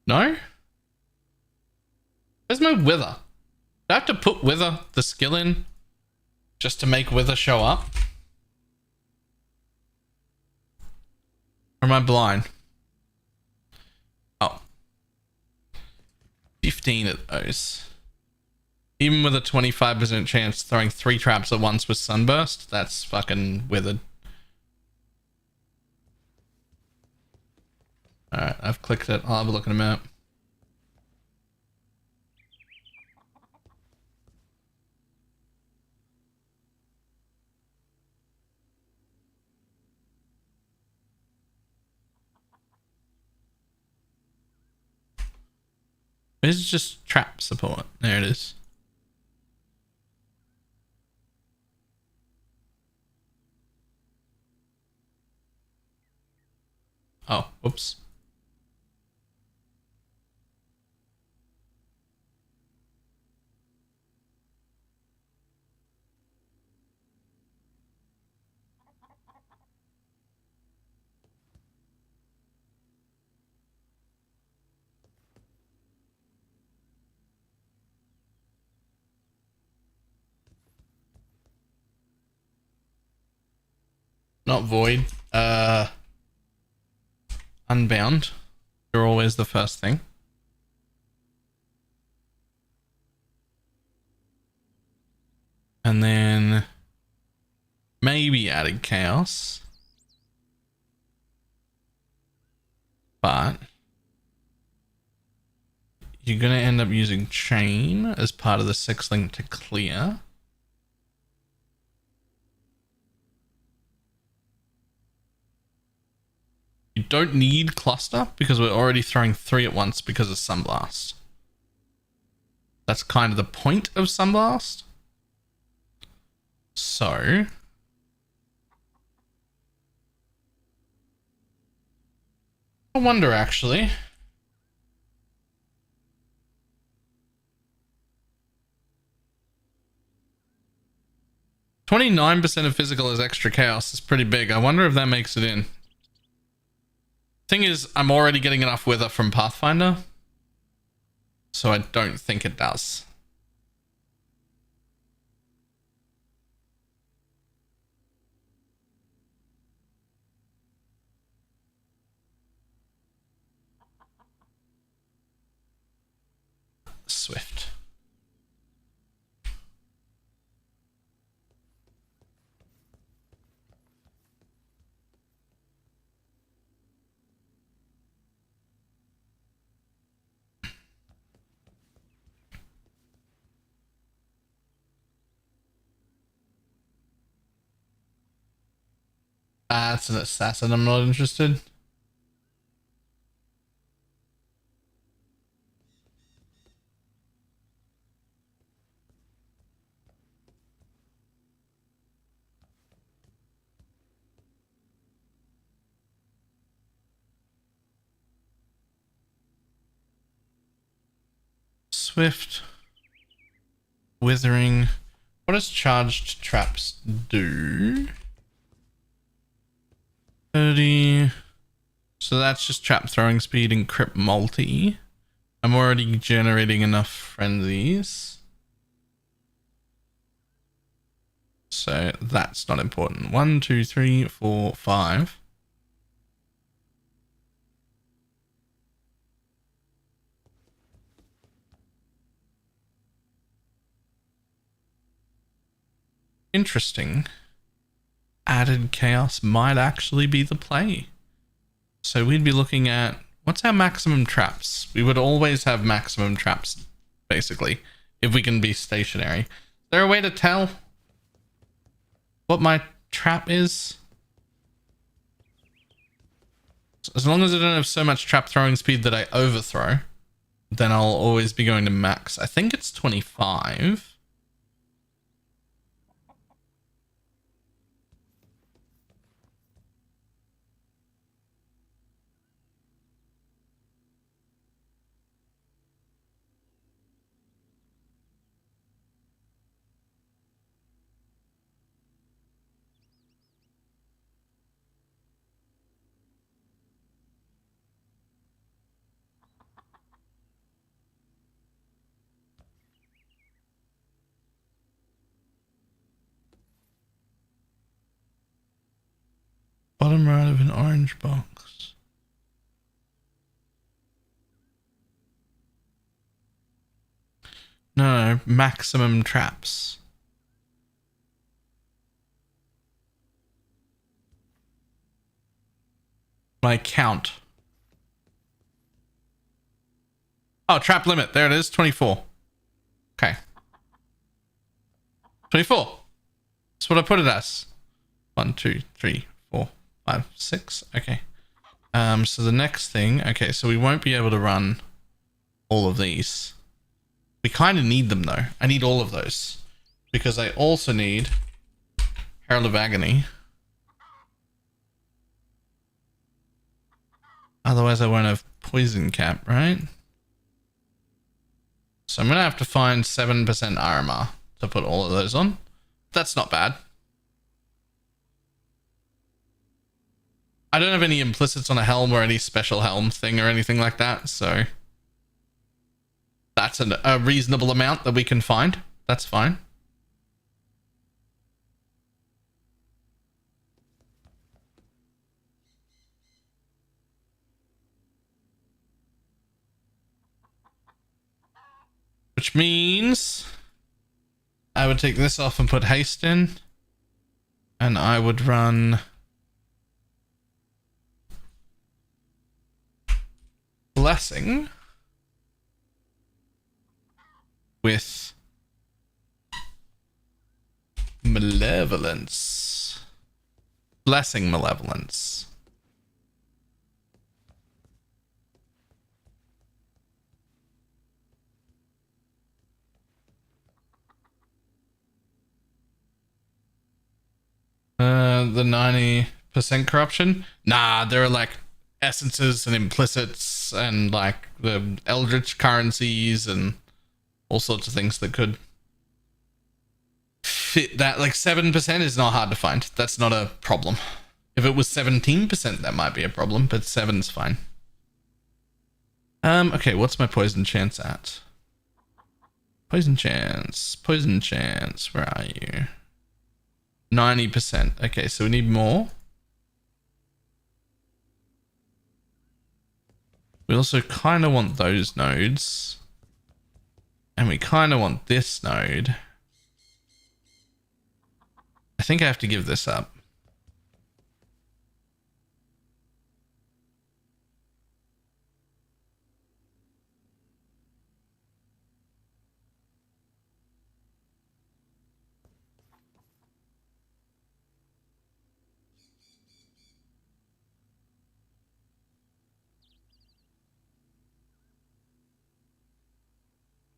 S1: No? Where's my wither? Do I have to put wither, the skill in, just to make wither show up? Or am I blind? Oh. 15 of those. Even with a 25% chance throwing 3 traps at once with Sunburst, that's fucking withered. Alright, I've clicked it. I'll have a look in a minute. Where's just trap support? There it is. Oh, whoops. Not void. Unbound. They're always the first thing. And then maybe added chaos. But you're going to end up using chain as part of the 6 link to clear. You don't need cluster because we're already throwing 3 at once because of Sunblast. That's kind of the point of Sunblast. So I wonder actually. %29% of physical is extra chaos. It's pretty big. I wonder if that makes it in. Thing is, I'm already getting enough wither from Pathfinder, so I don't think it does. Swift. It's an assassin. I'm not interested. Swift. Withering. What does charged traps do? 30. So that's just trap throwing speed and crypt multi. I'm already generating enough frenzies. So that's not important. 1, 2, 3, 4, 5. Interesting. Added chaos might actually be the play. So we'd be looking at, what's our maximum traps? We would always have maximum traps, basically, if we can be stationary. Is there a way to tell what my trap is? As long as I don't have so much trap throwing speed that I overthrow, then I'll always be going to max. I think it's 25. Bottom right of an orange box. No, maximum traps. My count. Oh, trap limit. There it is. 24. Okay. 24. That's what I put it as. 1, 2, 3, 4, 5, 6. Okay. So the next thing. Okay, so we won't be able to run all of these. We kind of need them though. I need all of those because I also need Herald of Agony. Otherwise, I won't have poison cap, right? So I'm gonna have to find 7% armor to put all of those on. That's not bad. I don't have any implicits on a helm or any special helm thing or anything like that, so that's a reasonable amount that we can find. That's fine. Which means I would take this off and put haste in. And I would run Blessing with Malevolence. Blessing Malevolence. The 90% corruption? Nah, there are like essences and implicits and like the eldritch currencies and all sorts of things that could fit that. Like 7% is not hard to find. That's not a problem. If it was 17%, that might be a problem, but 7's fine. Okay, what's my poison chance at? Poison chance. Where are you? 90%. Okay, so we need more. We also kind of want those nodes. And we kind of want this node. I think I have to give this up.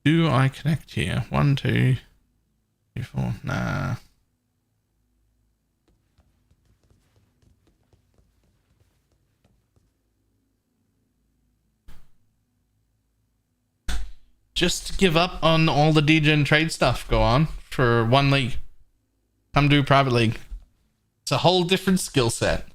S1: Do I connect here? 1, 2, 3, 4. Nah. Just give up on all the degen trade stuff. Go on for 1 league. Come do private league. It's a whole different skill set.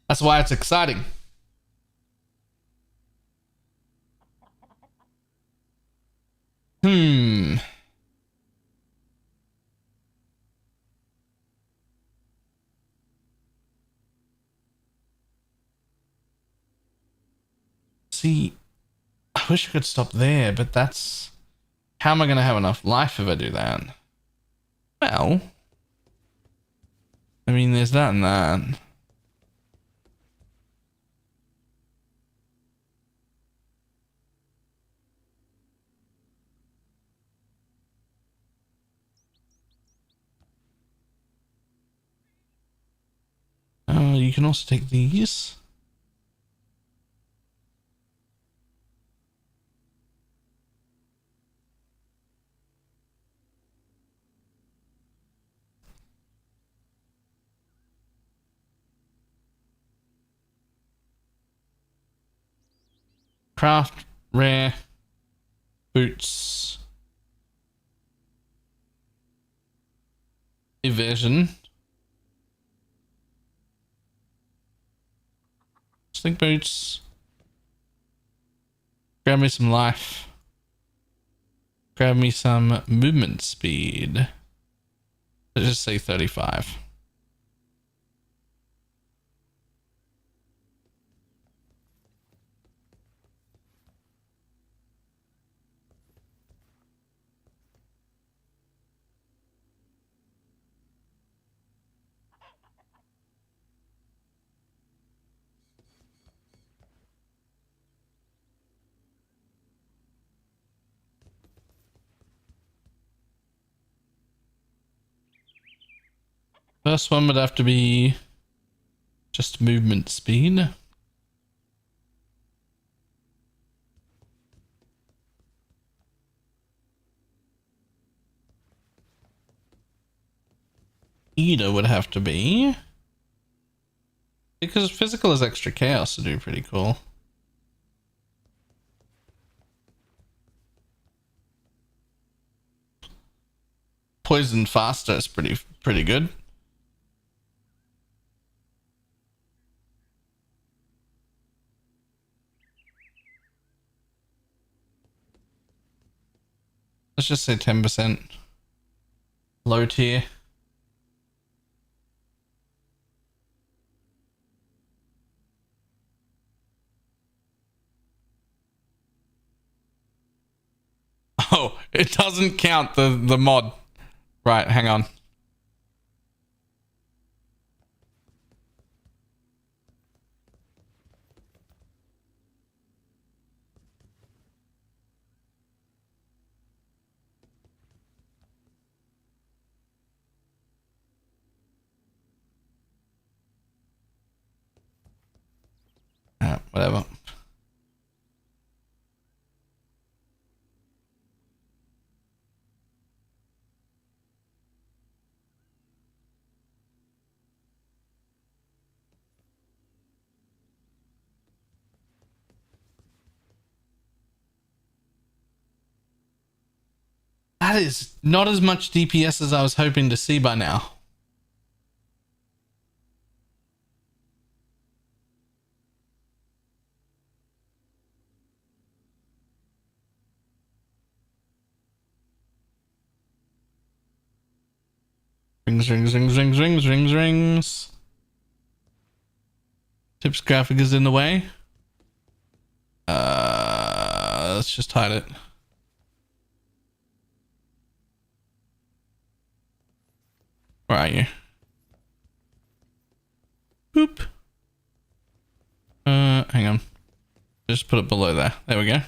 S1: That's why it's exciting. See, I wish I could stop there, but that's... How am I going to have enough life if I do that? Well... I mean, there's that and that. you can also take these. Craft rare boots. Evasion. Slick boots. Grab me some life. Grab me some movement speed. Let's just say 35. First one would have to be just movement speed. Either would have to be, because physical is extra chaos to do pretty cool. Poison faster is pretty good. Let's just say 10%. Low tier. Oh, it doesn't count the mod. Right, hang on. Whatever. That is not as much DPS as I was hoping to see by now. Rings. Tips graphic is in the way. Let's just hide it. Where are you? Boop. Hang on. Just put it below there. There we go.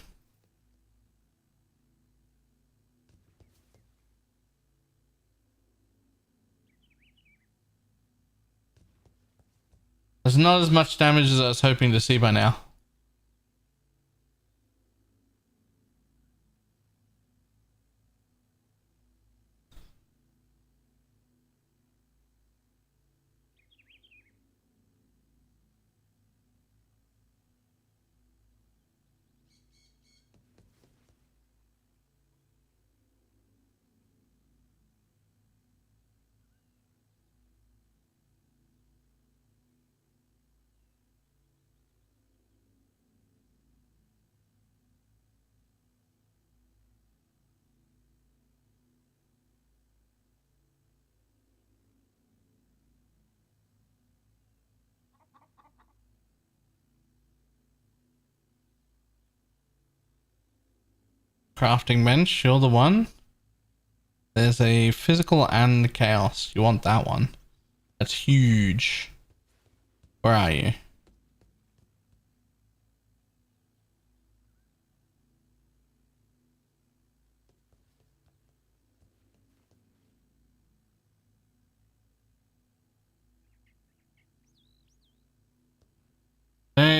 S1: There's not as much damage as I was hoping to see by now. Crafting bench, you're the one. There's a physical and chaos. You want that one. That's huge. Where are you?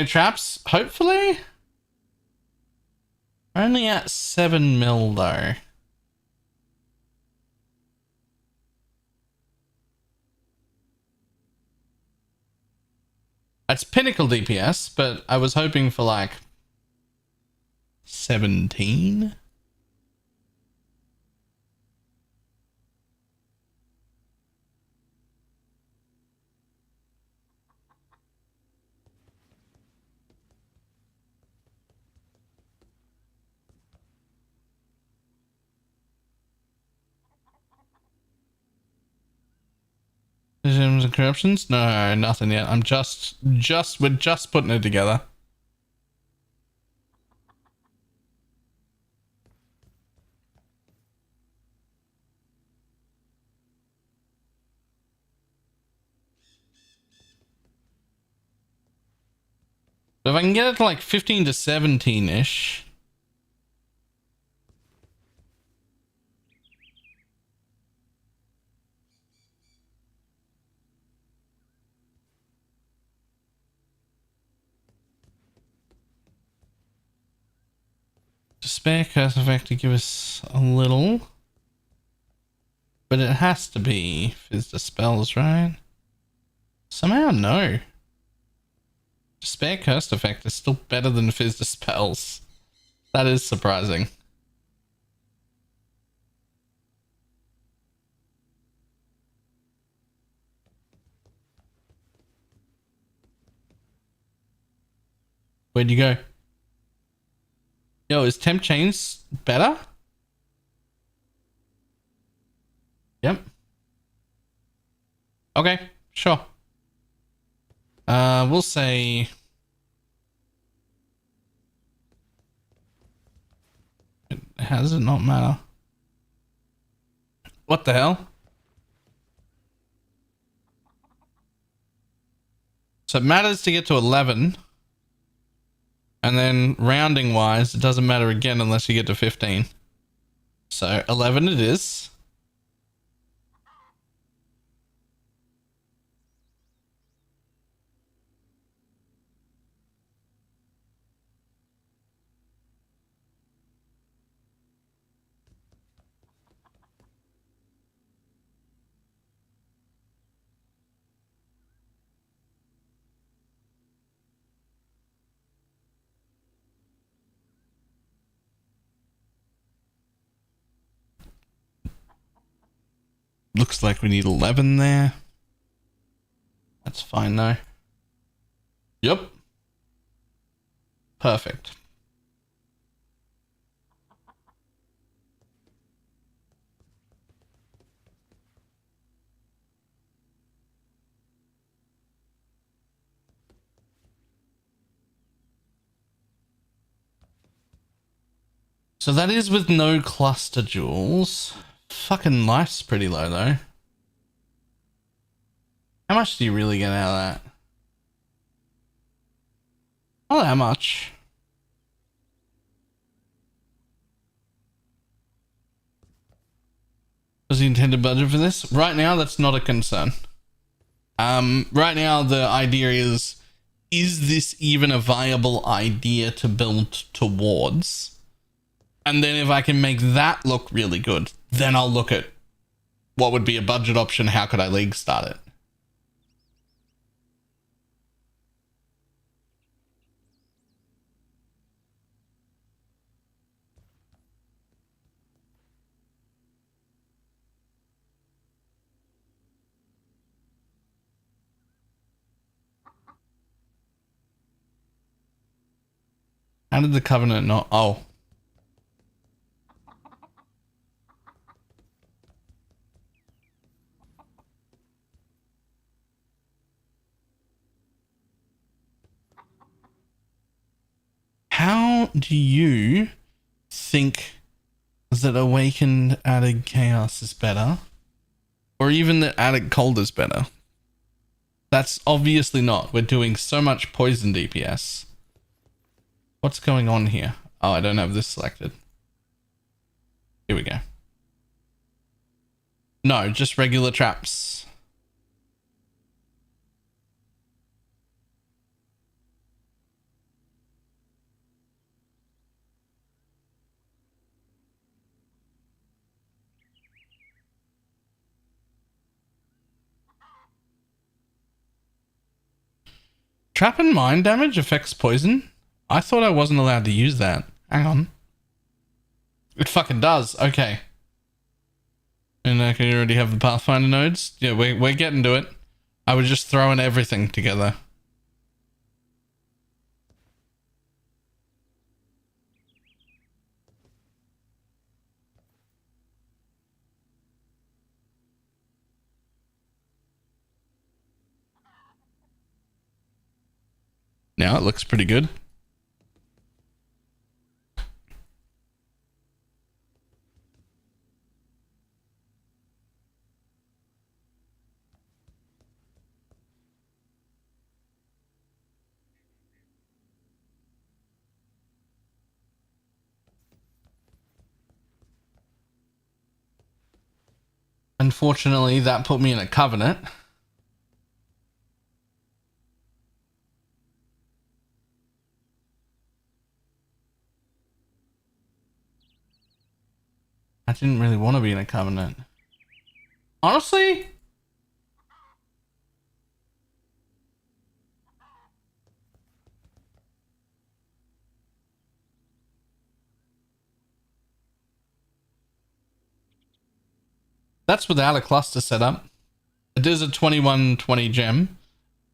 S1: no traps, hopefully. Only at 7 mil though. That's pinnacle DPS, but I was hoping for like 17. Visions and corruptions? No, nothing yet. I'm we're just putting it together. But if I can get it to like 15 to 17-ish. Despair curse effect to give us a little. But it has to be Fizz Dispels, right? Somehow no. Despair curse effect is still better than Fizz Dispels. That is surprising. Where'd you go? Yo, is Temp Chains better? Yep. Okay, sure. We'll say... How does it not matter? What the hell? So it matters to get to 11. And then rounding wise, it doesn't matter again unless you get to 15. So 11 it is. Looks like we need 11 there. That's fine though. Yep. Perfect. So that is with no cluster jewels. Fucking life's pretty low though. How much do you really get out of that? Not that much. Was the intended budget for this? Right now, that's not a concern. Right now, the idea is this even a viable idea to build towards? And then if I can make that look really good, then I'll look at what would be a budget option. How could I league start it? How did the Covenant not? Oh. How do you think that Awakened Added Chaos is better? Or even that Added Cold is better? That's obviously not. We're doing so much poison DPS. What's going on here? Oh, I don't have this selected. Here we go. No, just regular traps. Trap and mine damage affects poison? I thought I wasn't allowed to use that. Hang on. It fucking does. Okay. And can you already have the Pathfinder nodes? Yeah, we're getting to it. I was just throwing everything together. Now it looks pretty good. Unfortunately, that put me in a covenant. I didn't really want to be in a covenant. Honestly, that's without a cluster setup. It is a 2120 gem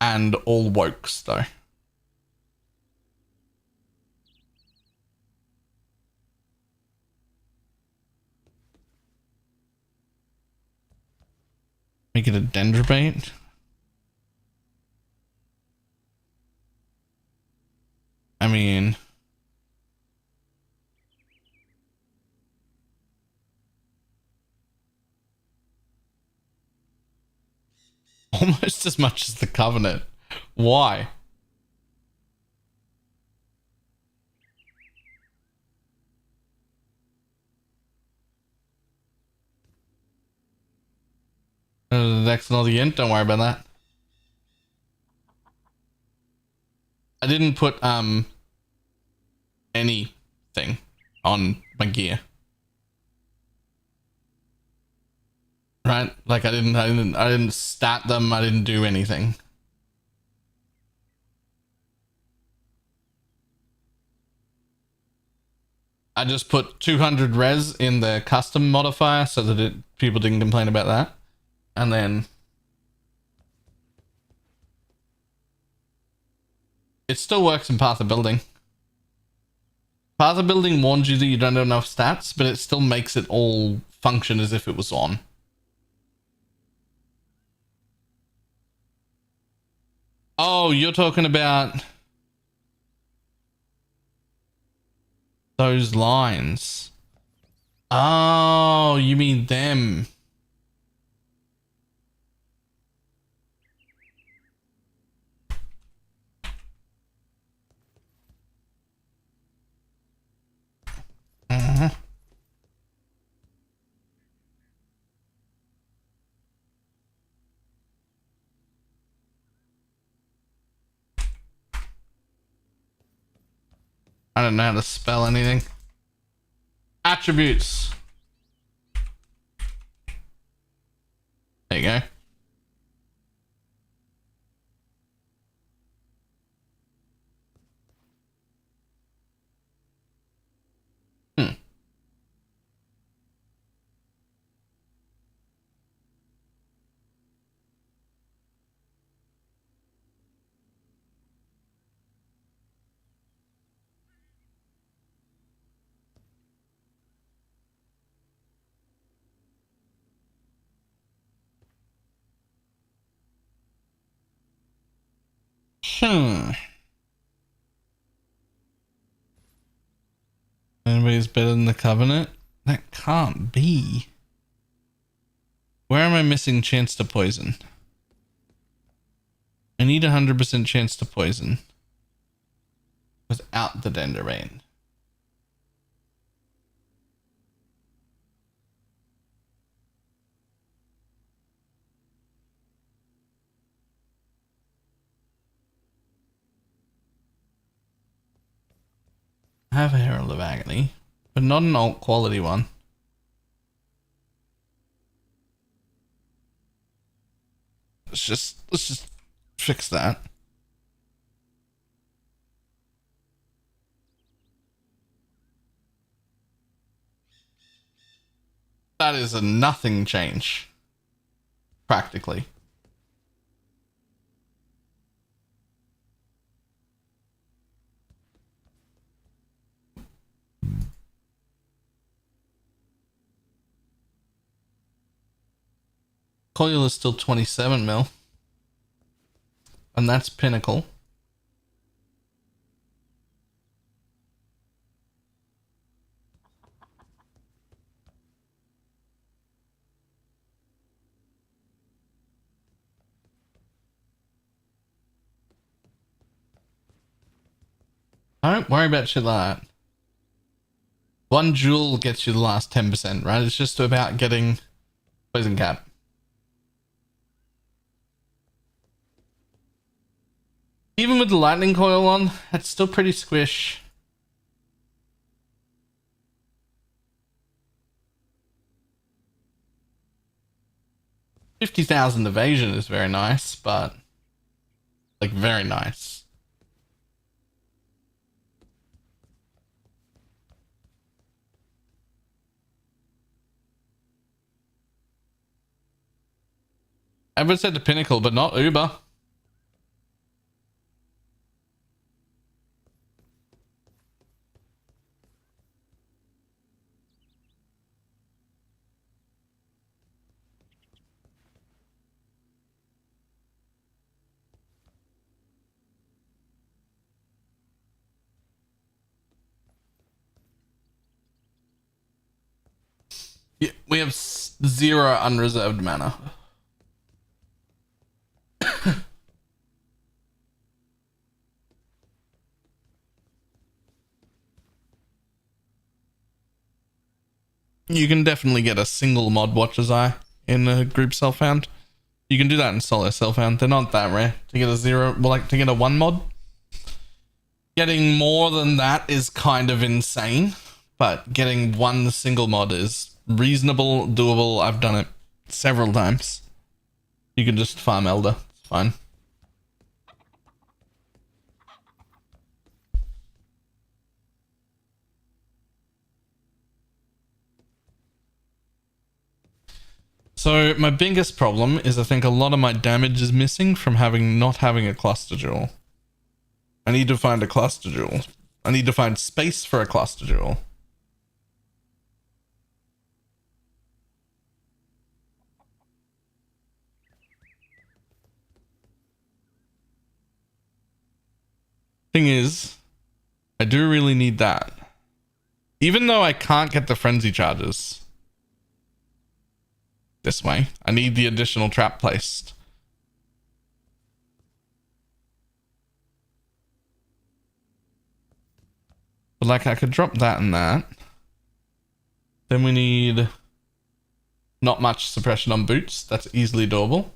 S1: and all wokes though. Make it a dendrobate. I mean, almost as much as the covenant. Why? Next another int, don't worry about that. I didn't put anything on my gear. Right? Like I didn't stat them, I didn't do anything. I just put 200 res in the custom modifier so that people didn't complain about that. And then it still works in Path of Building. Path of Building warns you that you don't have enough stats, but it still makes it all function as if it was on. Oh, you're talking about those lines. Oh, you mean them. I don't know how to spell anything. Attributes. There you go. Anybody's better than the Covenant? That can't be. Where am I missing chance to poison? I need 100% chance to poison without the Dendrobrain. I have a Herald of Agony, but not an alt quality one. Let's just fix that. That is a nothing change. Practically. Coil is still 27 mil. And that's pinnacle. Don't worry about shit like that. One jewel gets you the last 10%, right? It's just about getting poison cap. Even with the lightning coil on, it's still pretty squish. $50,000 evasion is very nice, but like very nice. I would say the pinnacle, but not Uber. Yeah, we have 0 unreserved mana. You can definitely get a single mod Watcher's Eye in a group self-found. You can do that in solo self-found. They're not that rare. To get a 0, well, like to get a 1 mod. Getting more than that is kind of insane, but getting 1 single mod is reasonable, doable. I've done it several times. You can just farm Elder. It's fine. So my biggest problem is I think a lot of my damage is missing from not having a cluster jewel. I need to find a cluster jewel. I need to find space for a cluster jewel. Thing is, I do really need that. Even though I can't get the frenzy charges this way, I need the additional trap placed. But like I could drop that and that. Then we need not much suppression on boots. That's easily doable.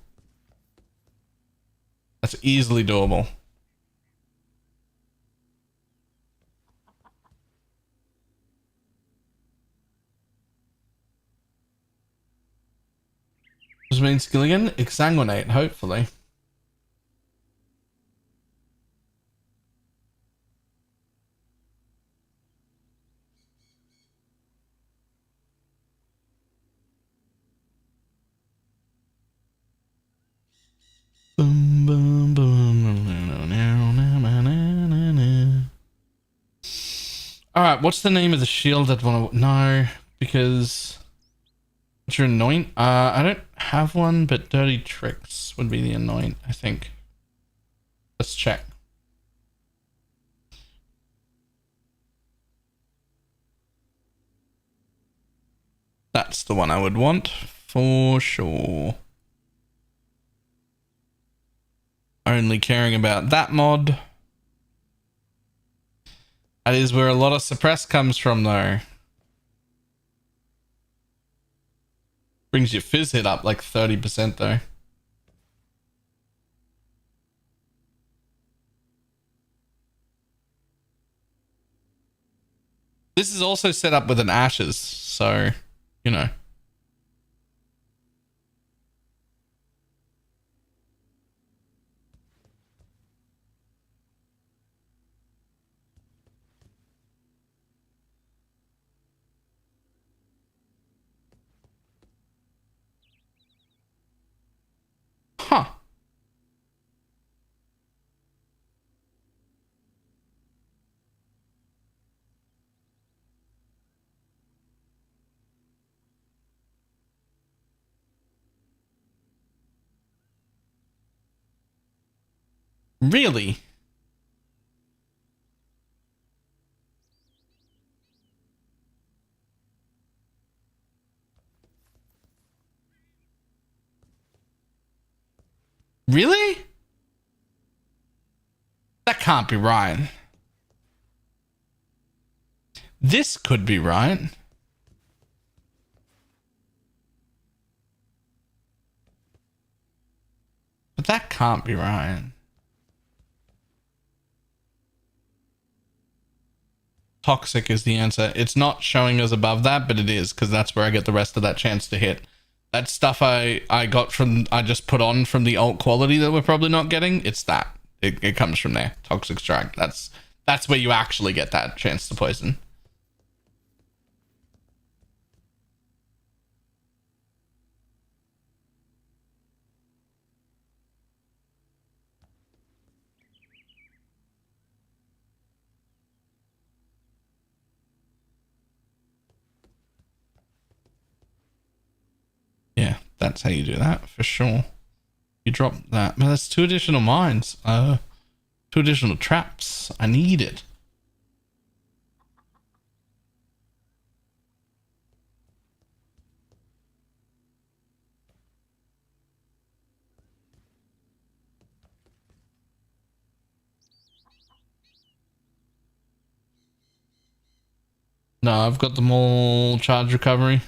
S1: That's easily doable. Which means skill again? Exsanguinate, hopefully. Boom, boom, boom. Alright, what's the name of the shield that want to... No, because... What's your anoint? I don't have one, but Dirty Tricks would be the anoint, I think. Let's check. That's the one I would want, for sure. Only caring about that mod. That is where a lot of suppress comes from, though. Brings your fizz hit up like 30% though. This is also set up with an ashes, so, you know. Really? Really? That can't be right. This could be right. But that can't be right. Toxic is the answer. It's not showing us above that, but it is, because that's where I get the rest of that chance to hit. That stuff I got from, I just put on from the alt quality that we're probably not getting. It's that. It comes from there. Toxic Strike. That's where you actually get that chance to poison. Yeah, that's how you do that for sure. You drop that. But that's 2 additional mines. 2 additional traps. I need it. No, I've got them all charge recovery.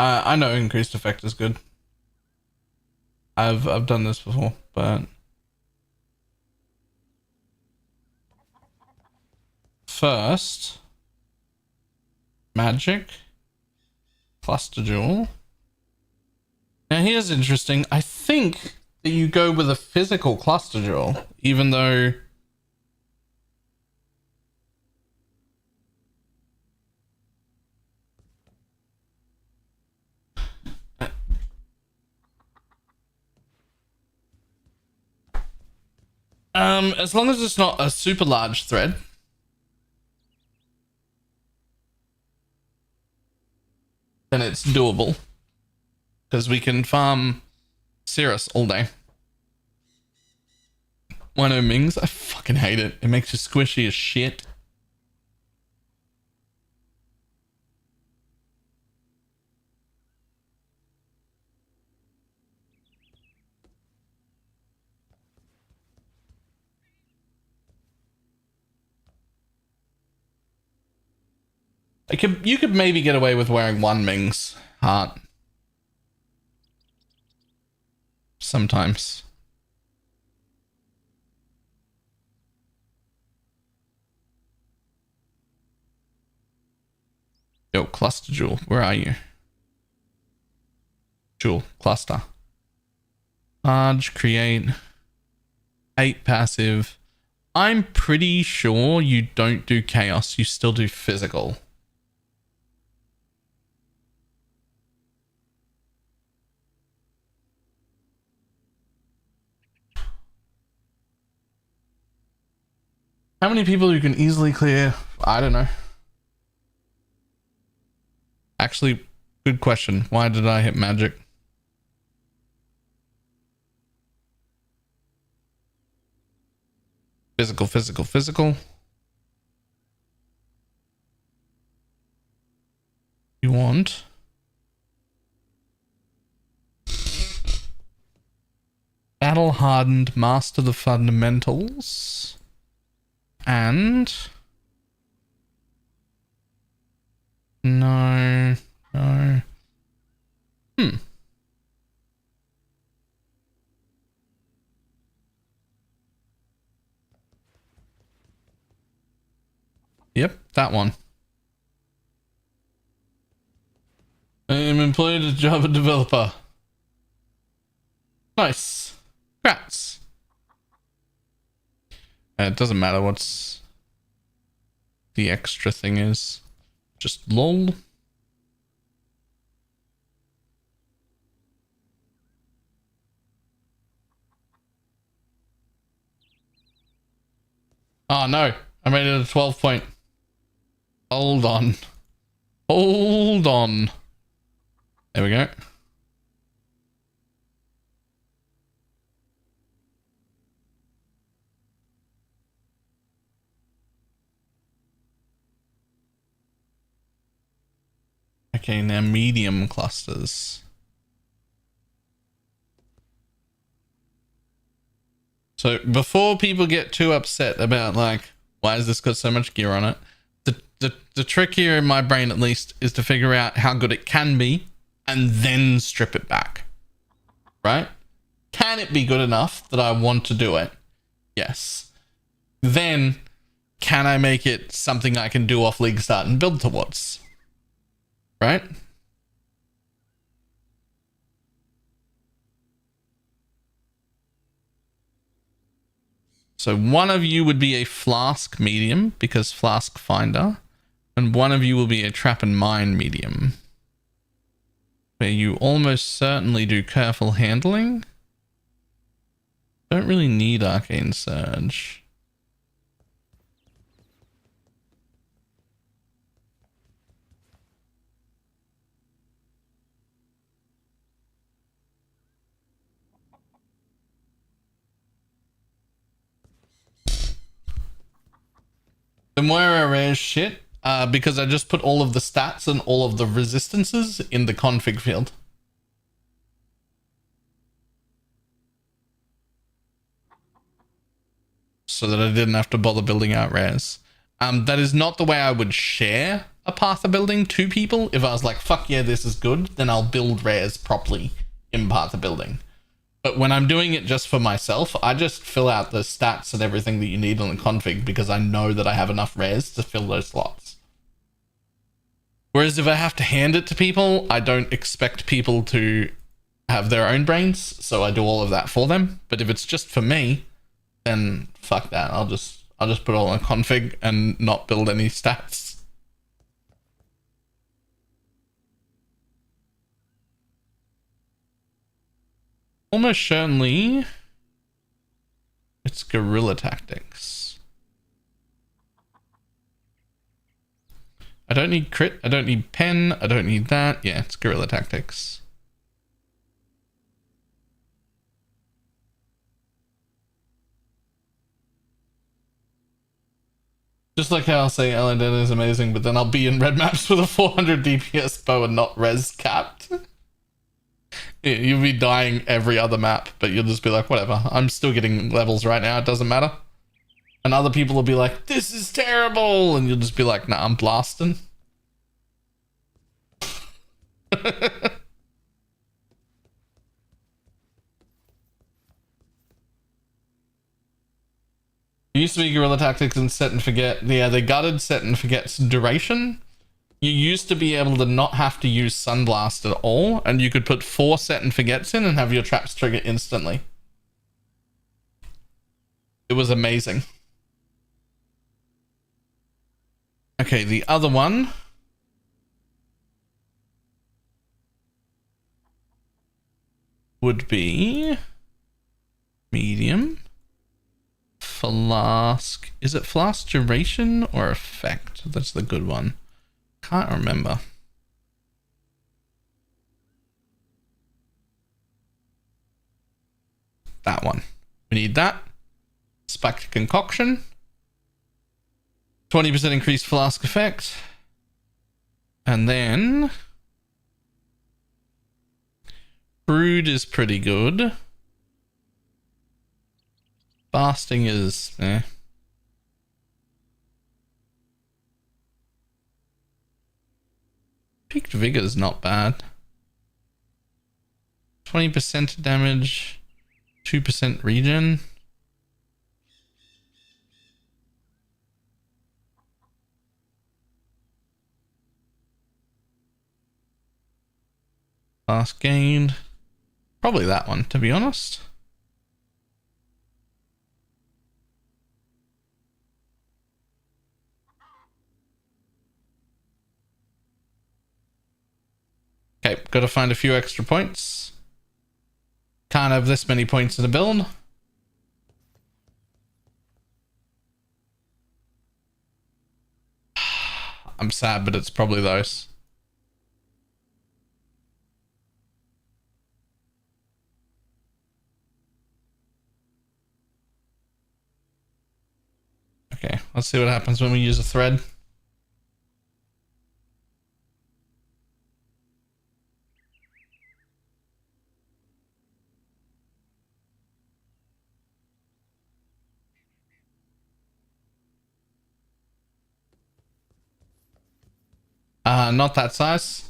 S1: I know increased effect is good. I've done this before, but first magic cluster jewel. Now here's interesting. I think that you go with a physical cluster jewel, even though as long as it's not a super large thread. Then it's doable. Because we can farm Cirrus all day. 1-0 Mings, I fucking hate it. It makes you squishy as shit. You could maybe get away with wearing 1 Ming's heart. Sometimes. Yo, cluster jewel, where are you? Jewel, cluster. Large, create. 8 passive. I'm pretty sure you don't do chaos, you still do physical. How many people you can easily clear? I don't know. Actually, good question. Why did I hit magic? Physical, physical, physical. You want battle hardened, master the fundamentals. And no. Yep, that one. I am employed as Java developer. Nice. Congrats. It doesn't matter what's the extra thing is. Just lol. Oh no, I made it a 12 point. Hold on. Hold on. There we go. Okay, now medium clusters. So before people get too upset about like, why has this got so much gear on it? The trick here in my brain at least is to figure out how good it can be and then strip it back. Right? Can it be good enough that I want to do it? Yes. Then can I make it something I can do off League Start and build towards? Right? So one of you would be a flask medium because flask finder, and one of you will be a trap and mine medium, where you almost certainly do careful handling. Don't really need arcane surge. The Moira rare shit, because I just put all of the stats and all of the resistances in the config field. So that I didn't have to bother building out rares. That is not the way I would share a path of building to people. If I was like, fuck yeah, this is good, then I'll build rares properly in path of building. But when I'm doing it just for myself, I just fill out the stats and everything that you need on the config because I know that I have enough rares to fill those slots. Whereas if I have to hand it to people, I don't expect people to have their own brains, so I do all of that for them. But if it's just for me, then fuck that. I'll just put all on config and not build any stats. Almost certainly, it's guerrilla tactics. I don't need crit. I don't need pen. I don't need that. Yeah, it's guerrilla tactics. Just like how I'll say LND is amazing, but then I'll be in red maps with a 400 DPS bow and not res capped. You'll be dying every other map, but you'll just be like, whatever, I'm still getting levels right now, it doesn't matter. And other people will be like, this is terrible, and you'll just be like, nah, I'm blasting. It used to be guerrilla tactics and set and forget. Yeah, they gutted set and forget's duration. You used to be able to not have to use Sunblast at all, and you could put 4 set and forgets in and have your traps trigger instantly. It was amazing. Okay, the other one would be medium. Flask. Is it flask duration or effect? That's the good one. Can't remember. That one. We need that. Spiked concoction. 20% increased flask effect. And then brood is pretty good. Fasting is Peaked vigor is not bad. 20% damage, 2% regen. Last gained. Probably that one, to be honest. Okay, gotta find a few extra points. Can't have this many points in a build. I'm sad, but it's probably those. Okay, let's see what happens when we use a thread. Not that size.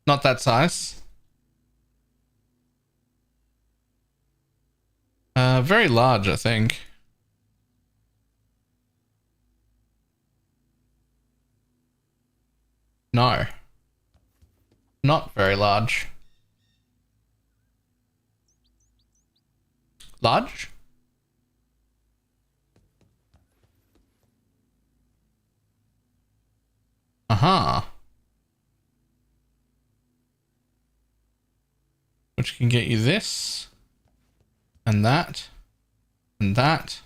S1: Not that size. Very large, I think. No. Not very large. Large? Uh-huh. Which can get you this. And that. And that.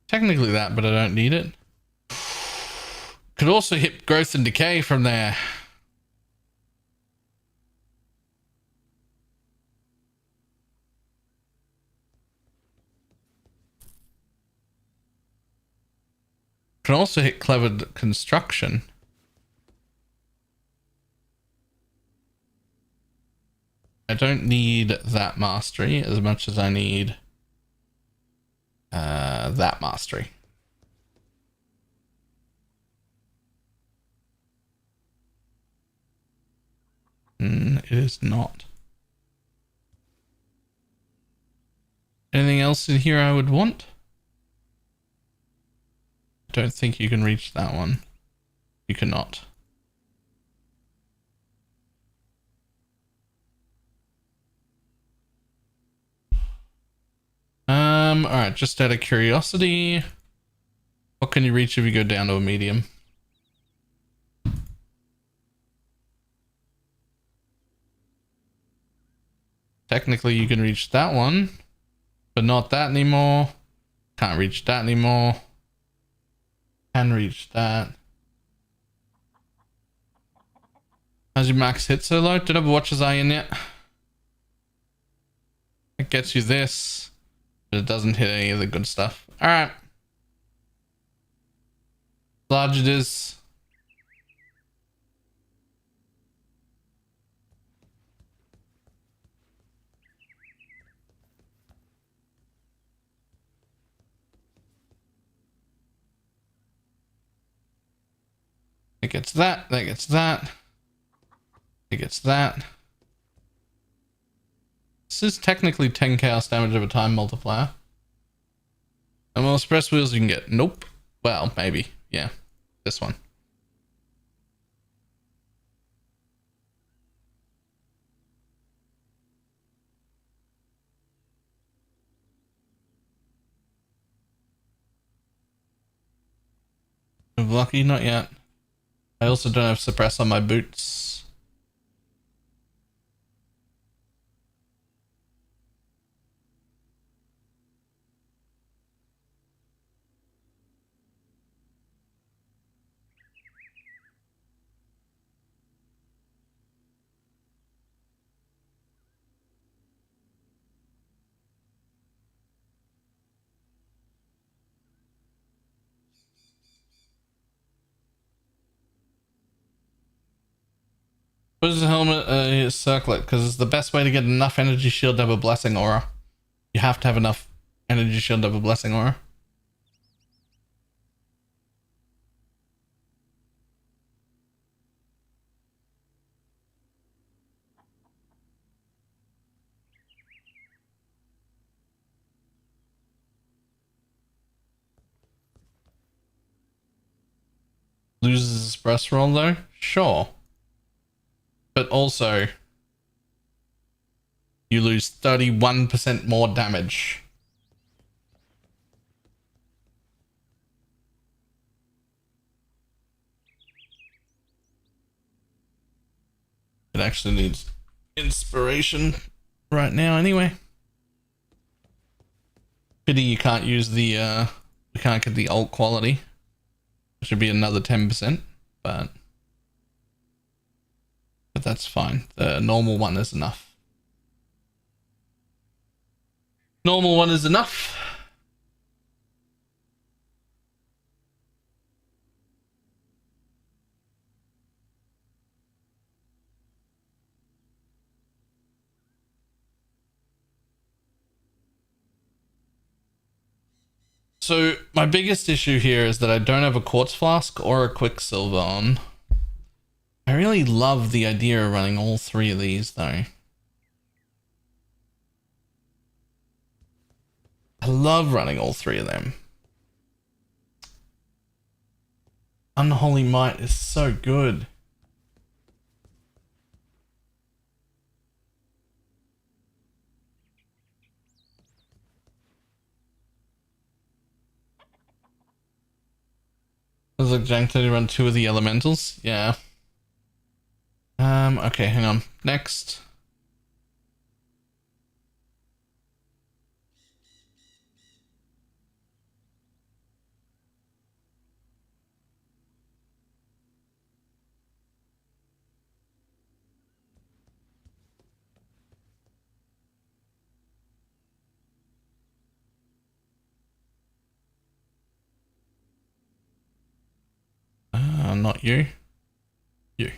S1: Technically that, but I don't need it. Could also hit growth and decay from there. Can also hit clever construction. I don't need that mastery as much as I need that mastery. It is not. Anything else in here I would want? Don't think you can reach that one. You cannot. Alright, just out of curiosity, what can you reach if you go down to a medium? Technically you can reach that one, but not that anymore. Can't reach that anymore. Can reach that. How's your max hit so low? Did I watch his eye in yet? It gets you this, but it doesn't hit any of the good stuff. Alright. Large it is. It gets that, that gets that. It gets that. This is technically 10 chaos damage over time multiplier. And more express wheels you can get. Nope. Well, maybe. Yeah. This one. Lucky, not yet. I also don't have suppress on my boots. What is the helmet? Circlet, because it's the best way to get enough energy shield to have a blessing aura. You have to have enough energy shield to have a blessing aura. Loses his breast roll though? Sure. But also, you lose 31% more damage. It actually needs inspiration right now anyway. Pity you can't use the, you can't get the alt quality. Should be another 10%, but that's fine. The normal one is enough. Normal one is enough. So my biggest issue here is that I don't have a quartz flask or a quicksilver on. I really love the idea of running all three of these though. I love running all three of them. Unholy Might is so good. Does it jank to run 2 of the elementals? Yeah. Okay, hang on. Next. Not you. You.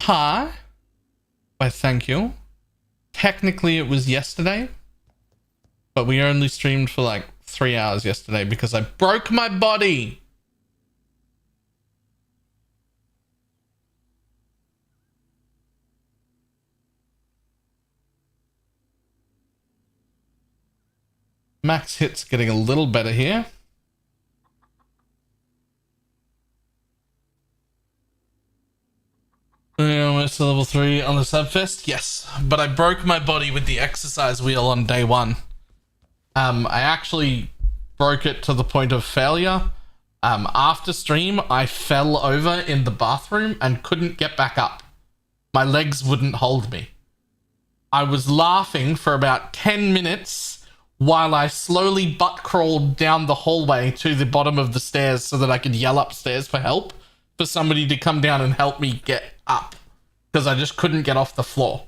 S1: Hi. Why, thank you. Technically, it was yesterday, but we only streamed for like 3 hours yesterday because I broke my body. Max hit's getting a little better here. Almost to level 3 on the Subfest? Yes, but I broke my body with the exercise wheel on day 1. I actually broke it to the point of failure. After stream, I fell over in the bathroom and couldn't get back up. My legs wouldn't hold me. I was laughing for about 10 minutes while I slowly butt crawled down the hallway to the bottom of the stairs so that I could yell upstairs for help, for somebody to come down and help me get up, because I just couldn't get off the floor.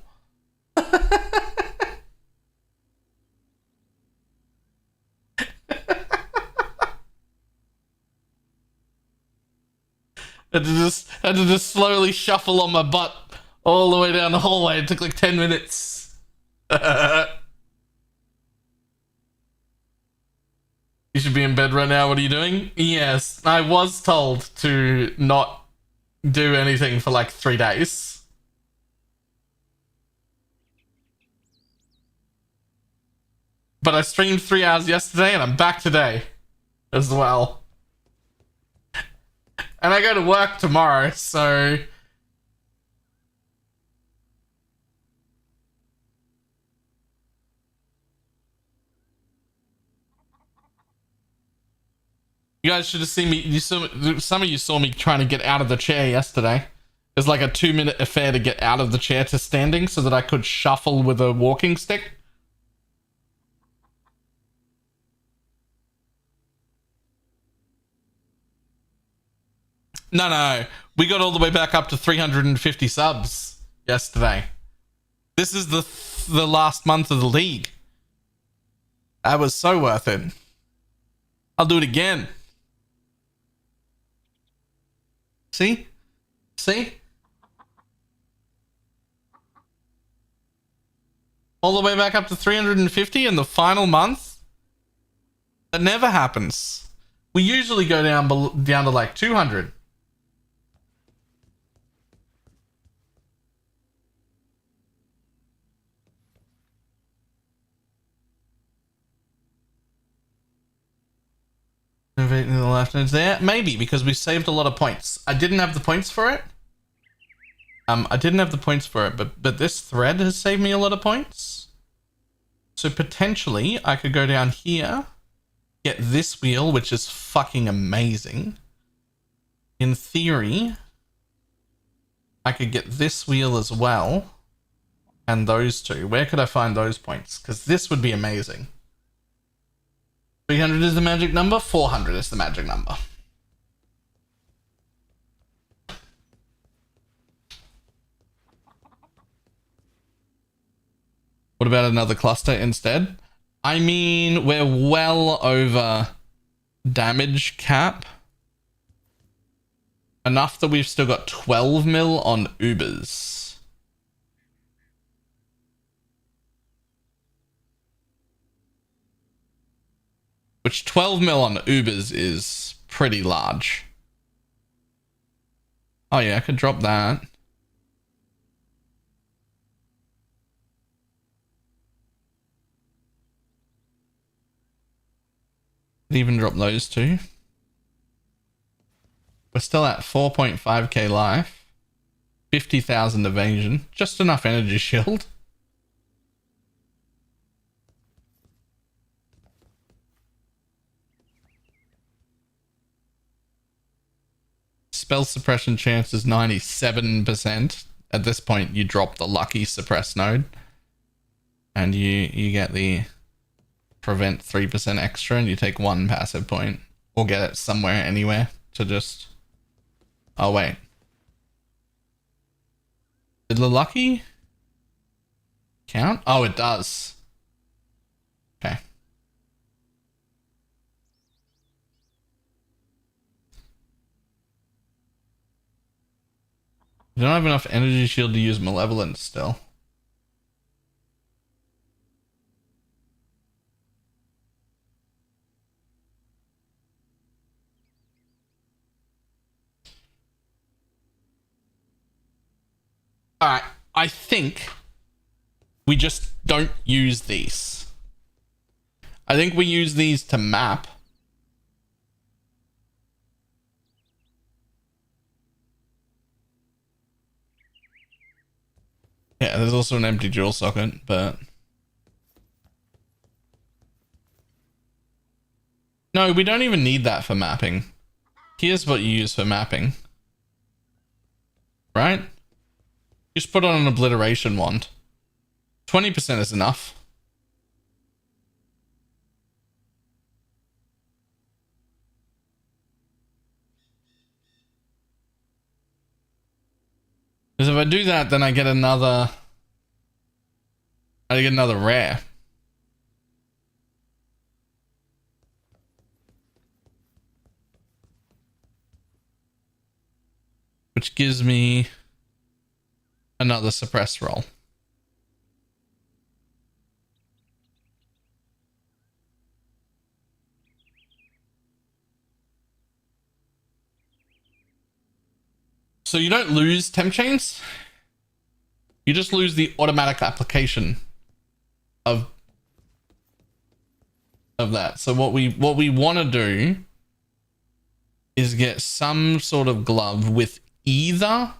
S1: Had to just slowly shuffle on my butt all the way down the hallway. It took like 10 minutes. You should be in bed right now. What are you doing? Yes, I was told to not do anything for like 3 days. But I streamed 3 hours yesterday and I'm back today as well. And I go to work tomorrow, so... You guys should have seen me. Some of you saw me trying to get out of the chair yesterday. It was like a 2-minute affair to get out of the chair to standing so that I could shuffle with a walking stick. No. We got all the way back up to 350 subs yesterday. This is the last month of the league. That was so worth it. I'll do it again. See? All the way back up to 350 in the final month? That never happens. We usually go down to like 200. Innovate in the left is there? Maybe, because we saved a lot of points. I didn't have the points for it. But this thread has saved me a lot of points. So potentially I could go down here, get this wheel, which is fucking amazing. In theory, I could get this wheel as well. And those two. Where could I find those points? Because this would be amazing. 300 is the magic number. 400 is the magic number. What about another cluster instead? I mean, we're well over damage cap. Enough that we've still got 12 mil on Ubers. Which 12 mil on Ubers is pretty large. Oh yeah, I could drop that. Could even drop those two. We're still at 4.5k life. 50,000 evasion. Just enough energy shield. Spell suppression chance is 97%. At this point, you drop the lucky suppress node. And you get the prevent 3% extra and you take 1 passive point. Or get it somewhere, anywhere to just... Oh, wait. Did the lucky count? Oh, it does. Okay. You don't have enough energy shield to use Malevolence still. Alright, I think we just don't use these. I think we use these to map. Yeah, there's also an empty dual socket, but... No, we don't even need that for mapping. Here's what you use for mapping. Right? Just put on an obliteration wand. 20% is enough. Because if I do that, then I get another rare. Which gives me another suppress roll. So you don't lose temp chains. You just lose the automatic application of that. So what we want to do is get some sort of glove with either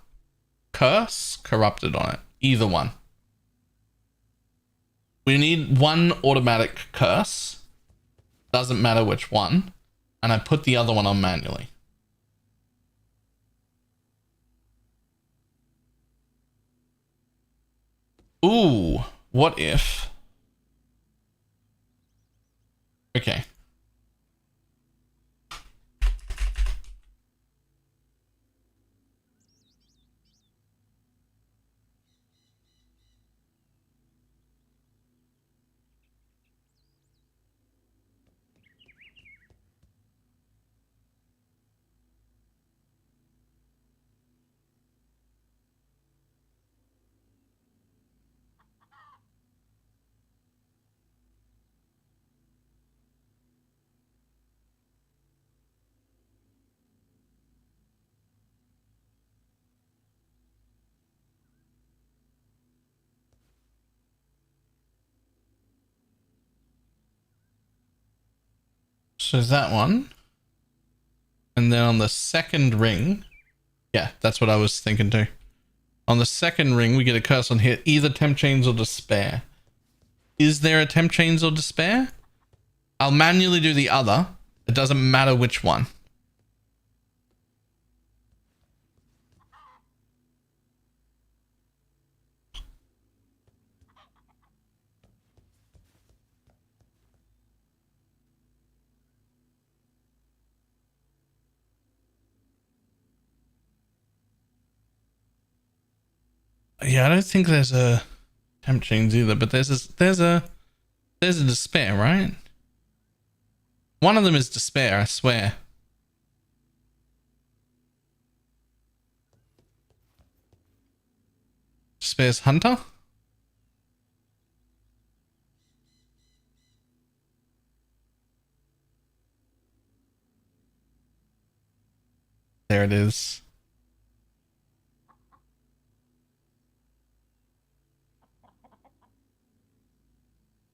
S1: curse corrupted on it. Either one. We need one automatic curse. Doesn't matter which one. And I put the other one on manually. Ooh, what if? Okay. So that one. And then on the second ring. Yeah, that's what I was thinking too. On the second ring, we get a curse on here. Either Temp Chains or Despair. Is there a Temp Chains or Despair? I'll manually do the other. It doesn't matter which one. Yeah, I don't think there's a temp chains either, but there's a despair, right? One of them is despair, I swear. Despair's hunter? There it is.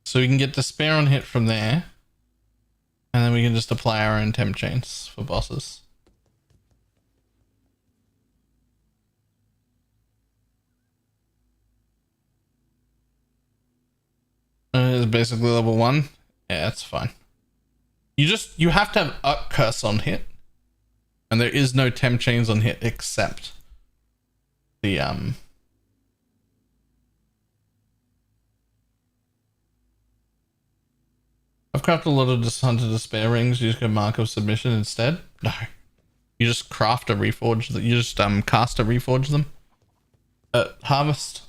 S1: So we can get despair on hit from there. And then we can just apply our own temp chains for bosses. It's basically level 1. Yeah, that's fine. You have to have up curse on hit. And there is no temp chains on hit except the I've crafted a lot of Hunter Despair rings. You just go Mark of Submission instead. No. You just craft a reforge. You just cast a reforge them. Harvest.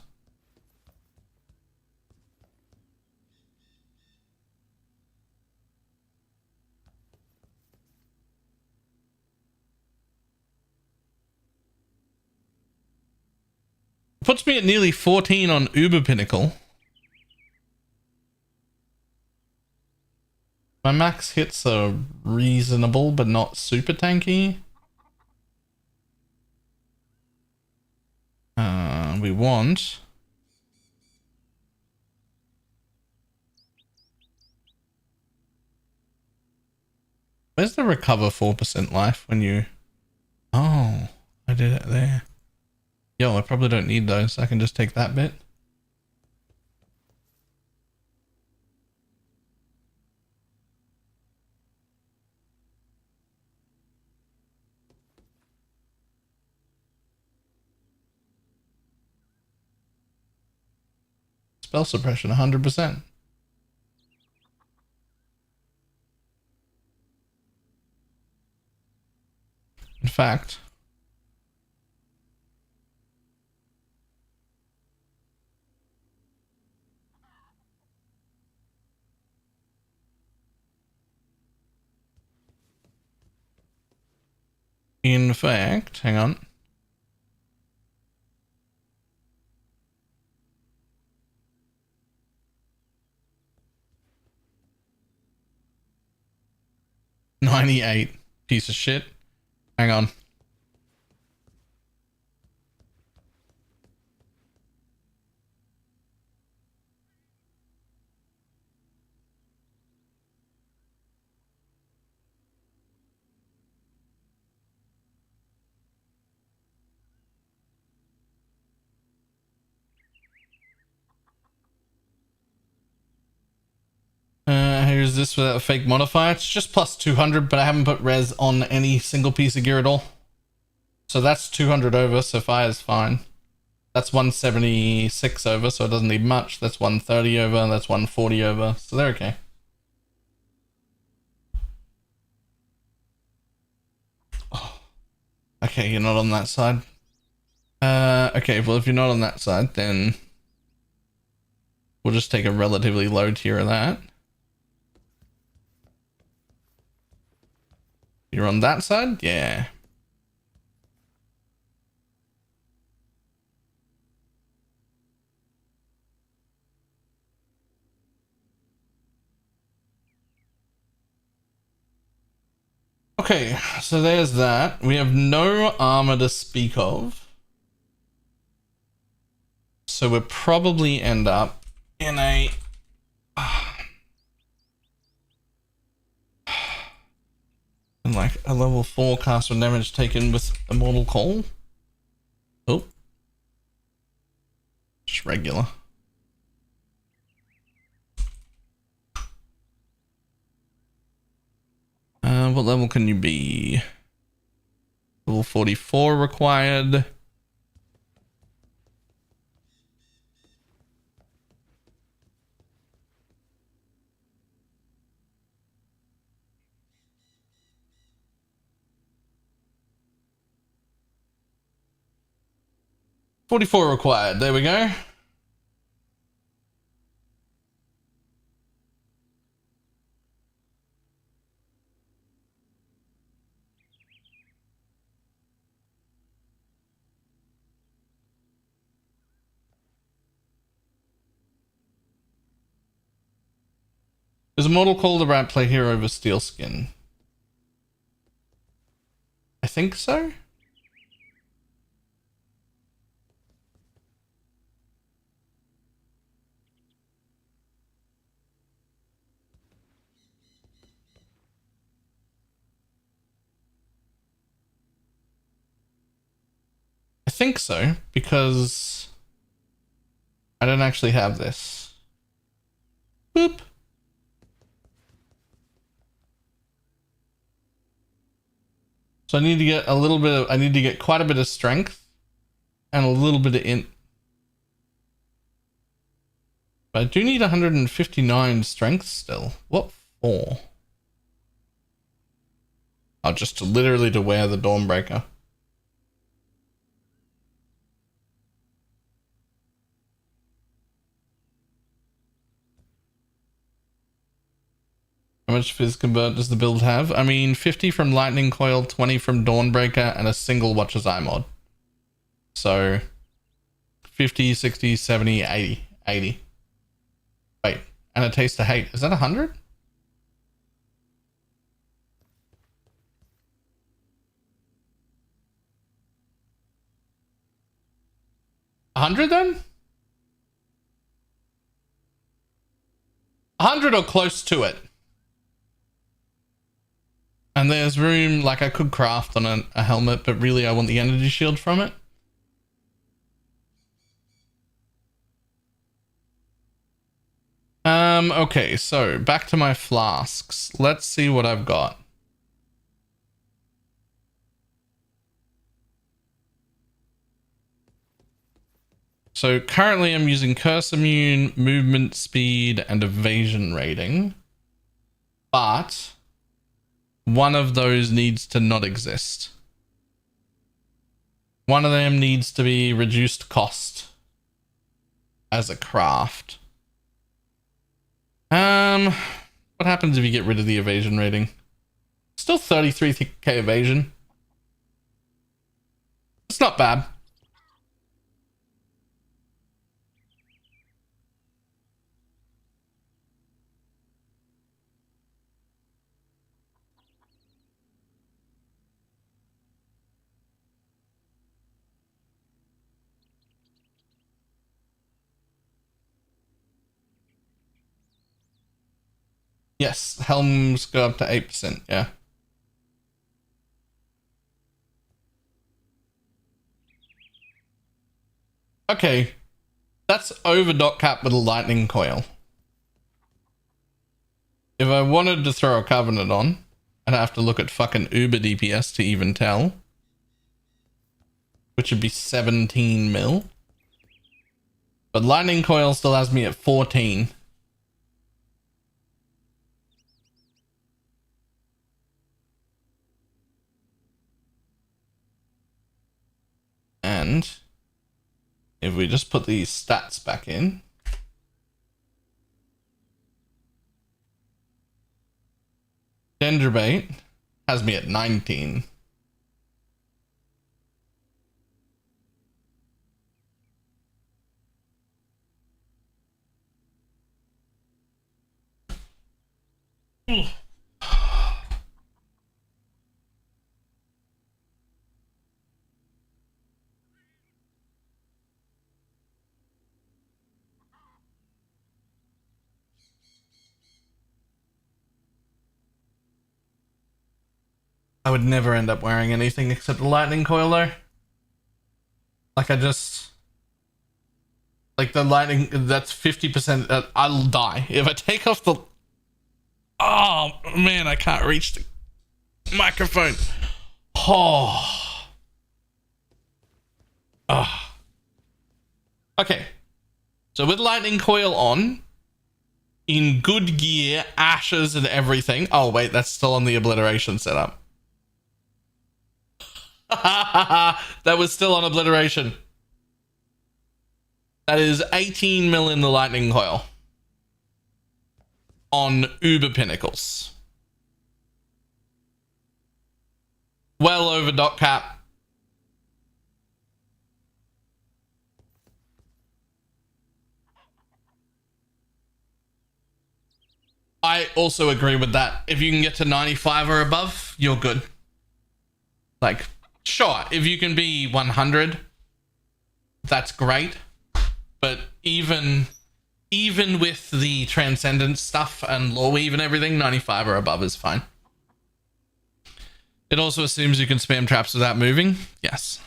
S1: Puts me at nearly 14 on Uber Pinnacle. My max hits are reasonable, but not super tanky. We want... Where's the recover 4% life when you... Oh, I did it there. Yo, I probably don't need those. I can just take that bit. Spell suppression 100%. In fact, hang on. $98. Piece of shit. Hang on. Here's this without a fake modifier. It's just plus 200, but I haven't put res on any single piece of gear at all. So that's 200 over, so fire's fine. That's 176 over, so it doesn't need much. That's 130 over, that's 140 over, so they're okay. Oh. Okay, you're not on that side. Okay, well if you're not on that side, then we'll just take a relatively low tier of that. You're on that side? Yeah. Okay, so there's that. We have no armor to speak of. So we'll probably end up in a... in like a level 4 cast with damage taken with Immortal Coal. Oh. Just regular. What level can you be? Level 44 required. 44 required. There we go. Is Immortal called the right play here over Steel Skin? I think so. I think so, because I don't actually have this. Boop. So I need to get a little bit of, I need to get quite a bit of strength and a little bit of int. But I do need 159 strength still. What for? Oh, just to literally to wear the Dawnbreaker. How much fizz convert does the build have? I mean, 50 from Lightning Coil, 20 from Dawnbreaker, and a single Watcher's Eye mod. So, 50, 60, 70, 80. 80. Wait, and a Taste of Hate. Is that 100? 100 then? 100 or close to it. And there's room, like I could craft on a helmet, but really I want the energy shield from it. Okay, so back to my flasks. Let's see what I've got. So currently I'm using Curse Immune, Movement Speed, and Evasion Rating. But one of those needs to not exist. One of them needs to be reduced cost as a craft. What happens if you get rid of the evasion rating? Still 33k evasion. It's not bad. Yes, helms go up to 8%, yeah. Okay, that's over dot cap with a lightning coil. If I wanted to throw a covenant on, I'd have to look at fucking Uber DPS to even tell. Which would be 17 mil. But lightning coil still has me at 14. And if we just put these stats back in, Dendrobate has me at 19. I would never end up wearing anything except a lightning coil though. Like I just... Like the lightning, that's 50%, I'll die. If I take off the... Oh man, I can't reach the microphone. Oh. Oh. Okay. So with lightning coil on, in good gear, ashes and everything. Oh wait, that's still on the obliteration setup. That was still on obliteration. That is 18 mil in the lightning coil on Uber Pinnacles. Well over dot cap. I also agree with that. If you can get to 95 or above, you're good. Like, sure, if you can be 100, that's great. But even with the transcendence stuff and law weave and everything, 95 or above is fine. It also assumes you can spam traps without moving. Yes.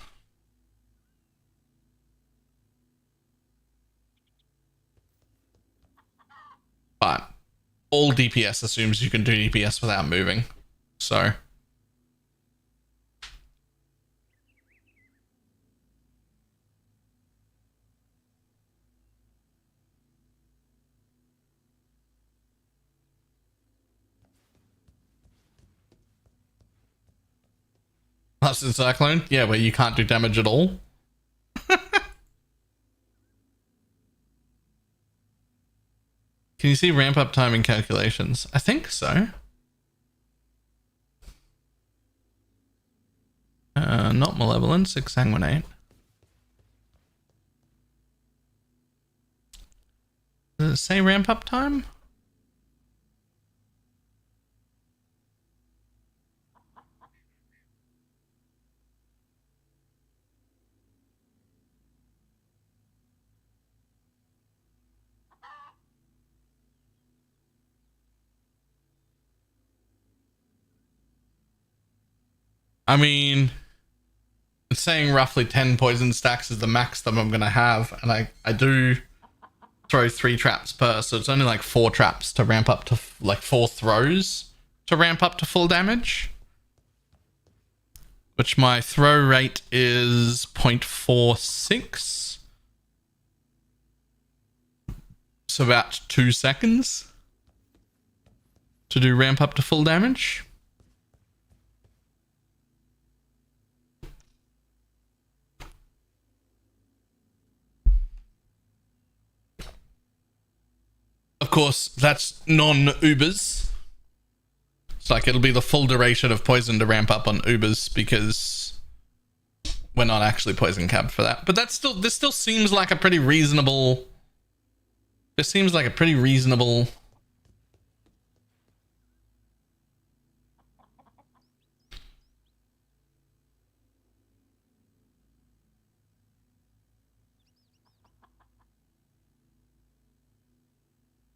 S1: But all DPS assumes you can do DPS without moving. So Plus in Cyclone? Yeah, where you can't do damage at all. Can you see ramp up time in calculations? I think so. Not Malevolence, Exsanguinate. Does it say ramp up time? I mean, it's saying roughly 10 poison stacks is the max that I'm going to have. And I do throw 3 traps per. So it's only like 4 traps to ramp up to like 4 throws to ramp up to full damage. Which my throw rate is 0.46. So about 2 seconds to do ramp up to full damage. Of course, that's non-Ubers. It's like it'll be the full duration of poison to ramp up on Ubers because we're not actually poison capped for that. But that's still, this still seems like a pretty reasonable. This seems like a pretty reasonable.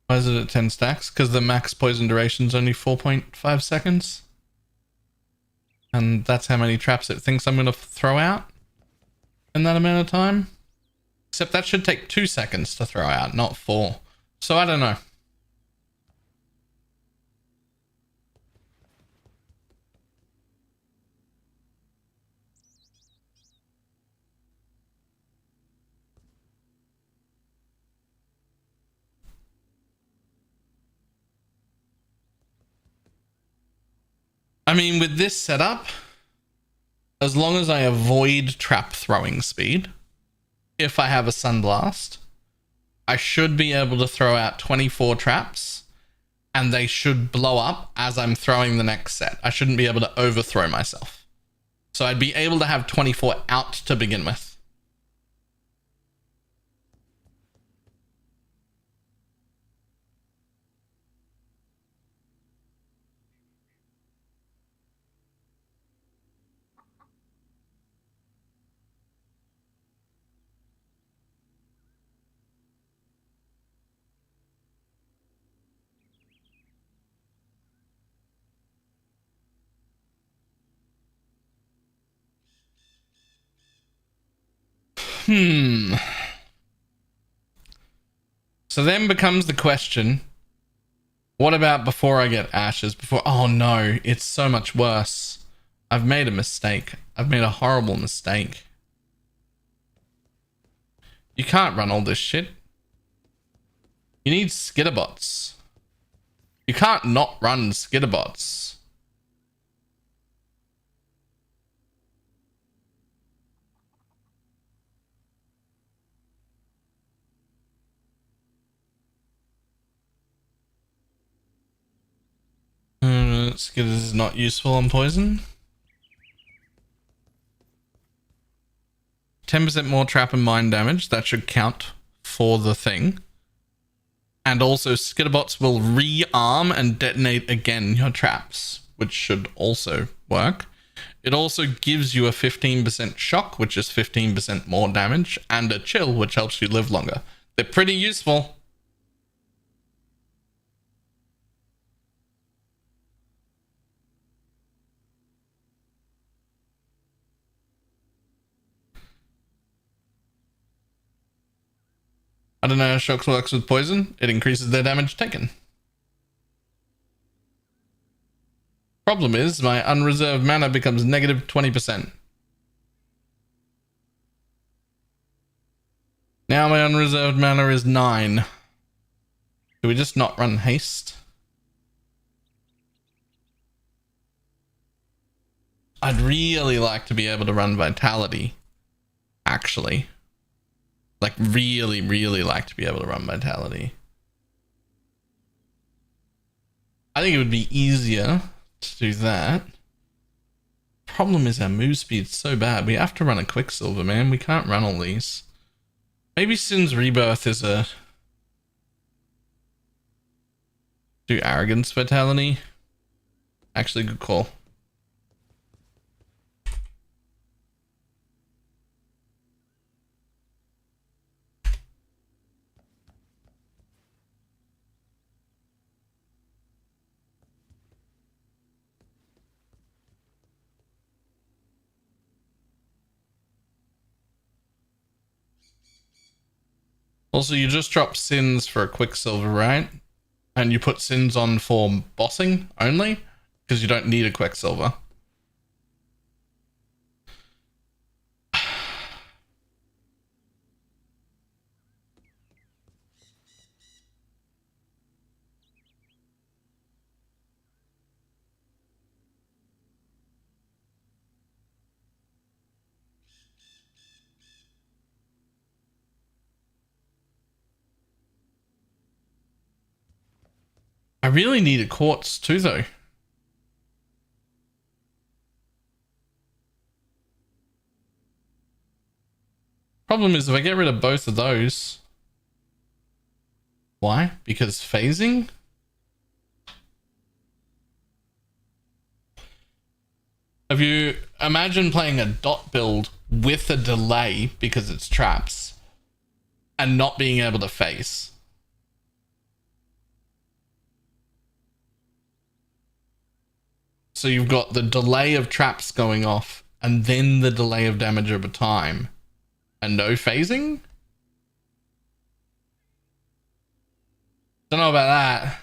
S1: Why is it at 10 stacks? Because the max poison duration is only 4.5 seconds. And that's how many traps it thinks I'm going to throw out in that amount of time. Except that should take 2 seconds to throw out, not 4. So I don't know. I mean, with this setup, as long as I avoid trap throwing speed, if I have a Sunblast, I should be able to throw out 24 traps and they should blow up as I'm throwing the next set. I shouldn't be able to overthrow myself. So I'd be able to have 24 out to begin with. So then becomes the question, what about before I get ashes? Oh no, it's so much worse. I've made a mistake. I've made a horrible mistake. You can't run all this shit. You need skitterbots. You can't not run skitterbots. Skid is not useful on poison. 10% more trap and mine damage. That should count for the thing. And also Skitterbots will rearm and detonate again your traps, which should also work. It also gives you a 15% shock, which is 15% more damage, and a chill, which helps you live longer. They're pretty useful. I don't know how shocks works with poison. It increases their damage taken. Problem is, my unreserved mana becomes negative 20%. Now my unreserved mana is 9. Do we just not run haste? I'd really like to be able to run vitality, actually. Like, really, really like to be able to run vitality. I think it would be easier to do that. Problem is our move speed's so bad. We have to run a Quicksilver, man. We can't run all these. Maybe Sin's Rebirth is a... Do Arrogance Vitality. Actually, good call. Also, you just drop Sins for a Quicksilver, right? And you put Sins on for bossing only, because you don't need a Quicksilver. I really need a Quartz too, though. Problem is, if I get rid of both of those... Why? Because phasing? If you imagine playing a dot build with a delay because it's traps and not being able to phase. So you've got the delay of traps going off and then the delay of damage over time and no phasing? Don't know about that.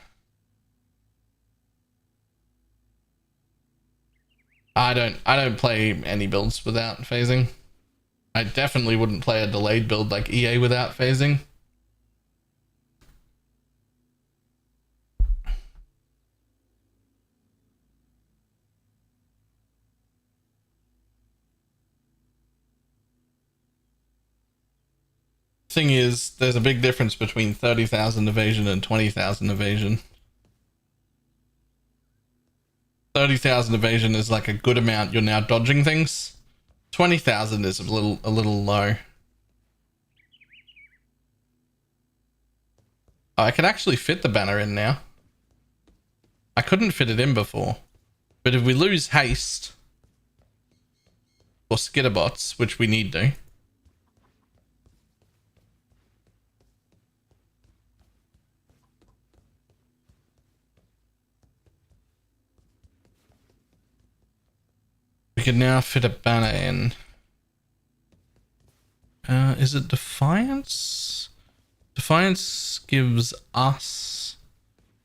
S1: I don't play any builds without phasing. I definitely wouldn't play a delayed build like EA without phasing. Thing is, there's a big difference between 30,000 evasion and 20,000 evasion. 30,000 evasion is like a good amount. You're now dodging things. 20,000 is a little low. Oh, I can actually fit the banner in now. I couldn't fit it in before. But if we lose haste or skitterbots, which we need to, we can now fit a banner in. Is it Defiance? Defiance gives us...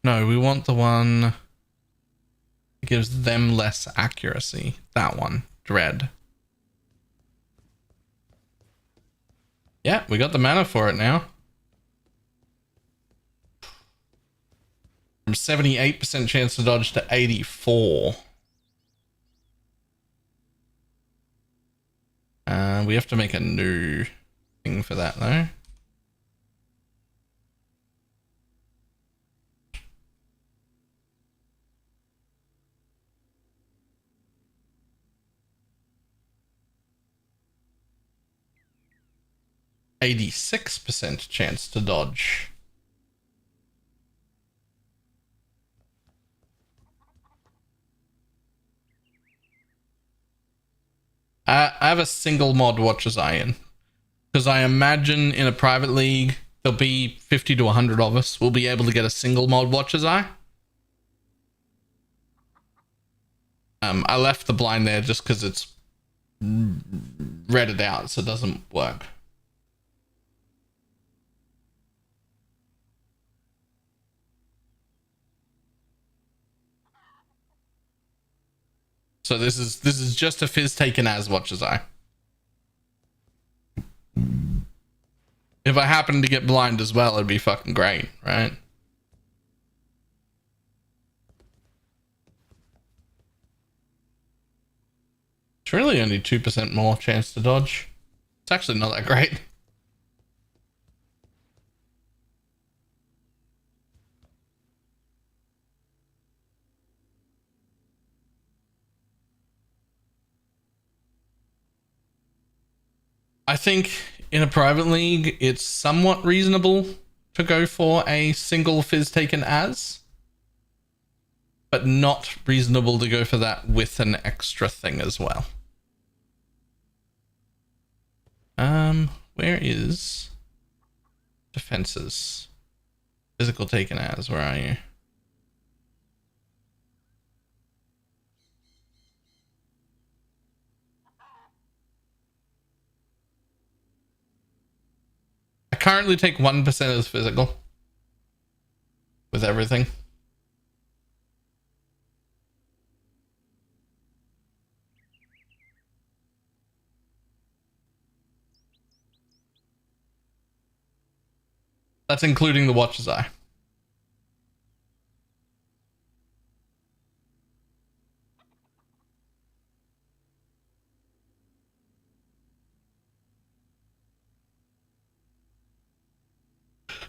S1: No, we want the one that gives them less accuracy. That one. Dread. Yeah, we got the mana for it now. From 78% chance to dodge to 84. We have to make a new thing for that though. 86% chance to dodge. I have a single mod Watcher's Eye in. Because I imagine in a private league, there'll be 50 to 100 of us. We'll be able to get a single mod Watcher's Eye. I left the blind there just because it's redded out, so it doesn't work. So this is just a fizz taken as Watcher's Eye. If I happen to get blind as well, it'd be fucking great, right? It's really only 2% more chance to dodge. It's actually not that great. I think in a private league, it's somewhat reasonable to go for a single fizz taken as, but not reasonable to go for that with an extra thing as well. Where is defenses? Physical taken as, where are you? I currently take 1% as physical with everything. That's including the Watcher's Eye.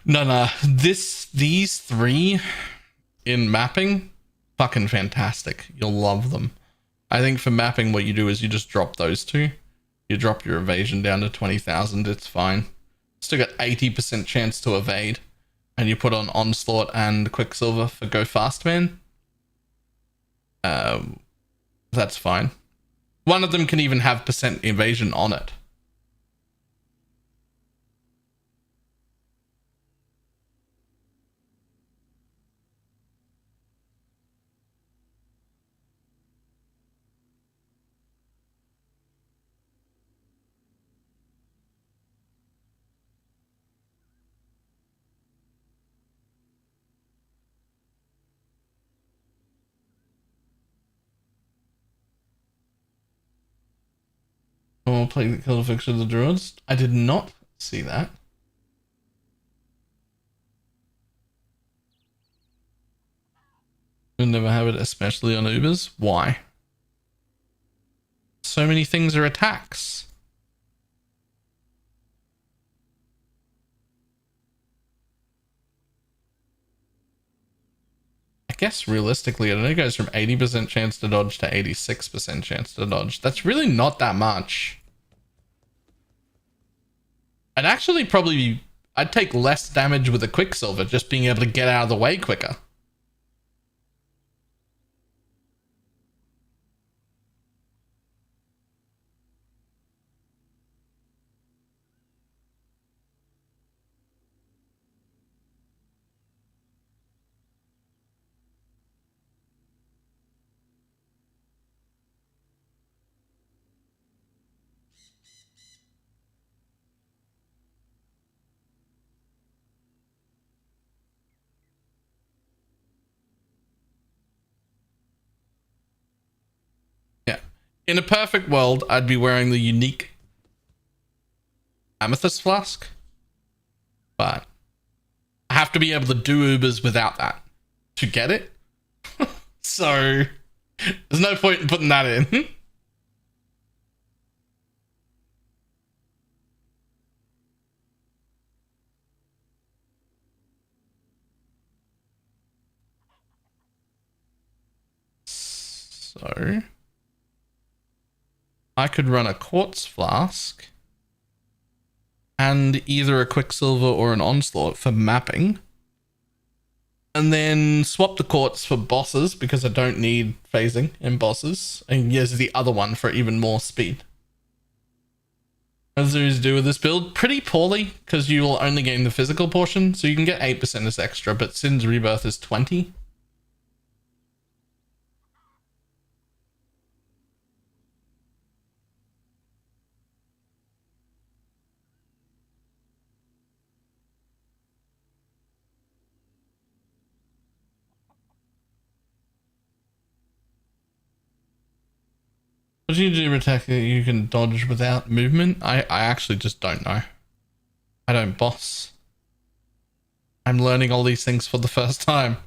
S1: No, these three in mapping, fucking fantastic. You'll love them. I think for mapping, what you do is you just drop those two. You drop your evasion down to 20,000. It's fine. Still got 80% chance to evade, and you put on Onslaught and Quicksilver for Go Fast Man. That's fine. One of them can even have percent evasion on it. Oh, playing the Killer Fiction of the Druids. I did not see that. You'll never have it, especially on Ubers. Why? So many things are attacks. I guess realistically, it only goes from 80% chance to dodge to 86% chance to dodge. That's really not that much. I'd actually I'd take less damage with a Quicksilver, just being able to get out of the way quicker. Yeah. In a perfect world, I'd be wearing the unique Amethyst Flask. But I have to be able to do Ubers without that to get it. So there's no point in putting that in. So I could run a Quartz Flask and either a Quicksilver or an Onslaught for mapping. And then swap the Courts for bosses because I don't need phasing in bosses. And use the other one for even more speed. What does there is to do with this build? Pretty poorly, because you will only gain the physical portion. So you can get 8% as extra, but Sin's Rebirth is 20. What do you do to attack that you can dodge without movement? I actually just don't know. I don't boss. I'm learning all these things for the first time.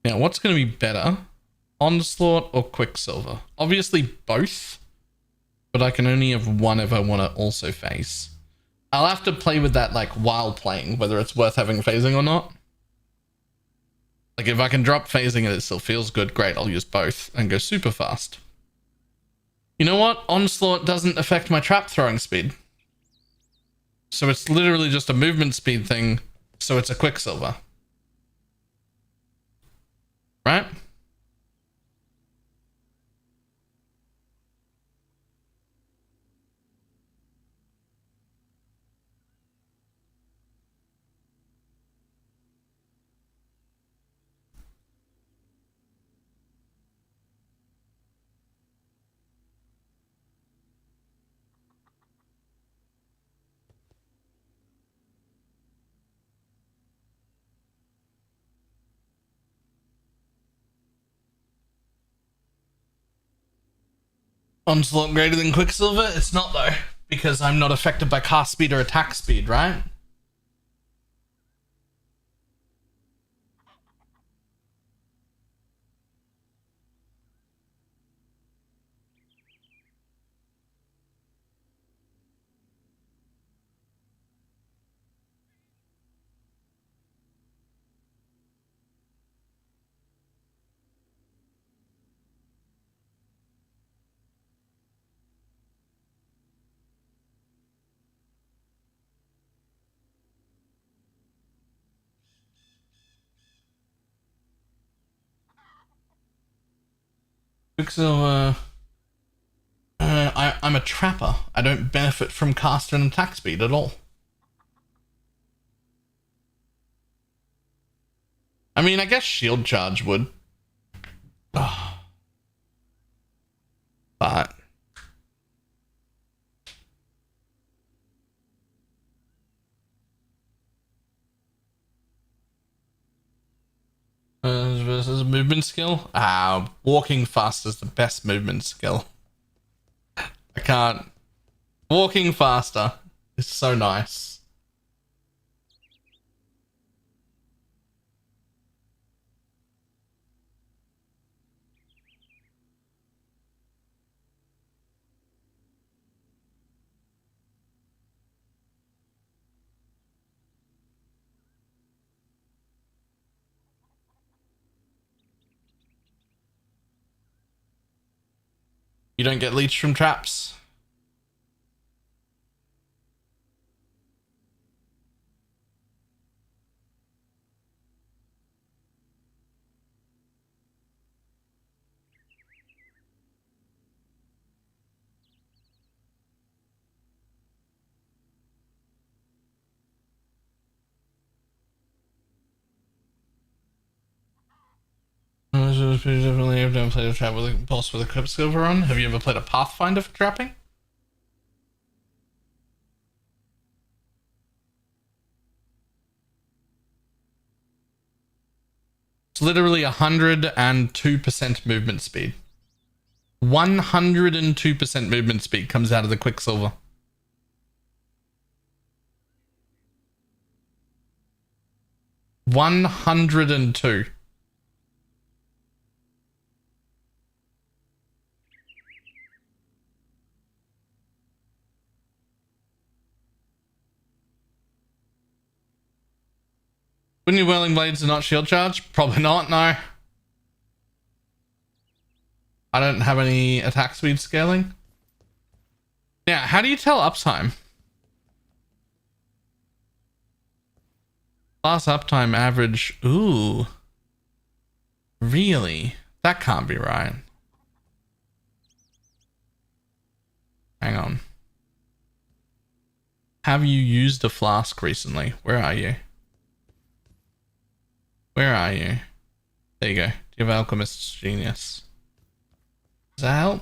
S1: Now, what's going to be better? Onslaught or Quicksilver? Obviously both, but I can only have one if I want to also phase. I'll have to play with that like while playing, whether it's worth having phasing or not. Like if I can drop phasing and it still feels good, great, I'll use both and go super fast. You know what? Onslaught doesn't affect my trap throwing speed. So it's literally just a movement speed thing, so it's a Quicksilver. Right? Onslaught greater than Quicksilver? It's not though, because I'm not affected by cast speed or attack speed, right? Quicksilver. I'm a trapper. I don't benefit from caster and attack speed at all. I mean, I guess shield charge would. Oh. But versus movement skill? Walking fast is the best movement skill. I can't. Walking faster is so nice. You don't get leech from traps. Definitely, I've never played a trap with a boss with a Quicksilver on. Have you ever played a Pathfinder for trapping? It's literally 102% movement speed. 102% movement speed comes out of the Quicksilver. 102. Wouldn't your whirling blades not shield charge? Probably not, no. I don't have any attack speed scaling. Yeah, how do you tell uptime? Last uptime average. Ooh. Really? That can't be right. Hang on. Have you used a flask recently? Where are you? Where are you? There you go. Do you have Alchemist's Genius? Does that help?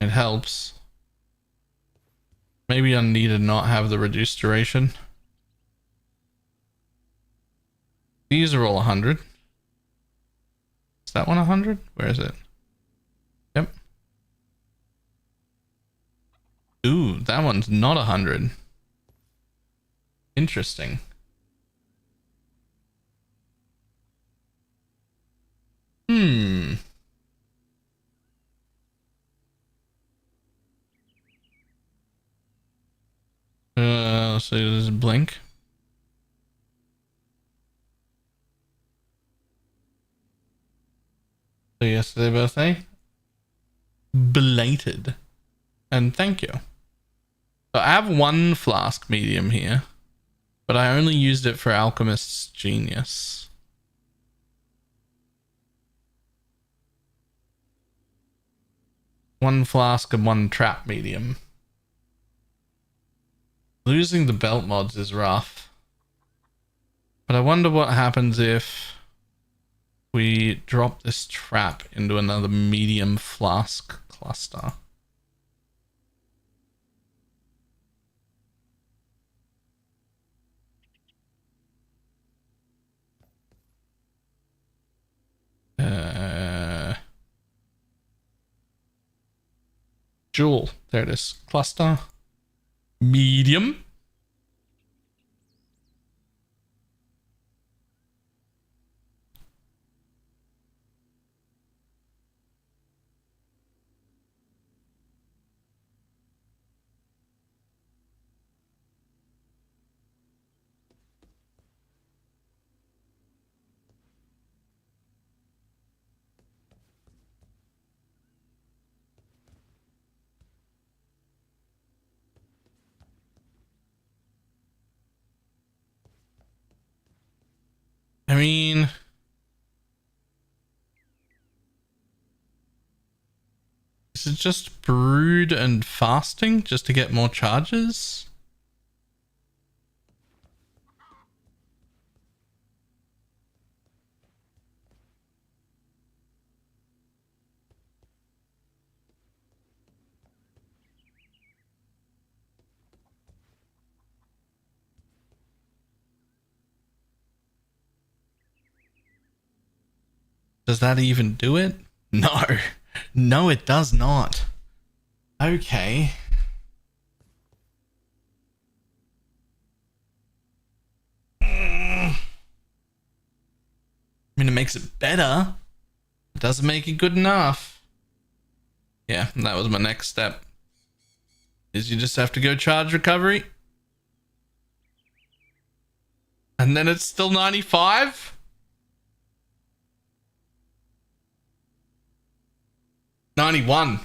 S1: It helps. Maybe I need to not have the reduced duration. These are all 100. Is that one 100? Where is it? Yep. Ooh, that one's not 100. Interesting. So there's Blink. So yesterday birthday. Belated. And thank you. So I have one flask medium here, but I only used it for Alchemist's Genius. One flask and one trap medium. Losing the belt mods is rough. But I wonder what happens if we drop this trap into another medium flask cluster. Jewel. There it is. Cluster. Medium. I mean, is it just brewed and fasting just to get more charges? Does that even do it? No. No, it does not. Okay. I mean, it makes it better. It doesn't make it good enough. Yeah, that was my next step. Is you just have to go charge recovery. And then it's still 95? 91.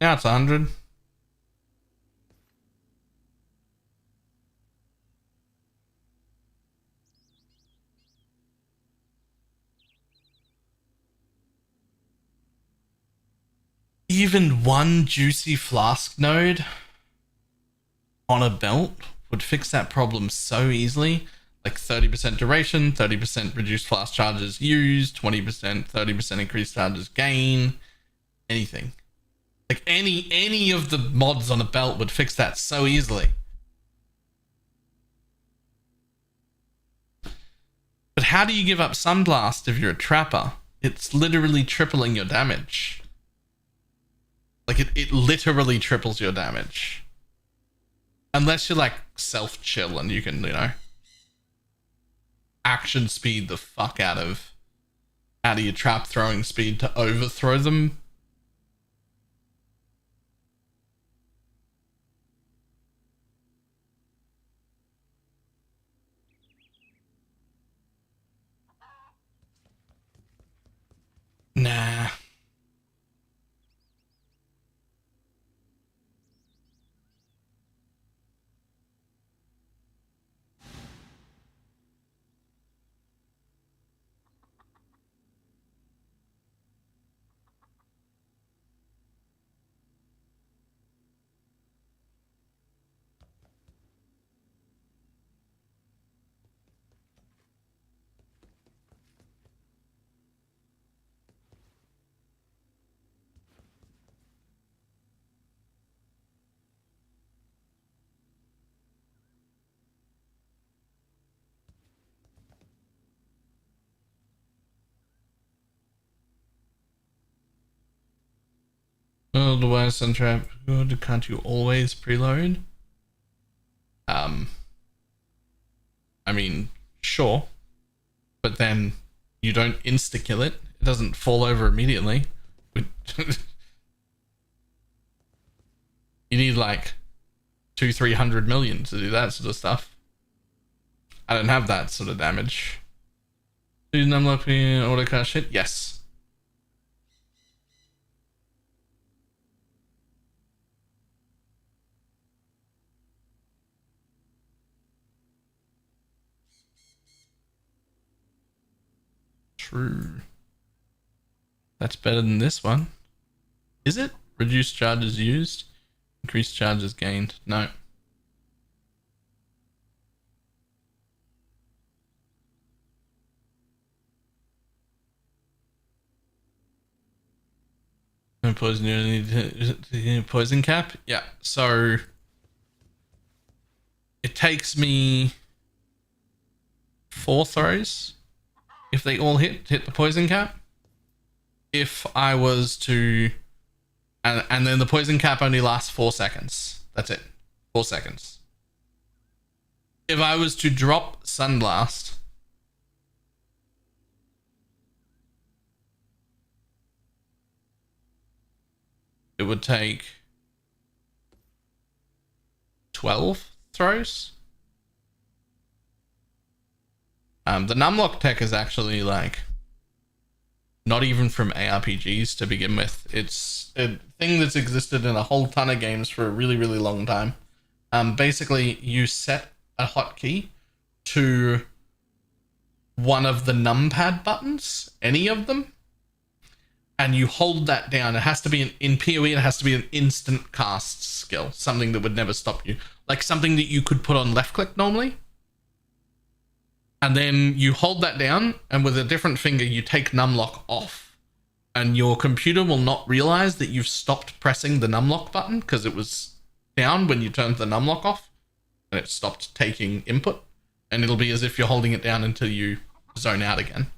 S1: Now it's 100. Even one juicy flask node on a belt would fix that problem so easily. Like 30% duration, 30% reduced fast charges used, 20%, 30% increased charges gain, anything. Like any of the mods on a belt would fix that so easily. But how do you give up Sunblast if you're a trapper? It's literally tripling your damage. Like it literally triples your damage. Unless you're like self-chill and you can, you know, action speed the fuck out of your trap throwing speed to overthrow them. Nah. Oh, the worst on trap. Good, can't you always preload? I mean, sure. But then you don't insta-kill it. It doesn't fall over immediately. You need like 200-300 million to do that sort of stuff. I don't have that sort of damage. Do you unlock the autocast shit? Yes. True. That's better than this one. Is it? Reduced charges used, increased charges gained. No. No poison cap? Yeah, so it takes me 4 throws if they all hit the poison cap. If I was to, and then the poison cap only lasts 4 seconds. That's it. 4 seconds. If I was to drop Sunblast, it would take 12 throws. The numlock tech is actually like not even from ARPGs to begin with. It's a thing that's existed in a whole ton of games for a really, really long time. Basically, you set a hotkey to one of the numpad buttons, any of them, and you hold that down. It has to be in POE, it has to be an instant cast skill, something that would never stop you. Like something that you could put on left click normally. And then you hold that down, and with a different finger, you take numlock off. And your computer will not realize that you've stopped pressing the numlock button because it was down when you turned the numlock off. And it stopped taking input. And it'll be as if you're holding it down until you zone out again.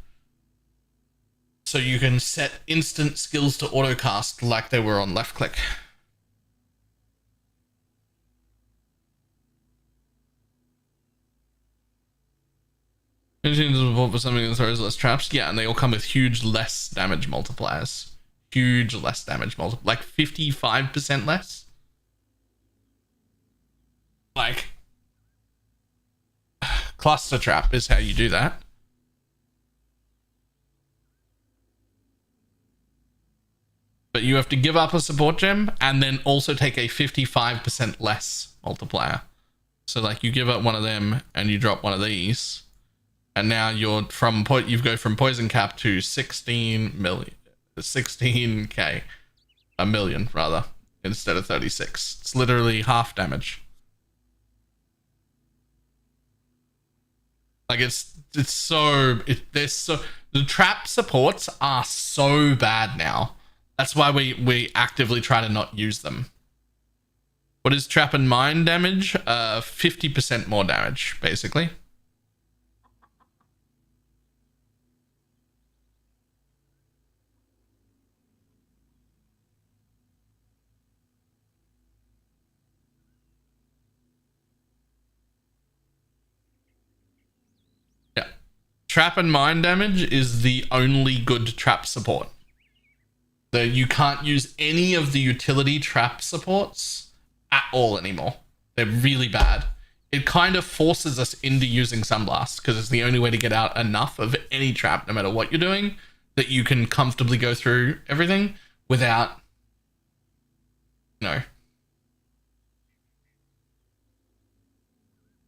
S1: So you can set instant skills to autocast like they were on left click. Machines support for something that throws less traps. Yeah, and they all come with huge less damage multipliers. Huge less damage multipliers. Like 55% less. Like, cluster trap is how you do that. But you have to give up a support gem and then also take a 55% less multiplier. So like you give up one of them and you drop one of these. And now you're you go from poison cap to 16k, a million rather, instead of 36. It's literally half damage. Like the trap supports are so bad now. That's why we actively try to not use them. What is trap and mine damage? 50% more damage, basically. Yeah. Trap and mine damage is the only good trap support. So you can't use any of the utility trap supports at all anymore. They're really bad. It kind of forces us into using Sunblast because it's the only way to get out enough of any trap, no matter what you're doing, that you can comfortably go through everything without,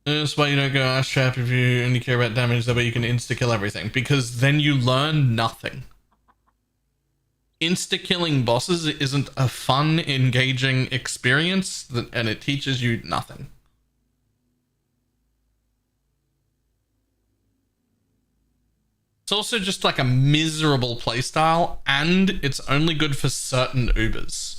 S1: That's why you don't go Ash Trap if you only care about damage. That way you can insta-kill everything, because then you learn nothing. Insta-killing bosses isn't a fun, engaging experience, and it teaches you nothing. It's also just like a miserable playstyle, and it's only good for certain Ubers.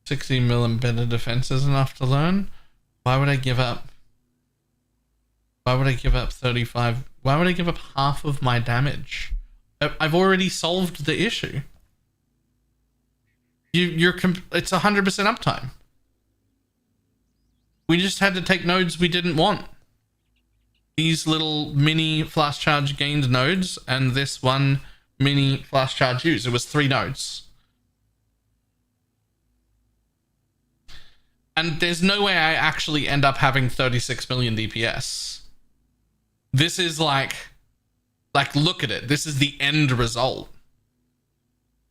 S1: $60 million better defense is enough to learn. Why would I give up 35? Why would I give up half of my damage? I've already solved the issue. It's 100% uptime. We just had to take nodes we didn't want. These little mini flash charge gained nodes and this one mini flash charge used. It was 3 nodes. And there's no way I actually end up having 36 million DPS. This is like look at it. This is the end result.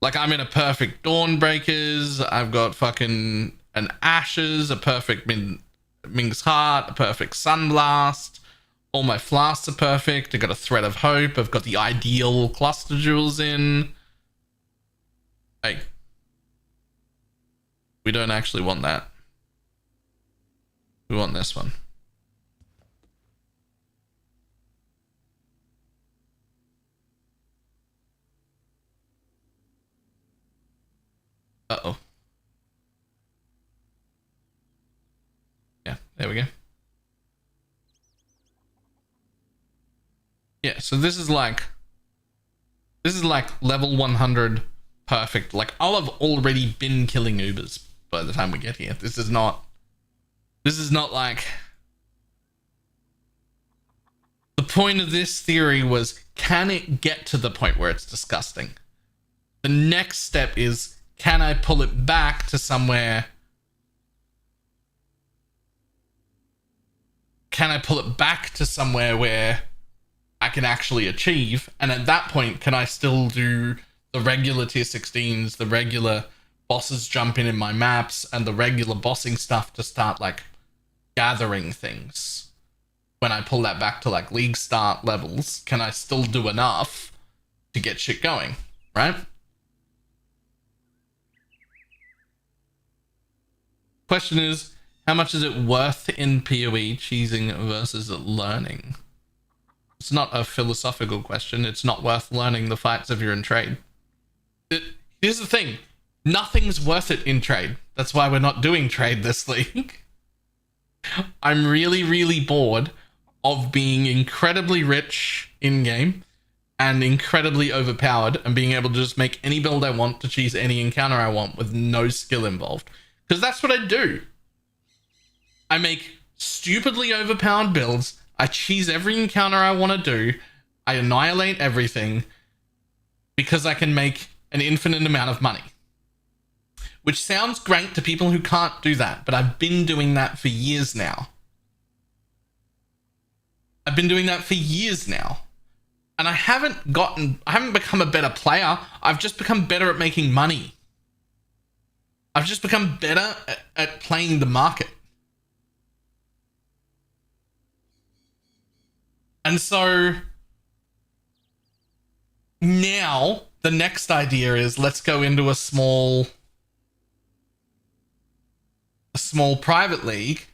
S1: Like, I'm in a perfect Dawnbreakers. I've got fucking an Ashes, a perfect Ming's Heart, a perfect Sunblast. All my flasks are perfect. I've got a Thread of Hope. I've got the ideal cluster jewels in. Like, we don't actually want that. We want this one. Uh-oh. Yeah, there we go. Yeah, so this is like level 100 perfect. Like, I'll have already been killing Ubers by the time we get here. This is not like... The point of this theory was, can it get to the point where it's disgusting? The next step is, can I pull it back to somewhere... Can I pull it back to somewhere where I can actually achieve? And at that point, can I still do the regular tier 16s, the regular bosses jump in my maps, and the regular bossing stuff to start, like, gathering things? When I pull that back to, like, league start levels, can I still do enough to get shit going, right? Question is, how much is it worth in POE cheesing versus learning? It's not a philosophical question. It's not worth learning the fights if you're in trade. Here's the thing. Nothing's worth it in trade. That's why we're not doing trade this league. I'm really, really bored of being incredibly rich in-game and incredibly overpowered and being able to just make any build I want to cheese any encounter I want with no skill involved. Because that's what I do. I make stupidly overpowered builds. I cheese every encounter I want to do. I annihilate everything because I can make an infinite amount of money. Which sounds great to people who can't do that, but I've been doing that for years now. I've been doing that for years now. And I haven't become a better player. I've just become better at making money. I've just become better at playing the market. And so now the next idea is let's go into a small private league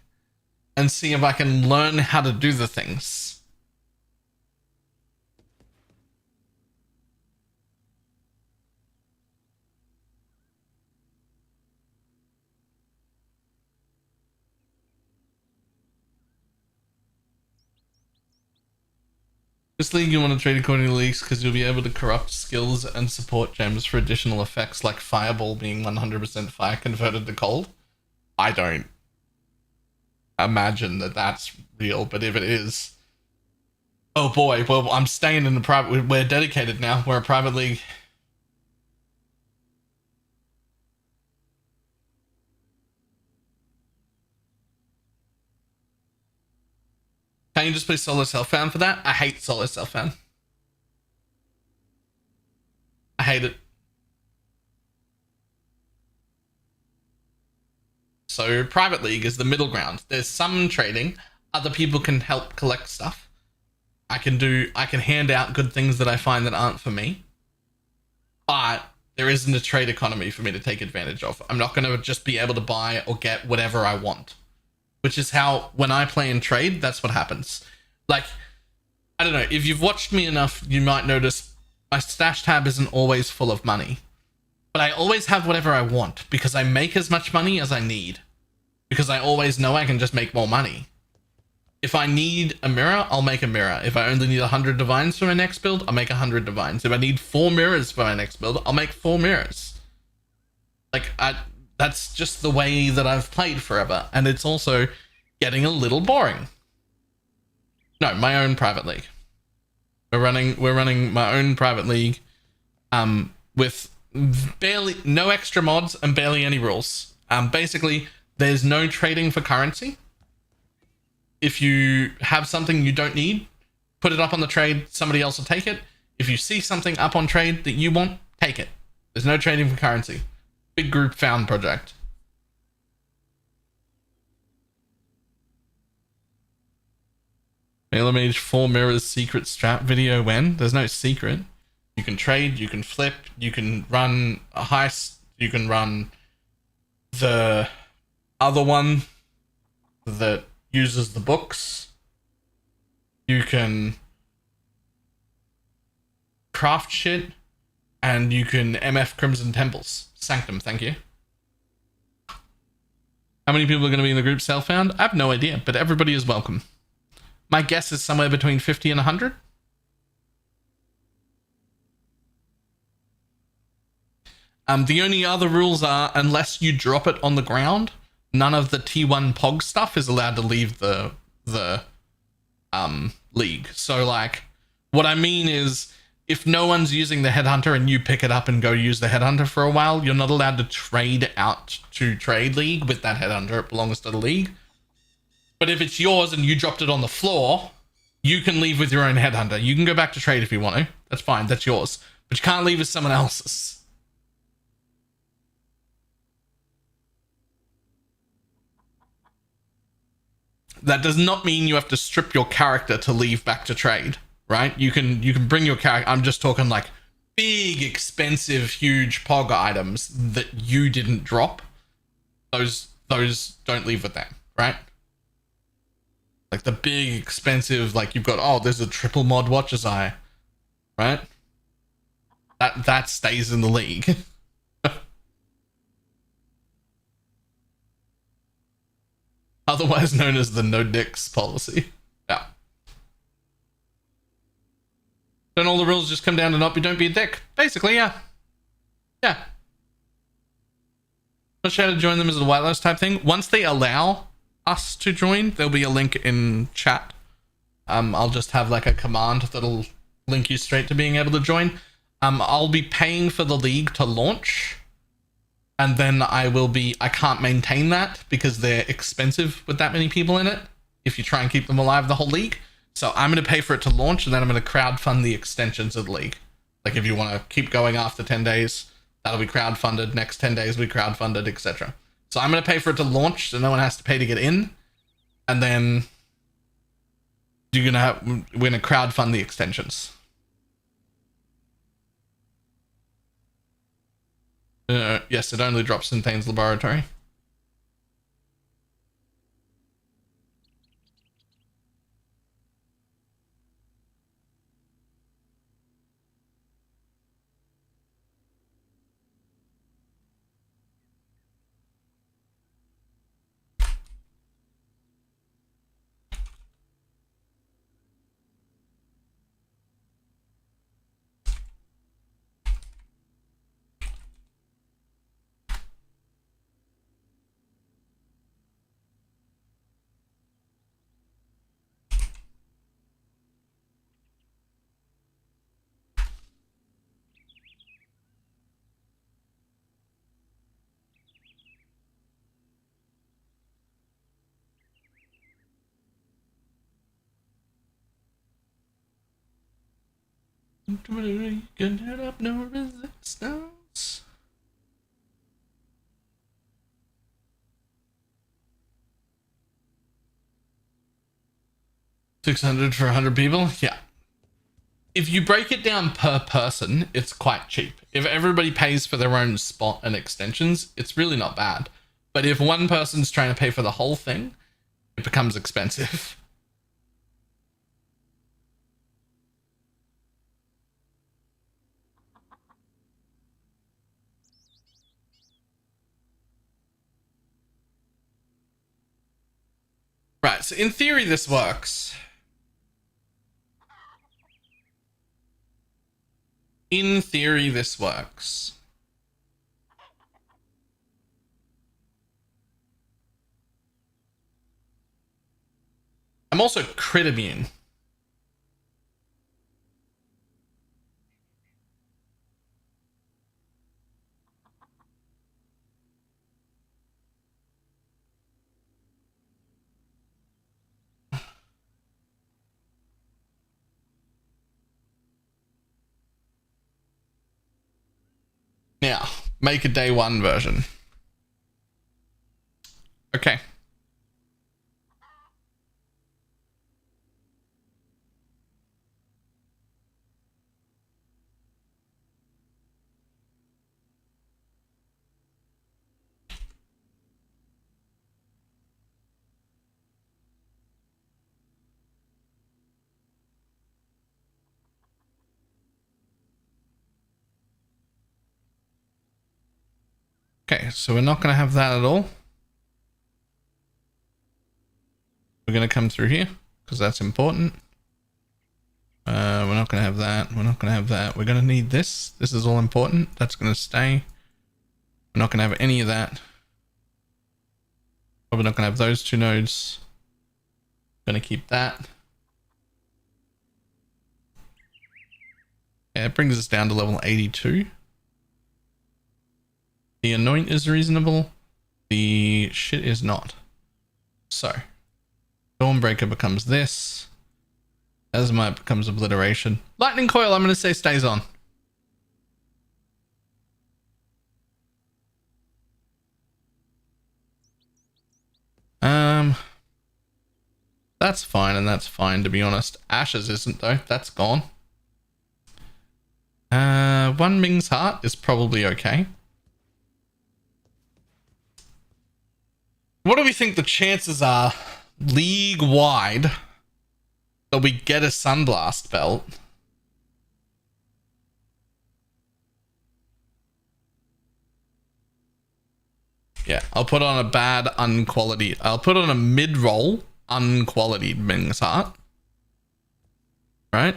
S1: and see if I can learn how to do the things. This league you want to trade according to leagues because you'll be able to corrupt skills and support gems for additional effects like Fireball being 100% fire converted to cold. I don't imagine that that's real, but if it is, oh boy, well, I'm staying in the private. We're dedicated now. We're a private league. Can you just play solo self-found for that? I hate solo self-found. I hate it. So private league is the middle ground. There's some trading. Other people can help collect stuff. I can hand out good things that I find that aren't for me. But there isn't a trade economy for me to take advantage of. I'm not going to just be able to buy or get whatever I want. Which is how, when I play and trade, that's what happens. Like, I don't know, if you've watched me enough, you might notice my stash tab isn't always full of money. But I always have whatever I want, because I make as much money as I need. Because I always know I can just make more money. If I need a mirror, I'll make a mirror. If I only need 100 divines for my next build, I'll make 100 divines. If I need 4 mirrors for my next build, I'll make 4 mirrors. Like, that's just the way that I've played forever. And it's also getting a little boring. No, my own private league. We're running my own private league with barely no extra mods and barely any rules. Basically, there's no trading for currency. If you have something you don't need, put it up on the trade, somebody else will take it. If you see something up on trade that you want, take it. There's no trading for currency. Big group found project. BalorMage 4 mirrors secret strap video when? There's no secret. You can trade, you can flip, you can run a heist, you can run the other one that uses the books. You can craft shit, and you can MF Crimson Temples. Sanctum, thank you. How many people are going to be in the group self-found? I have no idea, but everybody is welcome. My guess is somewhere between 50 and 100. The only other rules are, unless you drop it on the ground, none of the T1 POG stuff is allowed to leave the league. So, like, what I mean is, if no one's using the headhunter and you pick it up and go use the headhunter for a while, you're not allowed to trade out to trade league with that headhunter. It belongs to the league. But if it's yours and you dropped it on the floor, you can leave with your own headhunter. You can go back to trade if you want to. That's fine. That's yours. But you can't leave with someone else's. That does not mean you have to strip your character to leave back to trade, right? You can bring your character. I'm just talking like big, expensive, huge POG items that you didn't drop. Those don't leave with them, right? Like the big, expensive, like you've got, oh, there's a triple mod Watcher's Eye, right? That stays in the league. Otherwise known as the no dicks policy. Yeah. Don't all the rules just come down to don't be a dick? Basically, yeah. Yeah. Not sure how to join them as a whitelist type thing. Once they allow us to join, there'll be a link in chat. I'll just have like a command that'll link you straight to being able to join. I'll be paying for the league to launch, and then I can't maintain that because they're expensive with that many people in it if you try and keep them alive the whole league. So I'm going to pay for it to launch, and then I'm going to crowdfund the extensions of the league. Like if you want to keep going after 10 days, That'll be crowdfunded. Next 10 days will be crowdfunded, etc. So I'm going to pay for it to launch, so no one has to pay to get in. And then we're going to crowdfund the extensions. Yes, it only drops in Thane's laboratory. Can hit up no resistance. $600 for 100 people? Yeah. If you break it down per person, it's quite cheap. If everybody pays for their own spot and extensions, it's really not bad. But if one person's trying to pay for the whole thing, it becomes expensive. Right, so in theory this works. In theory this works. I'm also crit immune. Now, make a day one version. Okay. Okay, so we're not going to have that at all. We're going to come through here because that's important. We're not going to have that. We're not going to have that. We're going to need this. This is all important. That's going to stay. We're not going to have any of that. Probably not going to have those two nodes. Going to keep that. Yeah, it brings us down to level 82. The anoint is reasonable. The shit is not. So, Dawnbreaker becomes this. Azamite becomes obliteration. Lightning coil, I'm going to say stays on. That's fine, and that's fine, to be honest. Ashes isn't, though. That's gone. One Ming's Heart is probably okay. What do we think the chances are, league-wide, that we get a Sunblast belt? Yeah, I'll put on a bad unquality. I'll put on a mid-roll unquality Ming's Heart. Right?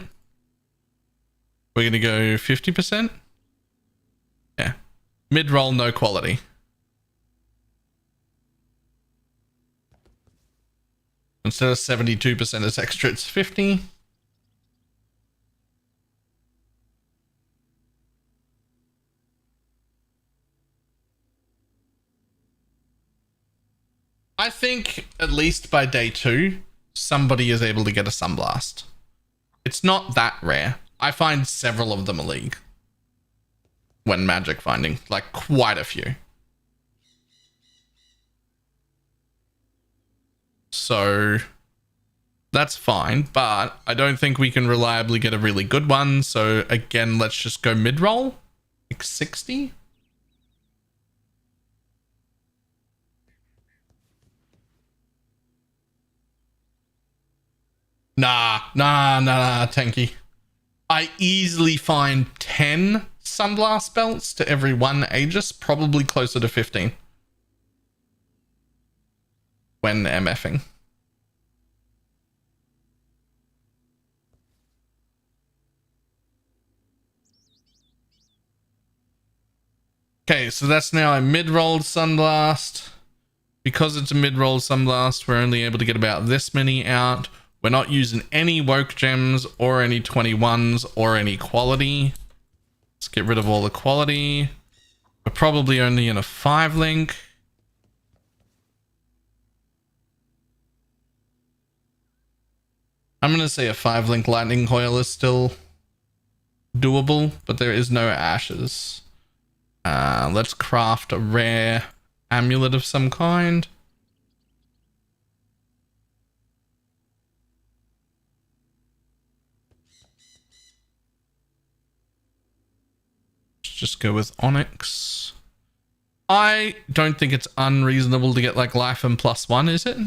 S1: We're going to go 50%? Yeah. Mid-roll, no quality. Instead of 72% as extra, it's 50. I think at least by day 2, somebody is able to get a Sunblast. It's not that rare. I find several of them a league. when magic finding, like quite a few. So that's fine, but I don't think we can reliably get a really good one. So again, let's just go mid-roll, like 60. Nah, Tanky. I easily find 10 Sunblast belts to every 1 Aegis, probably closer to 15. When MFing. Okay, so that's now a mid-rolled Sunblast. Because it's a mid-rolled Sunblast, we're only able to get about this many out. We're not using any woke gems or any 21s or any quality. Let's get rid of all the quality. We're probably only in a 5-link. I'm going to say a 5-link lightning coil is still doable, but there is no ashes. Let's craft a rare amulet of some kind. Let's just go with onyx. I don't think it's unreasonable to get like life and +1, is it?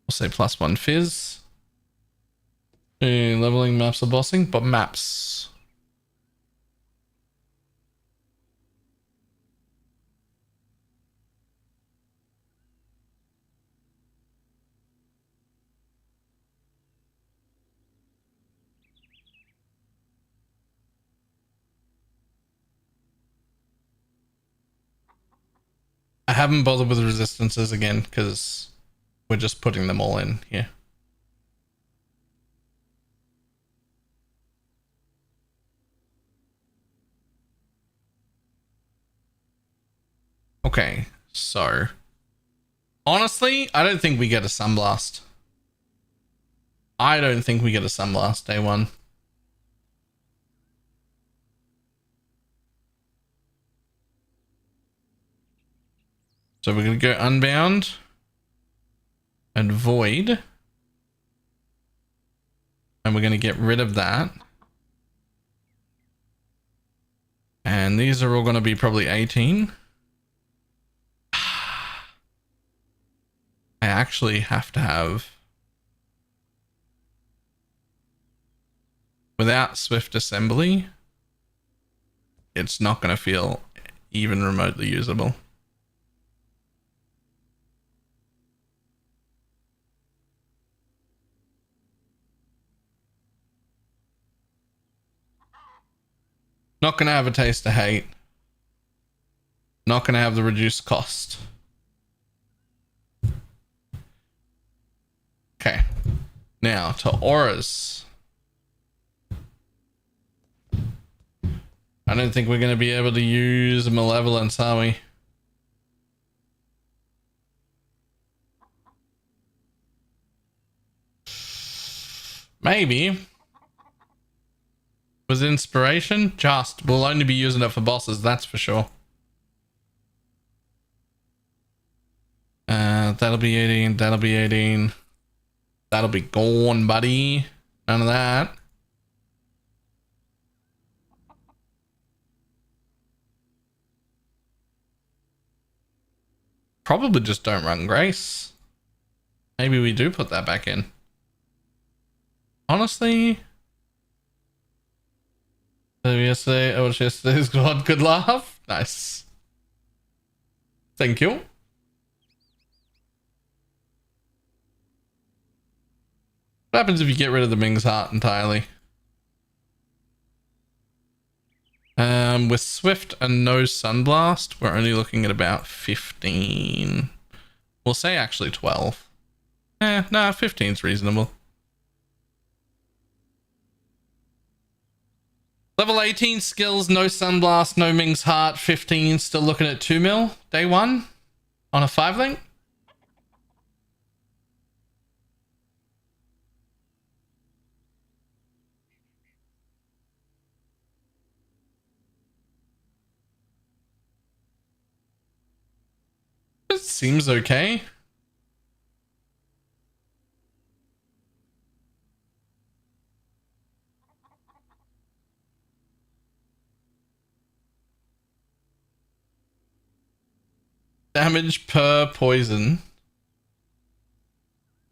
S1: We'll say +1 fizz. Leveling maps or bossing, but maps. I haven't bothered with resistances again because we're just putting them all in here. Okay, so honestly, I don't think we get a Sunblast. I don't think we get a Sunblast day 1. So we're going to go Unbound and Void. And we're going to get rid of that. And these are all going to be probably 18. I actually have to have... Without Swift Assembly, it's not going to feel even remotely usable. Not going to have a taste of hate. Not going to have the reduced cost. Okay. Now to auras. I don't think we're going to be able to use Malevolence, are we? Maybe. Was inspiration? Just. We'll only be using it for bosses, that's for sure. That'll be 18. That'll be 18. That'll be gone, buddy. None of that. Probably just don't run Grace. Maybe we do put that back in. Honestly... So yesterday, I watched yesterday's squad. Good laugh. Nice. Thank you. What happens if you get rid of the Ming's Heart entirely? With Swift and no Sunblast, we're only looking at about 15. We'll say actually 12. Nah, 15's reasonable. Level 18 skills, no Sunblast, no Ming's Heart, 15, still looking at 2 mil, day 1. On a 5 link? It seems okay. Damage per poison.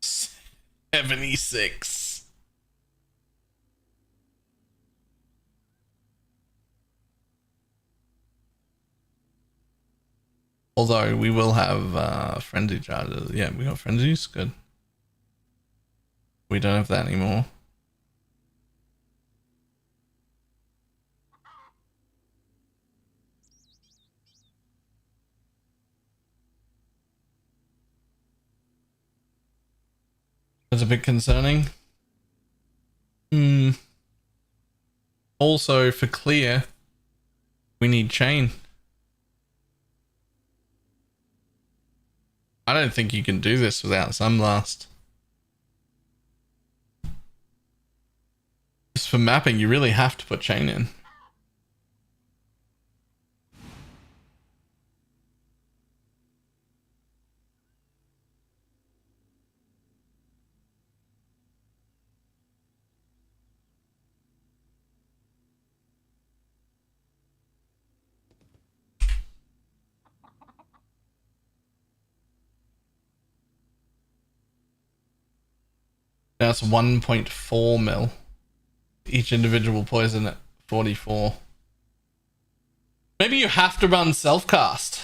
S1: 76. Although we will have frenzy charges. Yeah, we got frenzies. Good. We don't have that anymore. That's a bit concerning. Also, for clear, we need chain. I don't think you can do this without Sunblast. Just for mapping, you really have to put chain in. That's 1.4 mil. Each individual poison at 44. Maybe you have to run self-cast.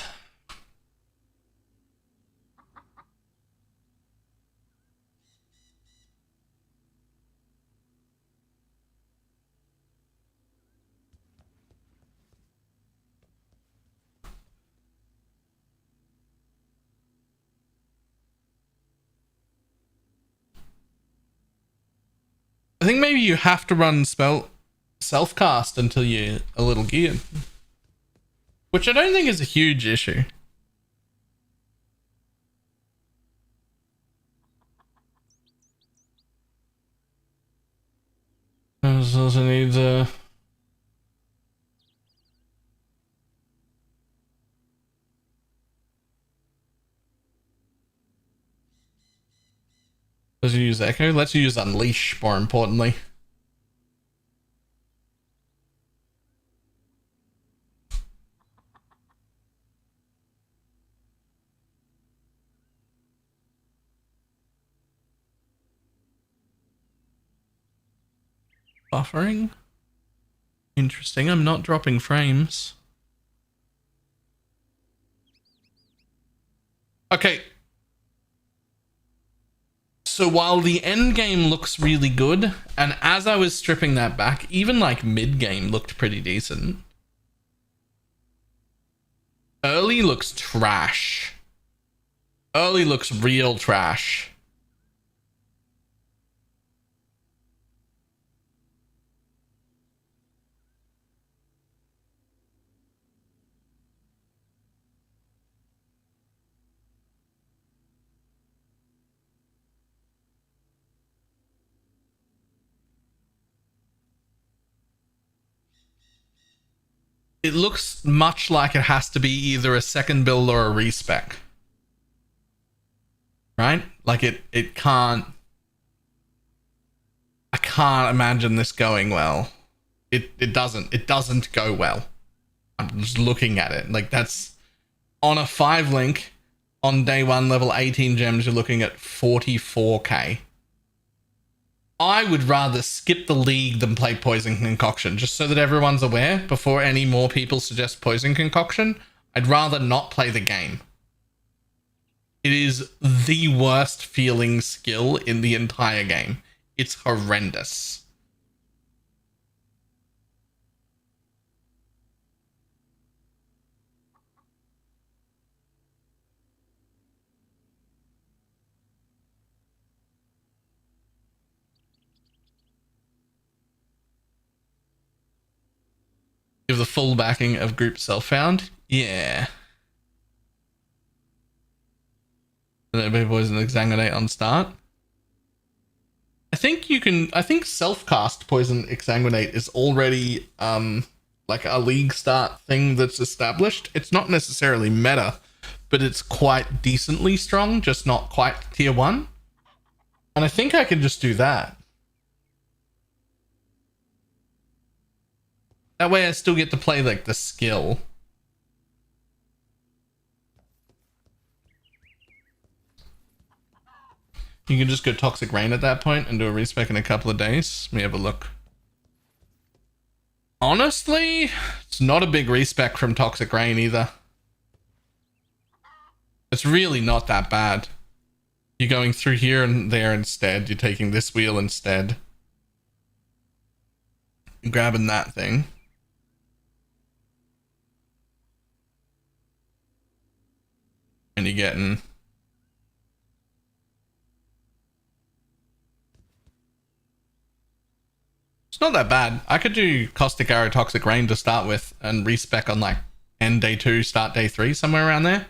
S1: I think maybe you have to run spell self-cast until you're a little geared. Which I don't think is a huge issue. This also needs a... Let's use Echo. Let's use Unleash, more importantly. Buffering? Interesting. I'm not dropping frames. Okay. So while the end game looks really good, and as I was stripping that back, even like mid game looked pretty decent. Early looks trash. Early looks real trash. It looks much like it has to be either a second build or a respec. Right? Like it can't... I can't imagine this going well. It doesn't go well. I'm just looking at it. Like that's... On a 5 link, on day 1 level 18 gems, you're looking at 44k. I would rather skip the league than play Poison Concoction, just so that everyone's aware before any more people suggest Poison Concoction. I'd rather not play the game. It is the worst feeling skill in the entire game. It's horrendous. Give the full backing of group self-found. Yeah. And then poison Exsanguinate on start. I think self-cast poison Exsanguinate is already like a league start thing that's established. It's not necessarily meta, but it's quite decently strong, just not quite tier 1. And I think I can just do that. That way I still get to play like the skill. You can just go Toxic Rain at that point and do a respec in a couple of days. Let me have a look. Honestly, it's not a big respec from Toxic Rain either. It's really not that bad. You're going through here and there instead. You're taking this wheel instead. You're grabbing that thing. And you're getting... It's not that bad. I could do Caustic Arrow, Toxic Rain to start with and respec on like end day 2, start day 3, somewhere around there.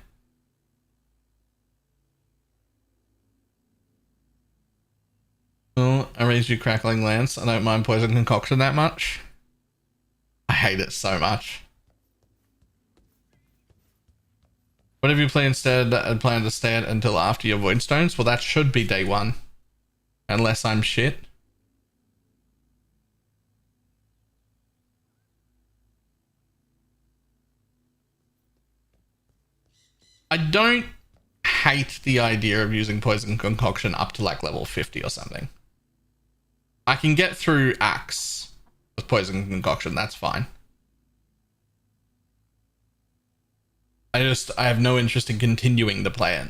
S1: Oh, I raised you Crackling Lance. I don't mind Poison Concoction that much. I hate it so much. Whatever you play instead, I'd plan to stay at until after your Void Stones. Well, that should be day 1. Unless I'm shit. I don't hate the idea of using Poison Concoction up to like level 50 or something. I can get through Axe with Poison Concoction, that's fine. I have no interest in continuing to play it.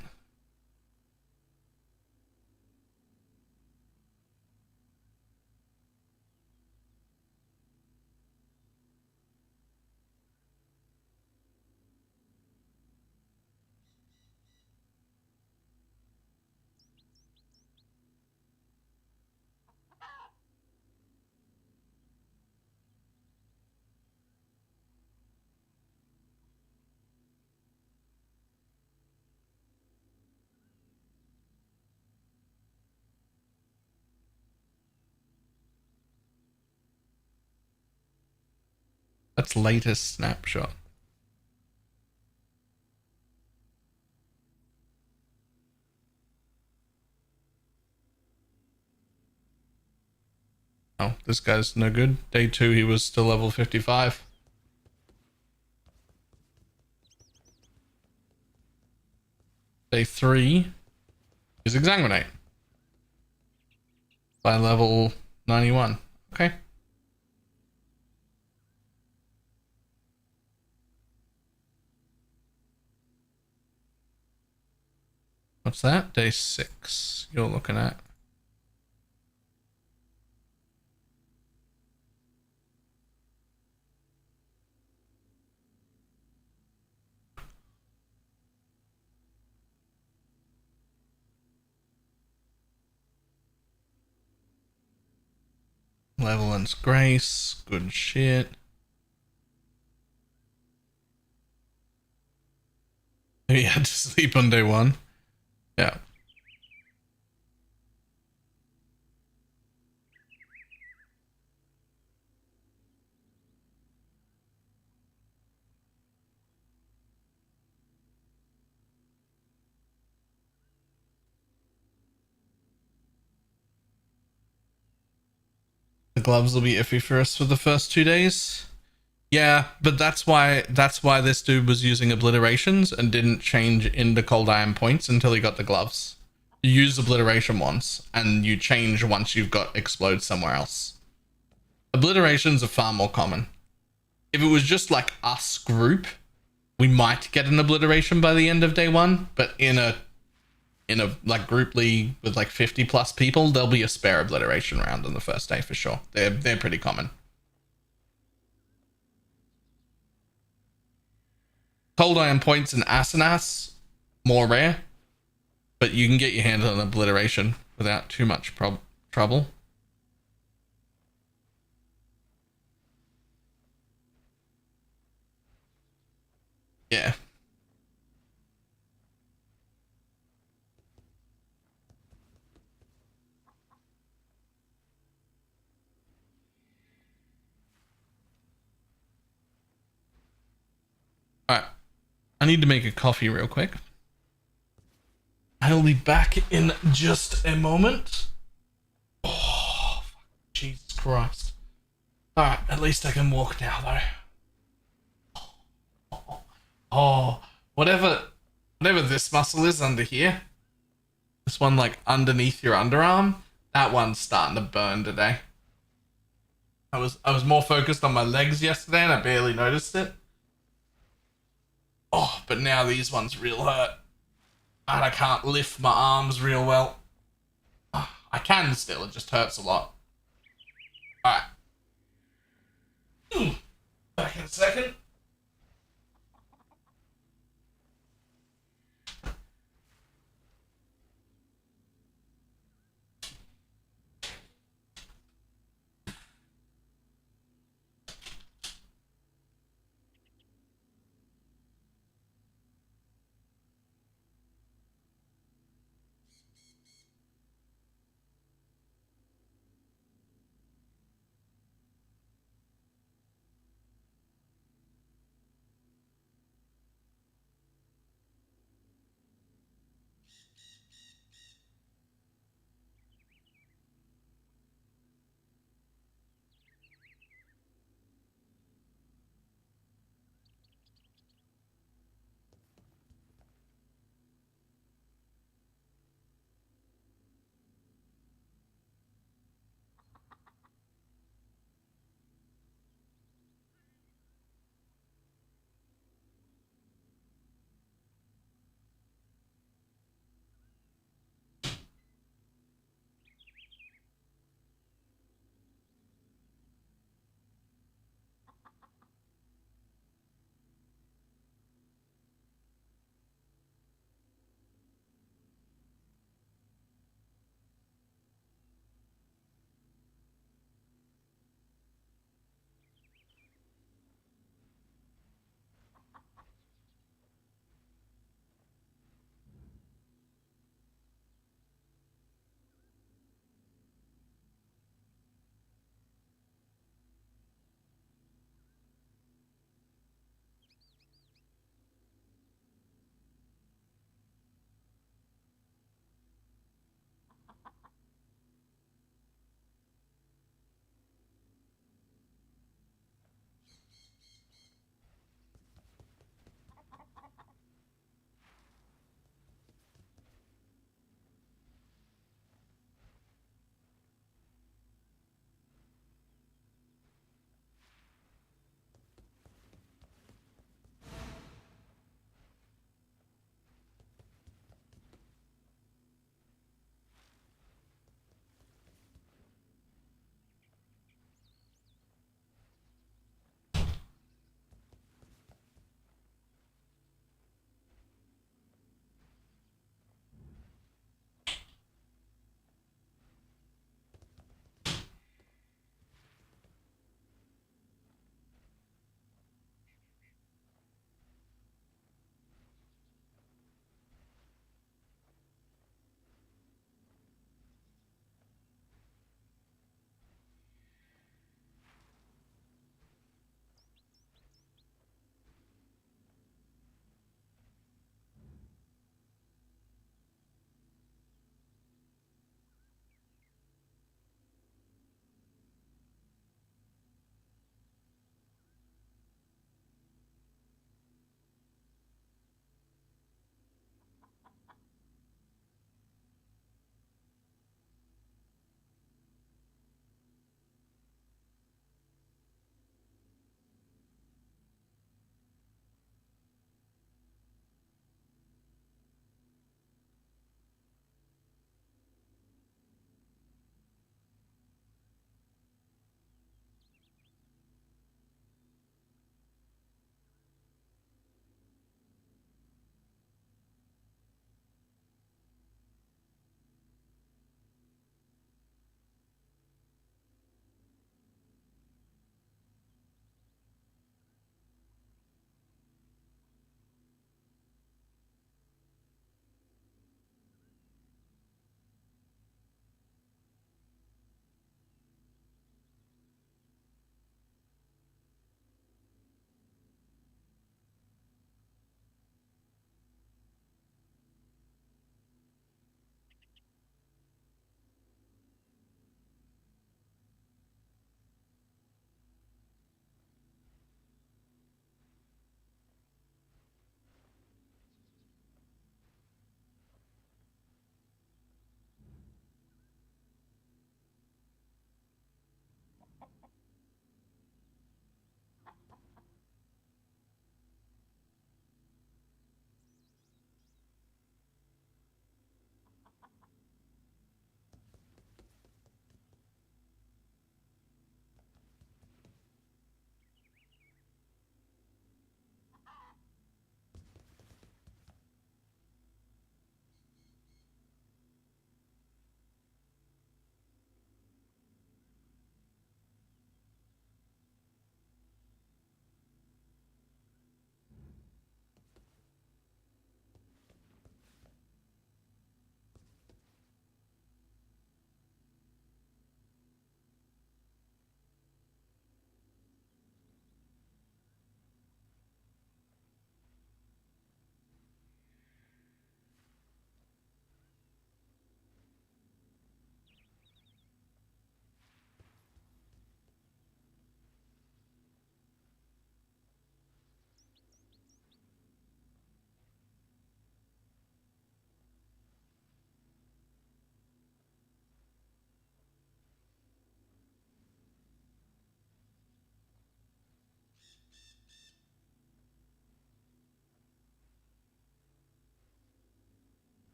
S1: That's latest snapshot. Oh, this guy's no good. Day 2, he was still level 55. Day 3 is Exsanguinate. By level 91. Okay. What's that? Day 6 you're looking at. Levelance Grace. Good shit. He had to sleep on day 1. Yeah. The gloves will be iffy for us for the first 2 days. Yeah, but that's why this dude was using obliterations and didn't change into cold iron points until he got the gloves. You use obliteration once and you change once you've got explode somewhere else. Obliterations are far more common. If it was just like us group, we might get an obliteration by the end of day 1, but in a like group league with like 50 plus people, there'll be a spare obliteration round on the first day for sure. They're pretty common. Cold iron points and Asanas, more rare, but you can get your hands on obliteration without too much trouble. Yeah. I need to make a coffee real quick. I'll be back in just a moment. Oh, Jesus Christ. Alright, at least I can walk now, though. Oh, whatever this muscle is under here, this one like underneath your underarm, that one's starting to burn today. I was more focused on my legs yesterday and I barely noticed it. Oh, but now these ones real hurt. And I can't lift my arms real well. I can still, it just hurts a lot. Alright. Back in a second.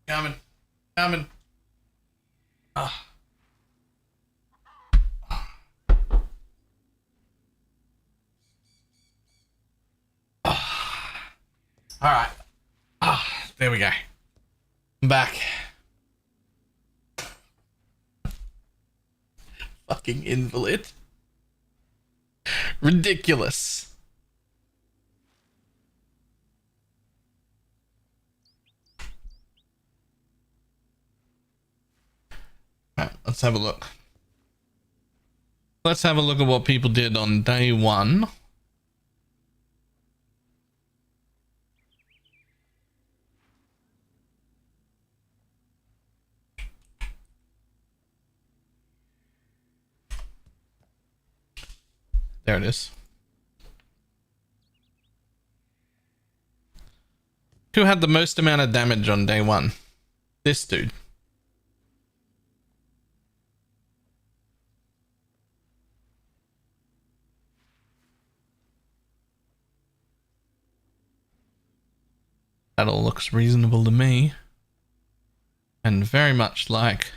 S1: Coming. Coming. Ah. All right. There we go. I'm back. Fucking invalid. Ridiculous. Alright, let's have a look. Let's have a look at what people did on day one. There it is. Who had the most amount of damage on day one? This dude. That all looks reasonable to me. And very much like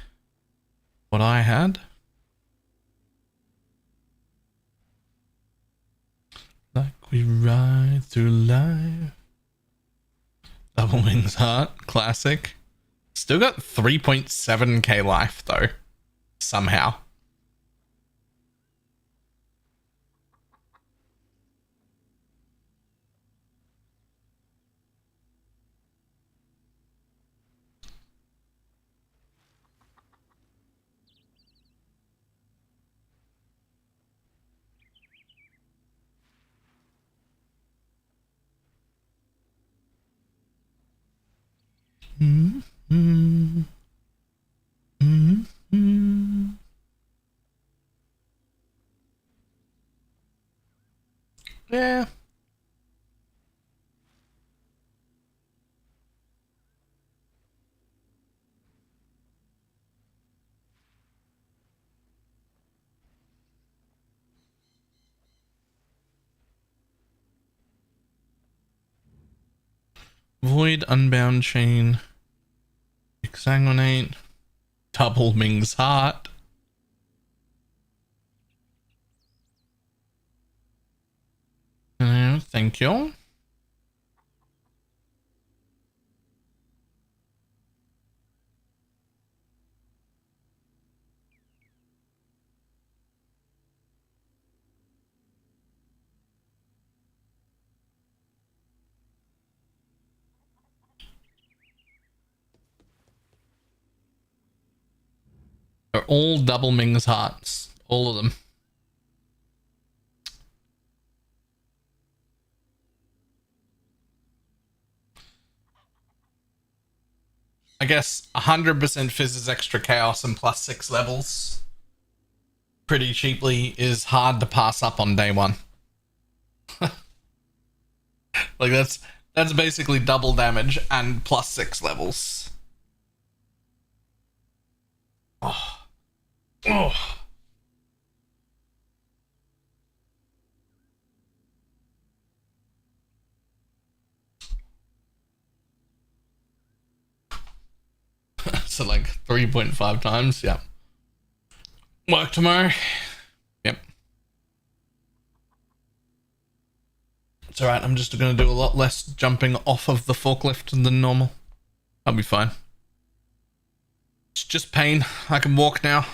S1: what I had. Like we ride through life. Double Wings Heart, classic. Still got 3.7k life though. Somehow. Yeah. Void, Unbound Chain, Exsanguinate, Double Ming's Heart. Thank you. They're all Double Ming's Hearts. All of them. I guess 100% Fizz's extra chaos and plus 6 levels pretty cheaply is hard to pass up on day one. Like that's basically double damage and plus 6 levels. Oh. Oh. So like 3.5 times, yeah. Work tomorrow. Yep. It's alright, I'm just gonna do a lot less jumping off of the forklift than normal. I'll be fine. It's just pain. I can walk now.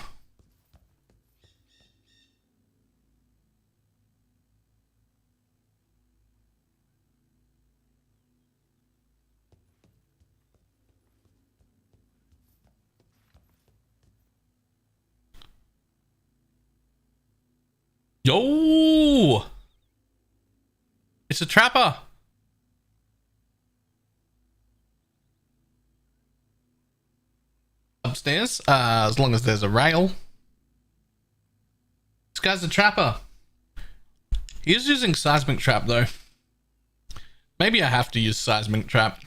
S1: Yo! It's a trapper. Upstairs, as long as there's a rail. This guy's a trapper. He is using seismic trap though. Maybe I have to use seismic trap.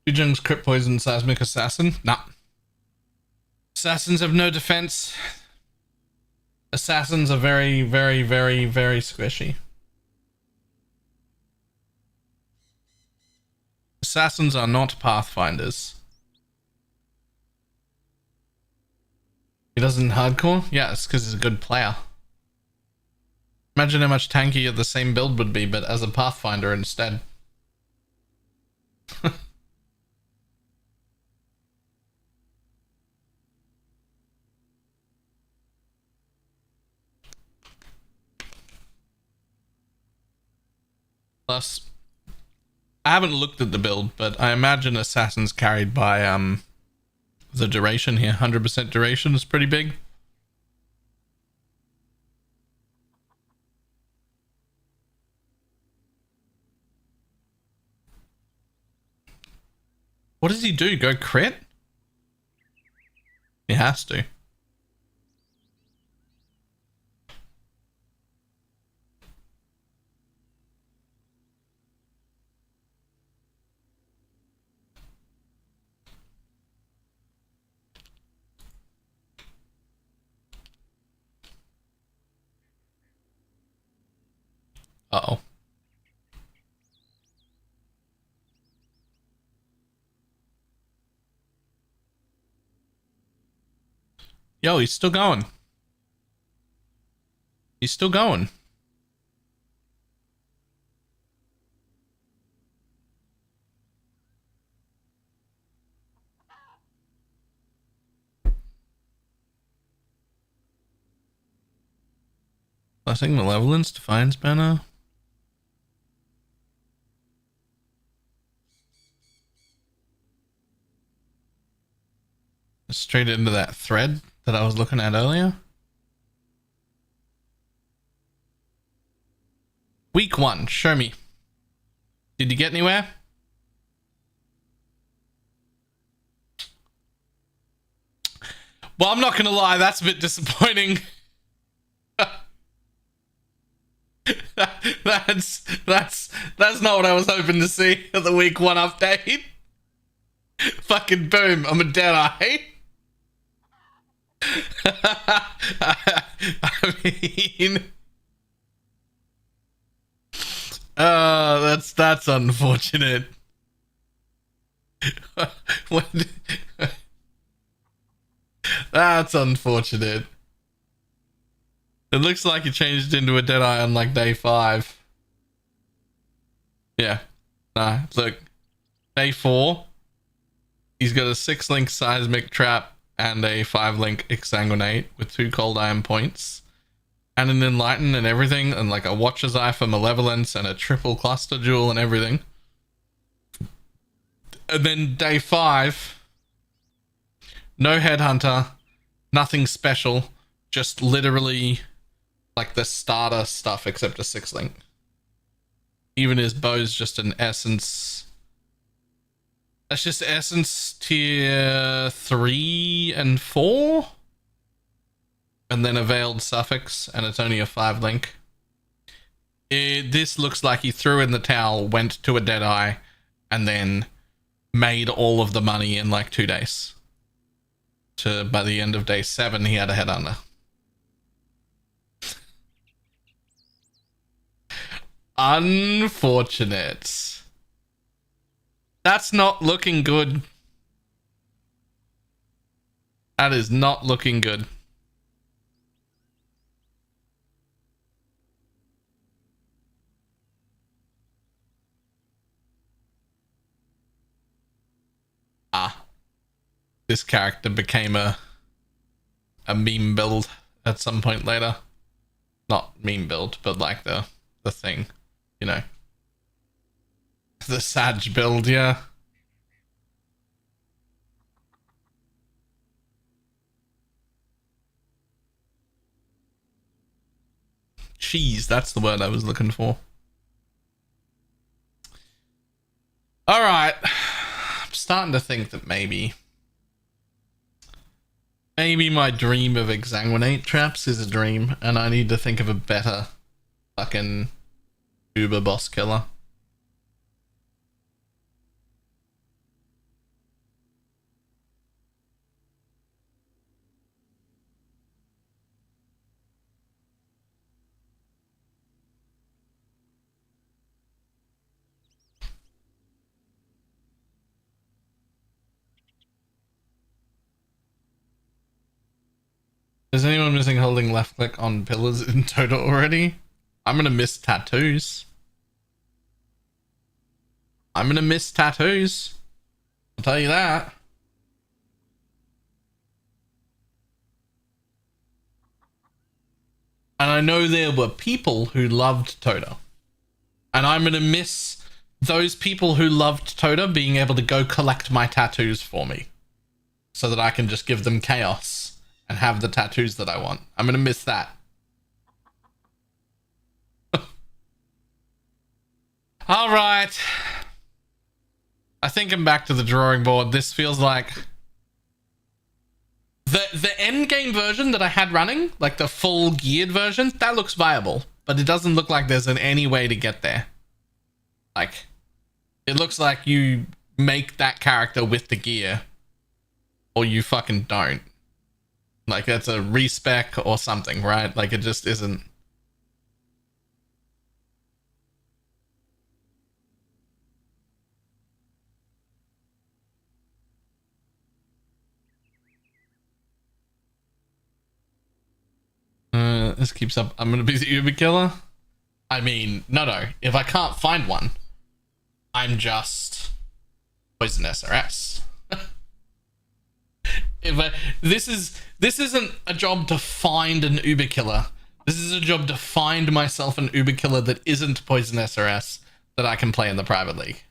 S1: Yujung's crit poison seismic assassin? Nah. Assassins have no defense. Assassins are very, very, very, very squishy. Assassins are not pathfinders. He doesn't hardcore? Yeah, it's because he's a good player. Imagine how much tankier the same build would be, but as a pathfinder instead. Plus, I haven't looked at the build, but I imagine Assassin's carried by the duration here. 100% duration is pretty big. What does he do? Go crit? He has to. Uh-oh. Yo, he's still going. He's still going. Blessing Malevolence defines banner. Straight into that thread that I was looking at earlier. Week 1, show me. Did you get anywhere? Well, I'm not gonna lie, that's a bit disappointing. That's not what I was hoping to see at the week 1 update. Fucking boom, I'm a Deadeye. I mean, that's unfortunate. That's unfortunate. It looks like he changed into a Deadeye on like day 5. Yeah. Nah, look. Day 4. He's got a 6-link seismic trap and a 5-link Exsanguinate with 2 cold iron points. And an Enlighten and everything. And like a Watcher's Eye for Malevolence and a triple cluster jewel and everything. And then day 5. No Headhunter. Nothing special. Just literally like the starter stuff except a 6-link. Even his bow's just an essence. That's just essence tier 3 and 4. And then a veiled suffix, and it's only a 5-link. This looks like he threw in the towel, went to a Deadeye, and then made all of the money in like 2 days. By the end of day 7, he had a Headhunter. Unfortunate. That's not looking good. That is not looking good. This character became a meme build at some point later. Not meme build, but like the thing, you know. The Sag build, yeah. Cheese, that's the word I was looking for. Alright. I'm starting to think that maybe my dream of Exsanguinate traps is a dream, and I need to think of a better fucking uber boss killer. Is anyone missing holding left click on pillars in Total already? I'm gonna miss tattoos. I'm gonna miss tattoos. I'll tell you that. And I know there were people who loved Toda. And I'm gonna miss those people who loved Toda being able to go collect my tattoos for me. So that I can just give them chaos and have the tattoos that I want. I'm gonna miss that. Alright. I think I'm back to the drawing board. This feels like the end game version that I had running, like the full geared version, that looks viable, but it doesn't look like there's any way to get there. Like, it looks like you make that character with the gear, or you fucking don't. Like, that's a respec or something, right? Like, it just isn't. This keeps up. I'm gonna be the Uber killer. I mean, no. If I can't find one, I'm just Poison SRS. This isn't a job to find an Uber killer. This is a job to find myself an Uber killer that isn't Poison SRS that I can play in the private league.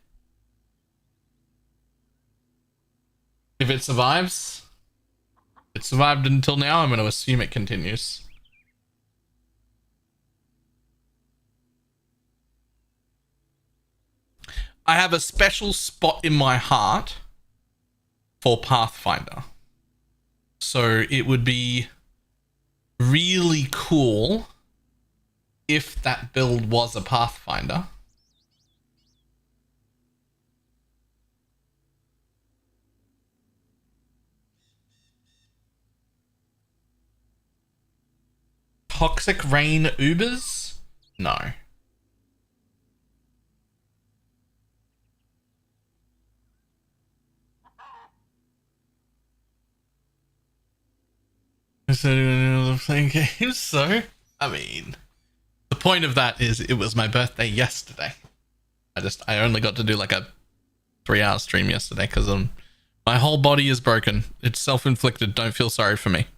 S1: If it survives, it survived until now. I'm going to assume it continues. I have a special spot in my heart for Pathfinder. So it would be really cool if that build was a Pathfinder. Toxic Rain Ubers? No. Is anyone else playing games? So, I mean, the point of that is it was my birthday yesterday. I only got to do like a 3-hour stream yesterday because my whole body is broken. It's self-inflicted. Don't feel sorry for me.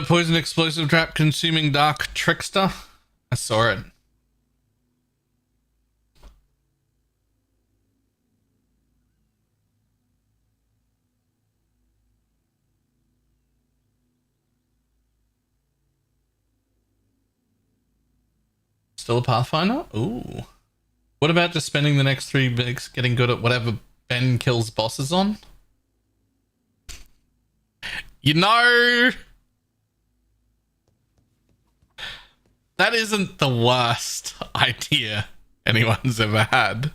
S1: Poison explosive trap consuming dark trickster. I saw it. Still a Pathfinder? Ooh. What about just spending the next 3 weeks getting good at whatever Ben kills bosses on? You know, that isn't the worst idea anyone's ever had.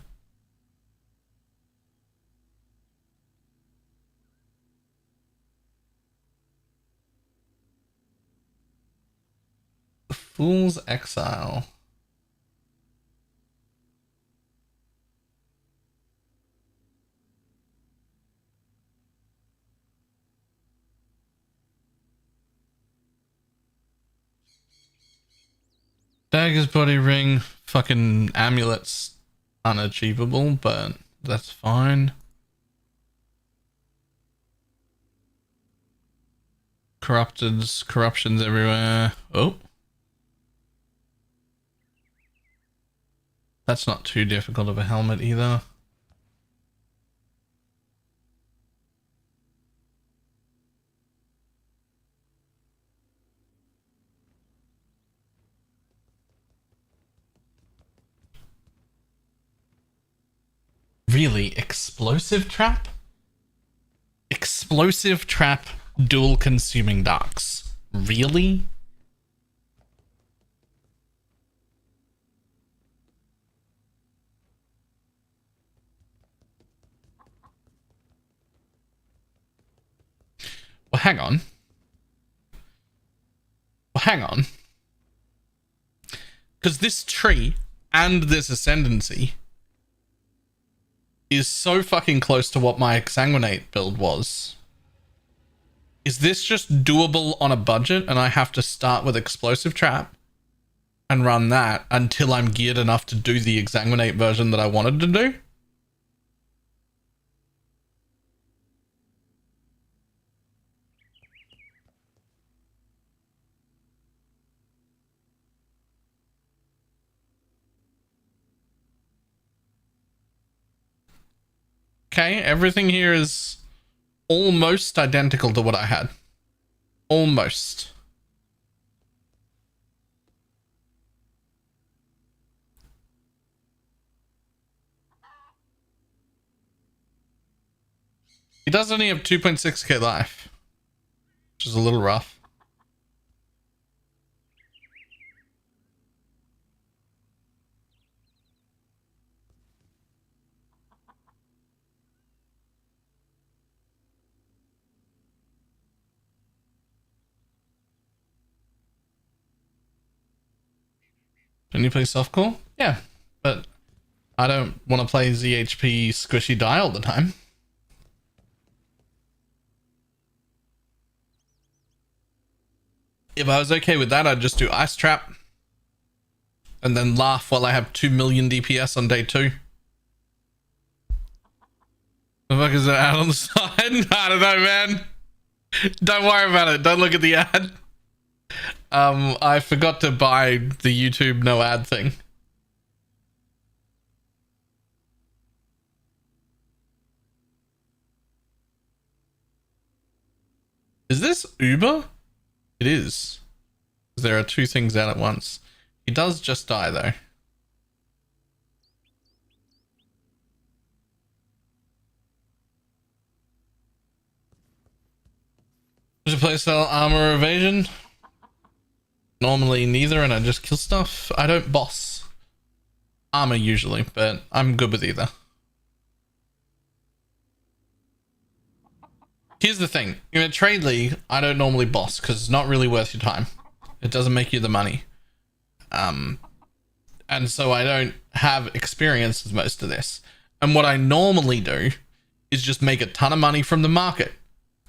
S1: Fool's Exile. Dagger's body ring, fucking amulets unachievable, but that's fine. Corruptions everywhere. Oh. That's not too difficult of a helmet either. Really? Explosive trap? Explosive trap dual consuming darks. Really? hang on. Well, hang on. Because this tree and this ascendancy is so fucking close to what my Exsanguinate build was. Is this just doable on a budget and I have to start with Explosive Trap and run that until I'm geared enough to do the Exsanguinate version that I wanted to do? Okay, everything here is almost identical to what I had. Almost. He does only have 2.6k life, which is a little rough. Don't you play softcore? Yeah, but I don't want to play ZHP squishy die all the time. If I was okay with that, I'd just do Ice Trap and then laugh while I have 2 million DPS on day 2. The fuck is that ad on the side? I don't know, man. Don't worry about it. Don't look at the ad. I forgot to buy the YouTube no ad thing. Is this Uber? It is. There are 2 things out at once. He does just die though. Does your playstyle armor evasion? Normally neither, and I just kill stuff. I don't boss armor usually, but I'm good with either. Here's the thing. In a trade league, I don't normally boss because it's not really worth your time. It doesn't make you the money. And so I don't have experience with most of this. And what I normally do is just make a ton of money from the market.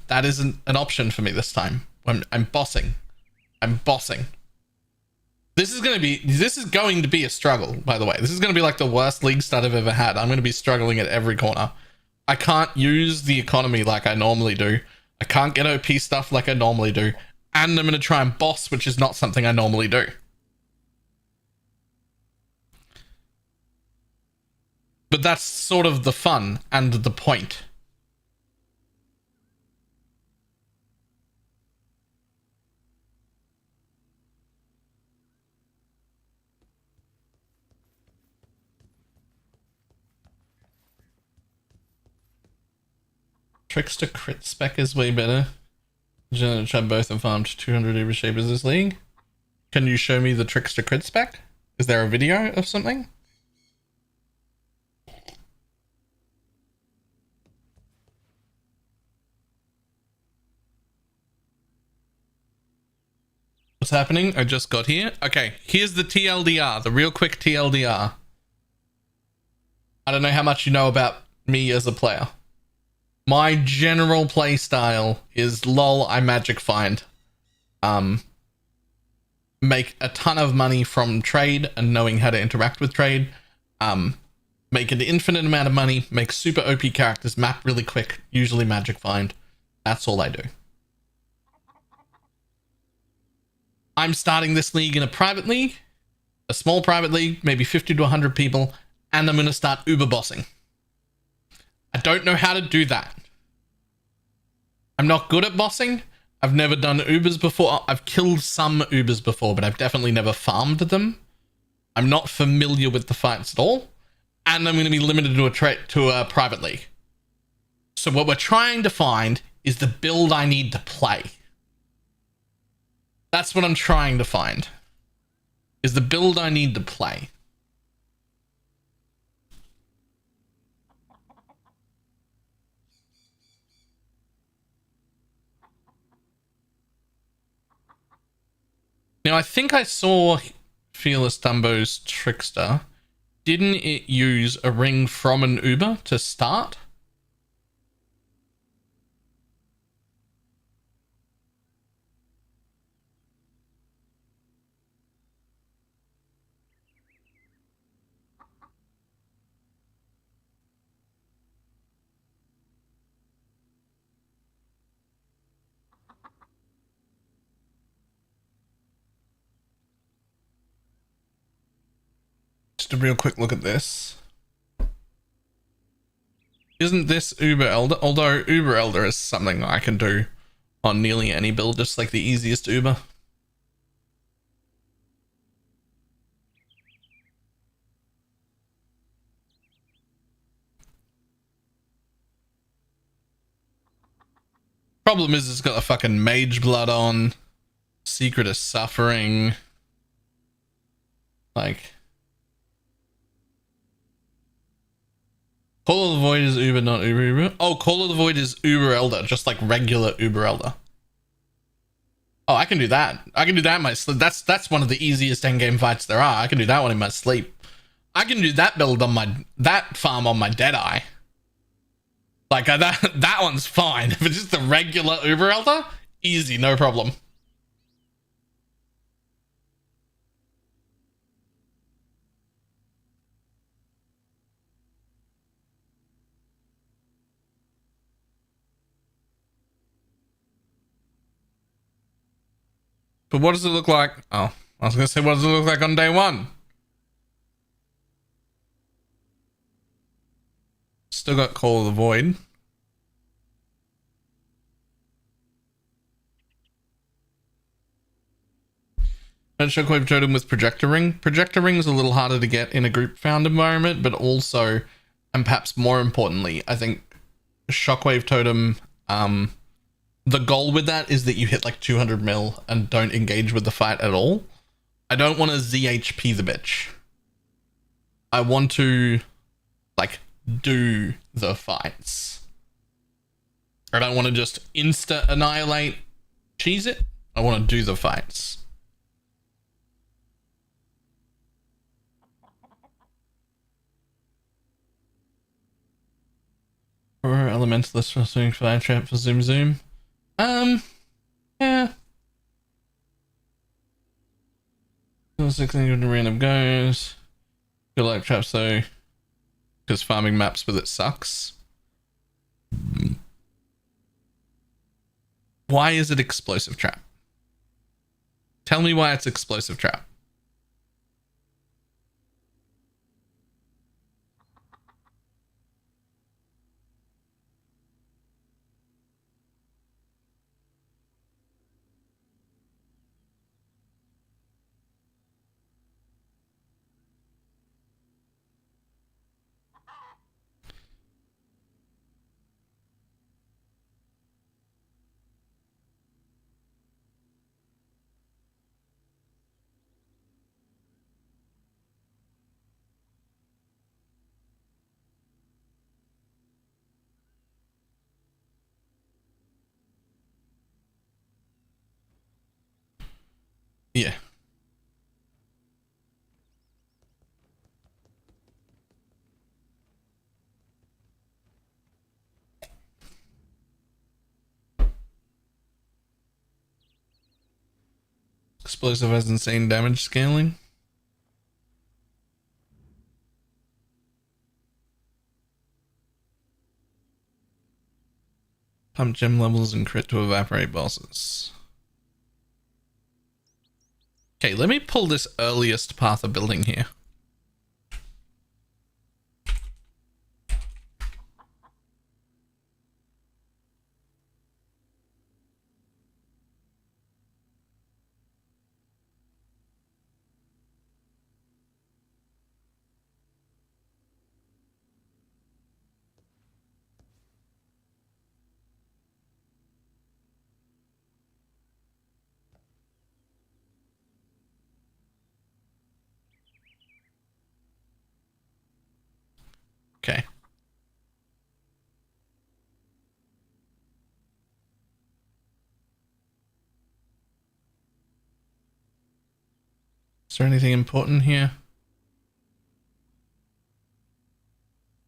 S1: That isn't an option for me this time. I'm bossing. I'm bossing. This is going to be a struggle, by the way. This is going to be like the worst league start I've ever had. I'm going to be struggling at every corner. I can't use the economy like I normally do. I can't get OP stuff like I normally do. And I'm going to try and boss, which is not something I normally do. But that's sort of the fun and the point. Trickster crit spec is way better. Generally tried both and farmed 200 Uber Shapers this league. Can you show me the Trickster crit spec? Is there a video of something? What's happening? I just got here. Okay, here's the TLDR, the real quick TLDR. I don't know how much you know about me as a player. My general play style is lol, I magic find. Make a ton of money from trade and knowing how to interact with trade. Make an infinite amount of money, make super OP characters, map really quick, usually magic find. That's all I do. I'm starting this league in a private league, a small private league, maybe 50 to 100 people, and I'm going to start Uber bossing. I don't know how to do that. I'm not good at bossing. I've never done Ubers before. I've killed some Ubers before, but I've definitely never farmed them. I'm not familiar with the fights at all. And I'm going to be limited to a private league. So what we're trying to find is the build I need to play. That's what I'm trying to find. Is the build I need to play. Now, I think I saw Fearless Dumbo's Trickster. Didn't it use a ring from an Uber to start? Just a real quick look at this. Isn't this Uber Elder? Although Uber Elder is something I can do on nearly any build, just like the easiest Uber. Problem is it's got a fucking mage blood on. Secret of Suffering. Like... Call of the Void is Uber, not Uber. Oh, Call of the Void is Uber Elder, just like regular Uber Elder. Oh, I can do that. I can do that in my sleep. That's one of the easiest endgame fights there are. I can do that one in my sleep. I can do that build on that farm on my Deadeye. Like that one's fine. If it's just the regular Uber Elder, easy, no problem. But what does it look like? Oh, I was gonna say, what does it look like on day one? Still got Call of the Void. And Shockwave Totem with Projector Ring. Projector Ring is a little harder to get in a group found environment, but also, and perhaps more importantly, I think Shockwave Totem, the goal with that is that you hit like 200 mil and don't engage with the fight at all. I don't want to ZHP the bitch. I want to, like, do the fights. I don't want to just insta-annihilate, cheese it. I want to do the fights. Or Elementalist for swing fire trap for Zoom Zoom. Yeah. 600 random goes. Good luck traps though, because farming maps with it sucks. Why is it explosive trap? Tell me why it's explosive trap. Yeah. Explosive has insane damage scaling. Pump gem levels and crit to evaporate bosses. Okay, let me pull this earliest path of building here. Is there anything important here?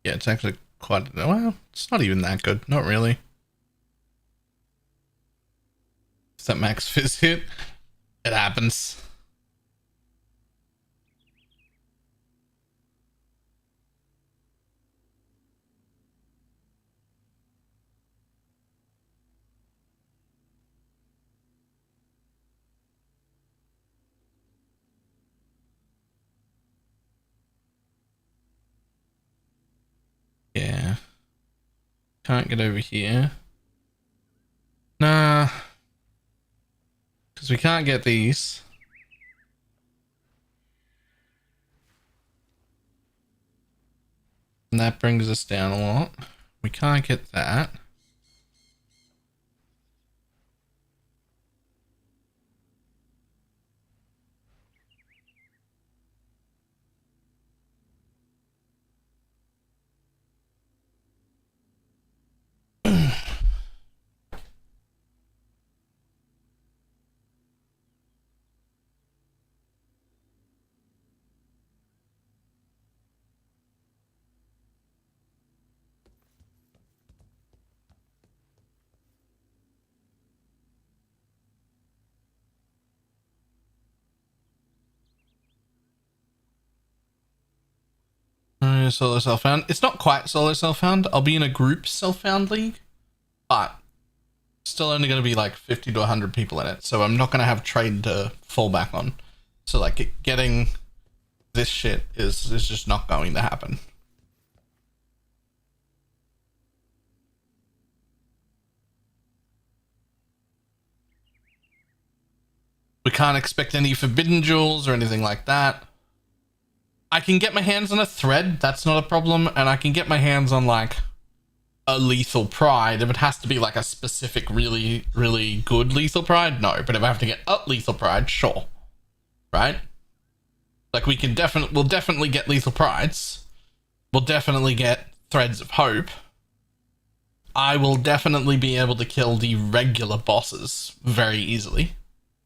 S1: Yeah, it's actually quite, well, it's not even that good. Not really. Is that max fizz hit? It happens. Yeah. Can't get over here. Nah. Because we can't get these. And that brings us down a lot. We can't get that. Solo self-found. It's not quite solo self-found. I'll be in a group self-found league, but still only going to be like 50 to 100 people in it. So I'm not going to have trade to fall back on. So like getting this shit is just not going to happen. We can't expect any forbidden jewels or anything like that. I can get my hands on a thread, that's not a problem, and I can get my hands on like a lethal pride. If it has to be like a specific really, really good lethal pride, no. But if I have to get a lethal pride, sure. Right? Like we'll definitely get lethal prides. We'll definitely get threads of hope. I will definitely be able to kill the regular bosses very easily.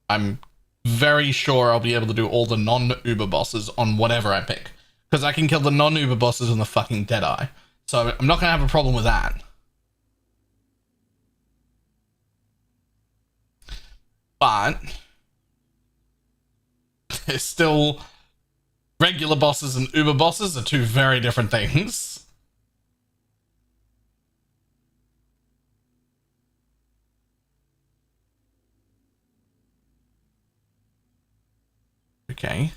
S1: I'm very sure I'll be able to do all the non-Uber bosses on whatever I pick. Because I can kill the non-Uber bosses on the fucking Deadeye. So I'm not going to have a problem with that. But there's still regular bosses and Uber bosses are two very different things. Okay.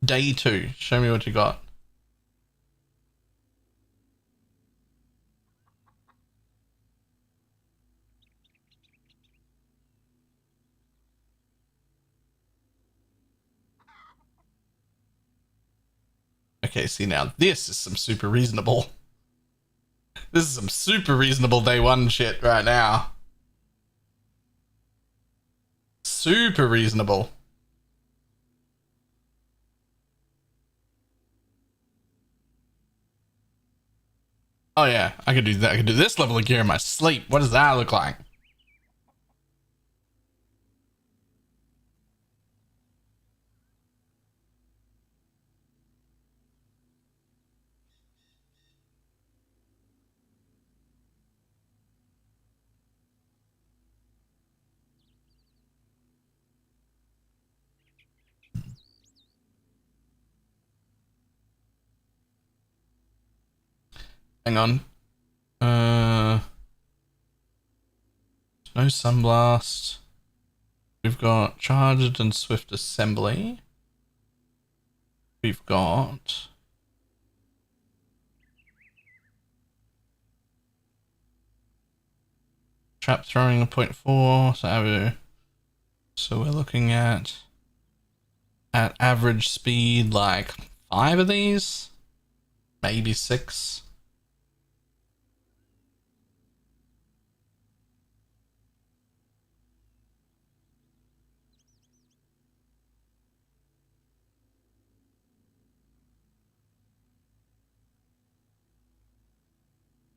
S1: Day 2. Show me what you got. Okay, see now, this is some super reasonable. This is some super reasonable day 1 shit right now. Super reasonable. Oh yeah, I could do that. I could do this level of gear in my sleep. What does that look like? Hang on. No Sunblast. We've got Charged and Swift Assembly. We've got Trap Throwing 0.4. So we're looking at average speed like 5 of these, maybe 6.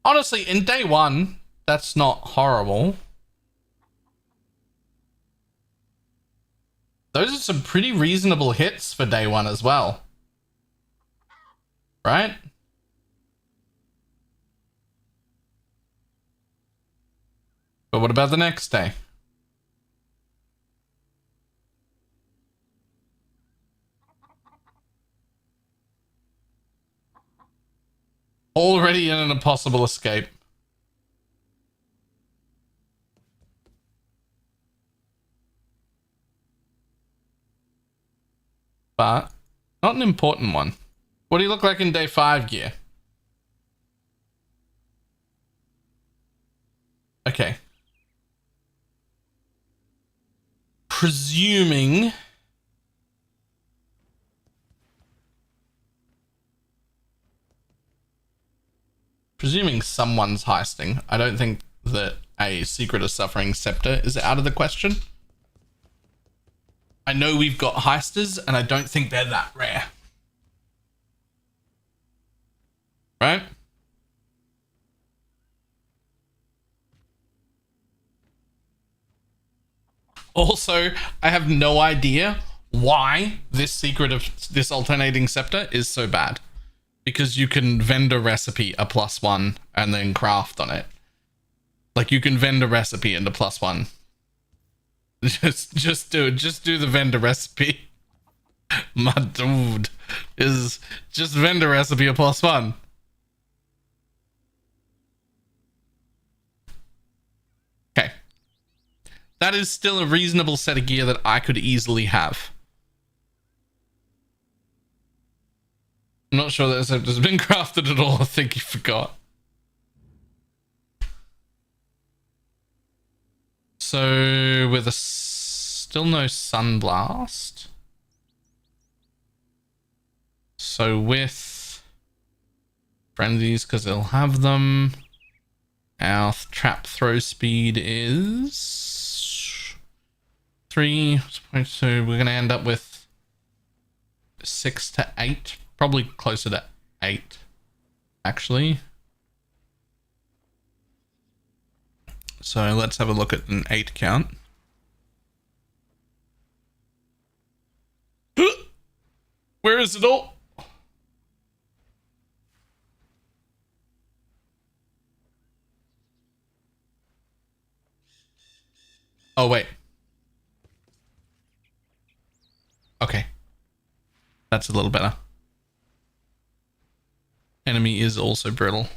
S1: Honestly, in day 1, that's not horrible. Those are some pretty reasonable hits for day one as well. Right? But what about the next day? Already in an impossible escape. But not an important one. What do you look like in day 5 gear? Okay. Presuming someone's heisting. I don't think that a Secret of Suffering Scepter is out of the question. I know we've got heisters, and I don't think they're that rare. Right? Also, I have no idea why this Secret of this Alternating Scepter is so bad. Because you can vendor recipe a +1 and then craft on it. Like you can vendor recipe into +1. Just do the vendor recipe. My dude is just vendor recipe a +1. Okay. That is still a reasonable set of gear that I could easily have. I'm not sure that this has been crafted at all. I think you forgot. So with still no Sunblast. So with frenzies, because they'll have them. Our trap throw speed is 3. So we're going to end up with 6 to 8. Probably closer to 8, actually. So let's have a look at an 8 count. Where is it all? Oh, wait. Okay. That's a little better. Enemy is also brittle.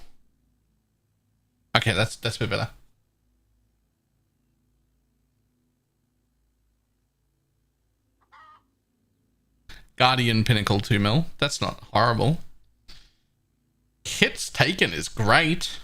S1: Okay, that's a bit better. Guardian Pinnacle 2 mil. That's not horrible. Hits taken is great.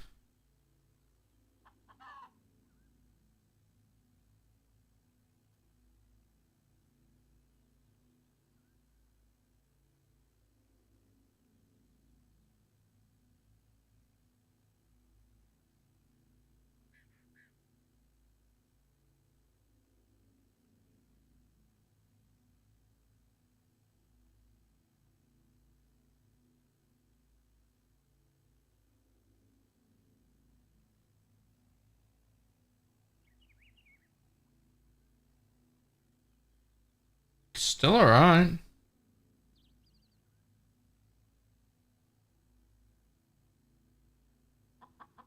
S1: Still alright.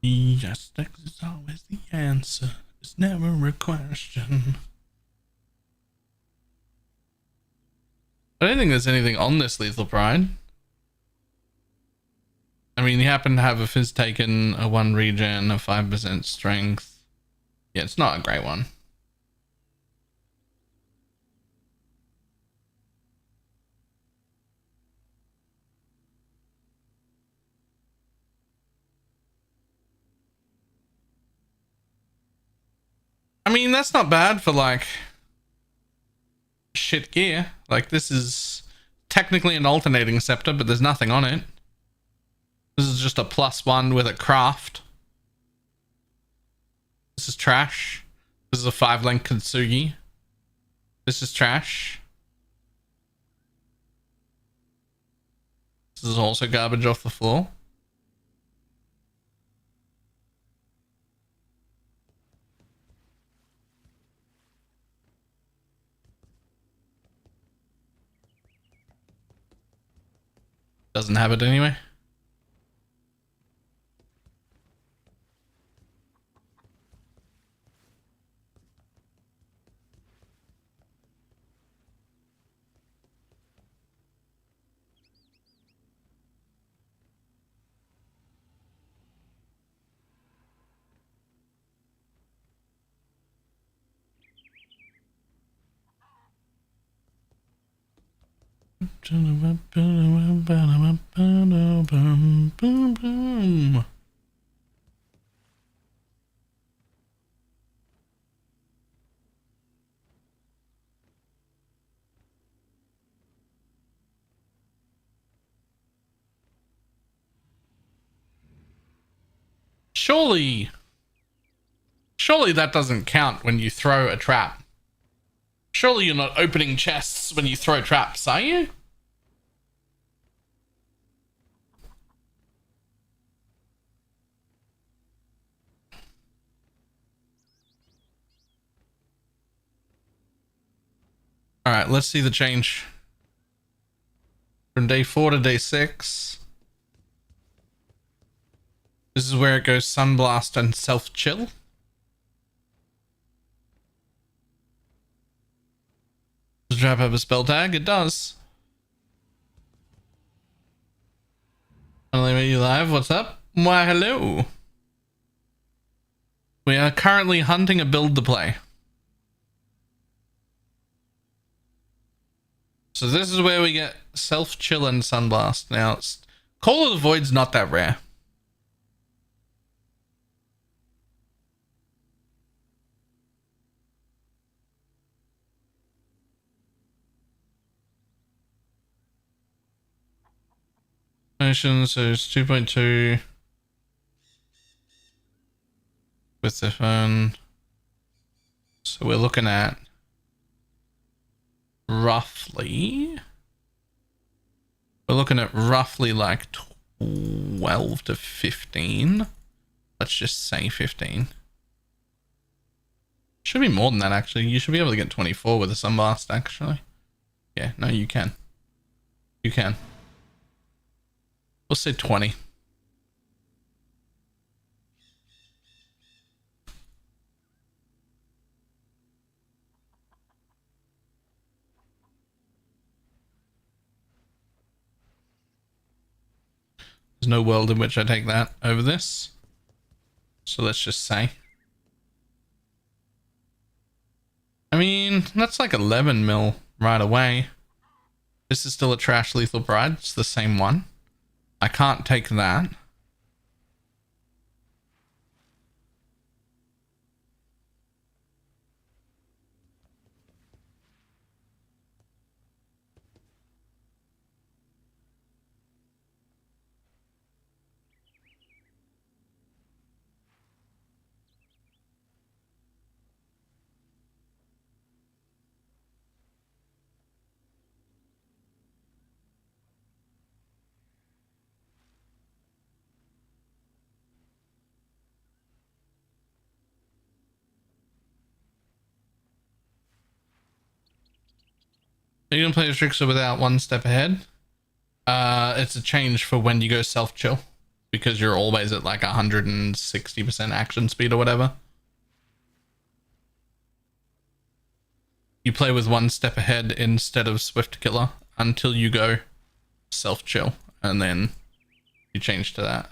S1: Yes, X is always the answer. It's never a question. I don't think there's anything on this Lethal Pride. I mean, you happen to have a Fizz taken, a 1 regen, a 5% strength. Yeah, it's not a great one. I mean, that's not bad for like shit gear. Like this is technically an alternating scepter, but there's nothing on it. This is just a +1 with a craft. This is trash. This is a 5-link Kintsugi. This is trash. This is also garbage off the floor. Doesn't have it anyway. Surely that doesn't count when you throw a trap. Surely you're not opening chests when you throw traps, are you? All right, let's see the change from day 4 to day 6. This is where it goes Sunblast and Self-Chill. Does Trap have a spell tag? It does. Finally met you live. What's up? Why, hello. We are currently hunting a build to play. So this is where we get Self-Chill and Sunblast. Now, Call of the Void's not that rare. Motion, so it's 2.2 with the phone. So we're looking at roughly like 12 to 15. Let's just say 15. Should be more than that, actually. You should be able to get 24 with a Sunblast, actually. Yeah, no, you can. You can. We'll say 20. There's no world in which I take that over this. So let's just say. I mean, that's like 11 mil right away. This is still a Trash Lethal Pride. It's the same one. I can't take that. Are you gonna play a Trickster without one step ahead? It's a change for when you go Self-Chill, because you're always at like 160% action speed or whatever. You play with one step ahead instead of Swift Killer until you go Self-Chill, and then you change to that.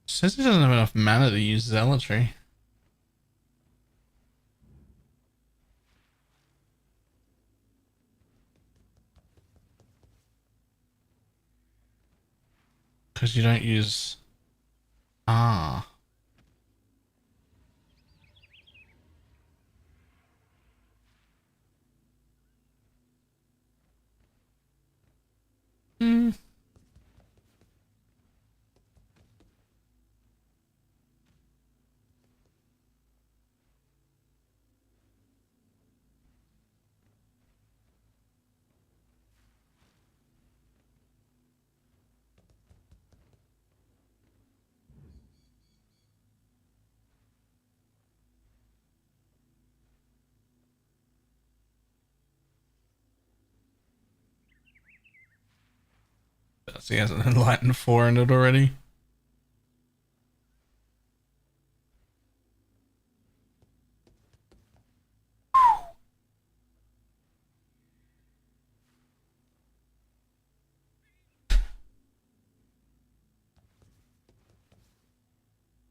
S1: Says he doesn't have enough mana to use Zealotry. Because you don't use... Ah. Hmm. So he has an Enlightened 4 in it already.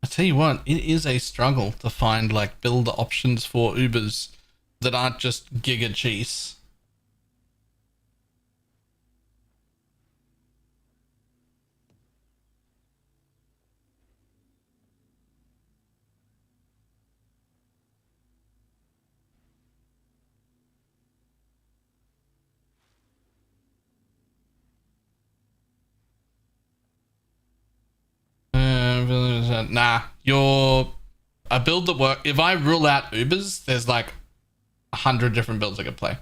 S1: I tell you what, it is a struggle to find like build options for Ubers that aren't just giga cheese. Nah, you're a build that work. If I rule out Ubers, there's like 100 different builds I could play.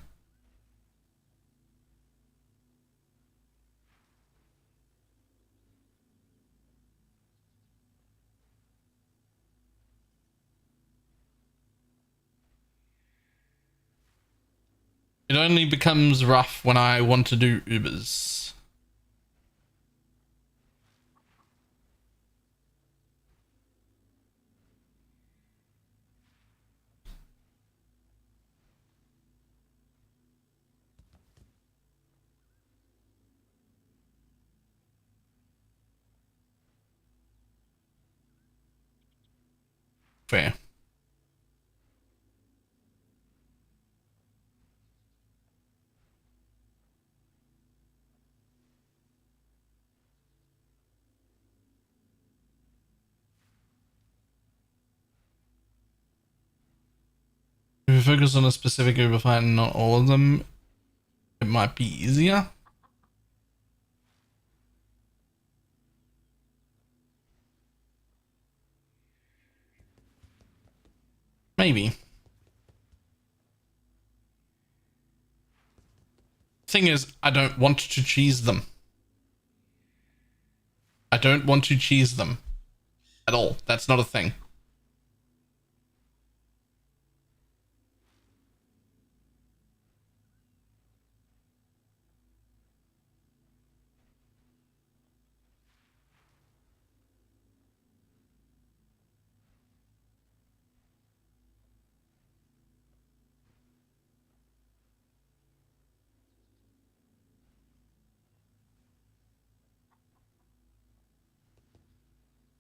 S1: It only becomes rough when I want to do Ubers. Fair. If you focus on a specific Uber fight and not all of them, it might be easier. Maybe. Thing is, I don't want to cheese them. I don't want to cheese them at all. That's not a thing.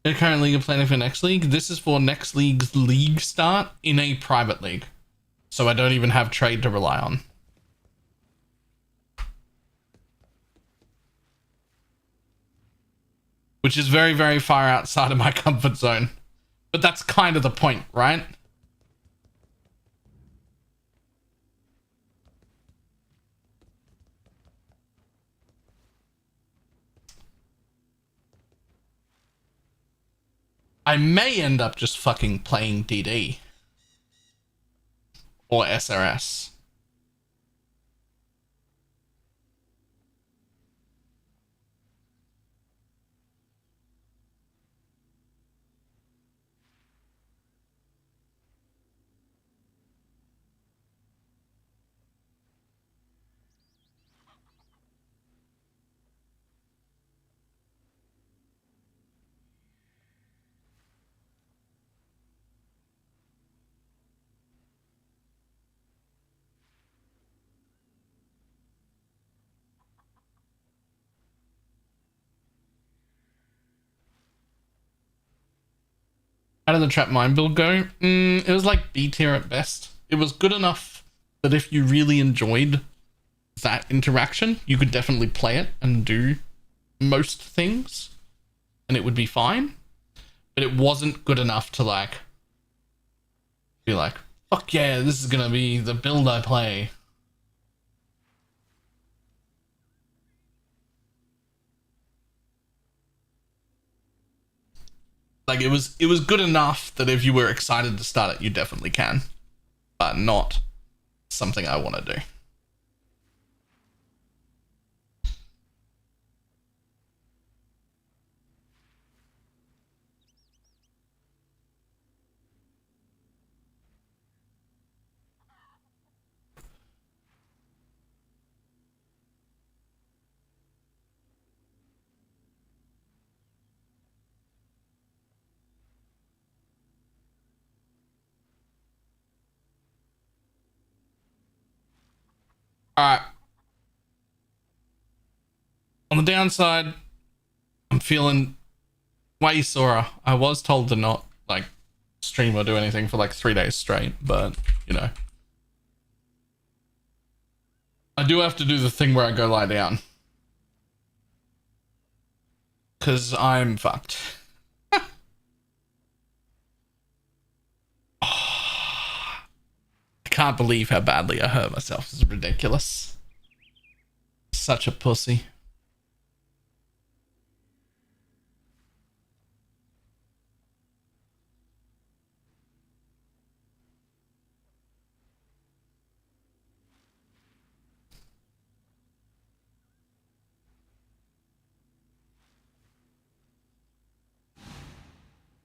S1: They're currently planning for next league. This is for next league's league start in a private league. So I don't even have trade to rely on. Which is very, very far outside of my comfort zone. But that's kind of the point, right? I may end up just fucking playing DD. Or SRS. How did the trap mine build go? It was like B tier at best. It was good enough that if you really enjoyed that interaction, you could definitely play it and do most things and it would be fine. But it wasn't good enough to like be like, fuck yeah, this is gonna be the build I play. Like it was good enough that if you were excited to start it, you definitely can, but not something I want to do. Alright. On the downside, I'm feeling way sorer. I was told to not, like, stream or do anything for, like, 3 days straight, but, you know. I do have to do the thing where I go lie down. Because I'm fucked. I can't believe how badly I hurt myself. This is ridiculous. Such a pussy.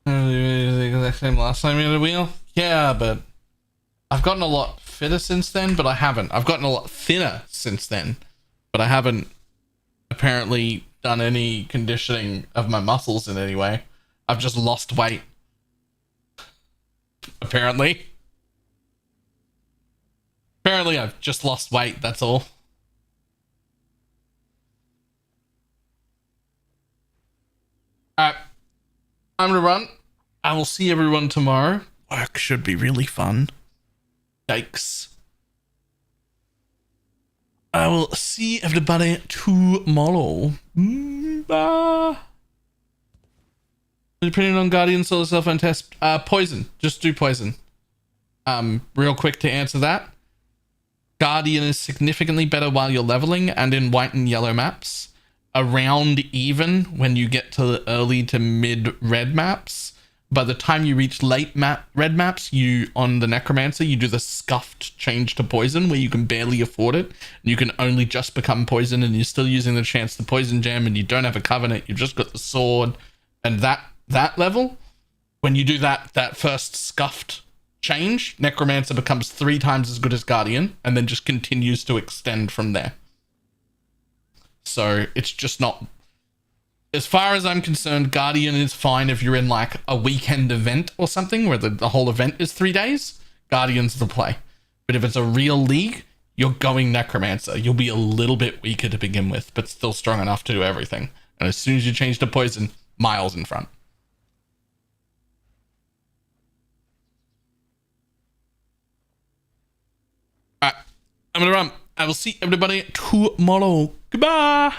S1: The exact same last time you had a wheel? Yeah, but I've gotten a lot fitter since then, but I haven't. I've gotten a lot thinner since then, but I haven't apparently done any conditioning of my muscles in any way. I've just lost weight. Apparently. Apparently I've just lost weight, that's all. Alright. I'm gonna run. I will see everyone tomorrow. Work should be really fun. Yikes. I will see everybody tomorrow. Bye. Depending on Guardian, Solar Self, and test. Poison. Just do poison. Real quick to answer that. Guardian is significantly better while you're leveling and in white and yellow maps. Around even when you get to the early to mid red maps. By the time you reach late red maps, you on the Necromancer, you do the scuffed change to poison where you can barely afford it. You can only just become poison and you're still using the chance to poison gem and you don't have a covenant. You've just got the sword. And that level, when you do that first scuffed change, Necromancer becomes 3 times as good as Guardian and then just continues to extend from there. So it's just not... As far as I'm concerned, Guardian is fine if you're in like a weekend event or something where the whole event is 3 days. Guardian's the play. But if it's a real league, you're going Necromancer. You'll be a little bit weaker to begin with, but still strong enough to do everything. And as soon as you change to poison, miles in front. Alright, I'm gonna run. I will see everybody tomorrow. Goodbye!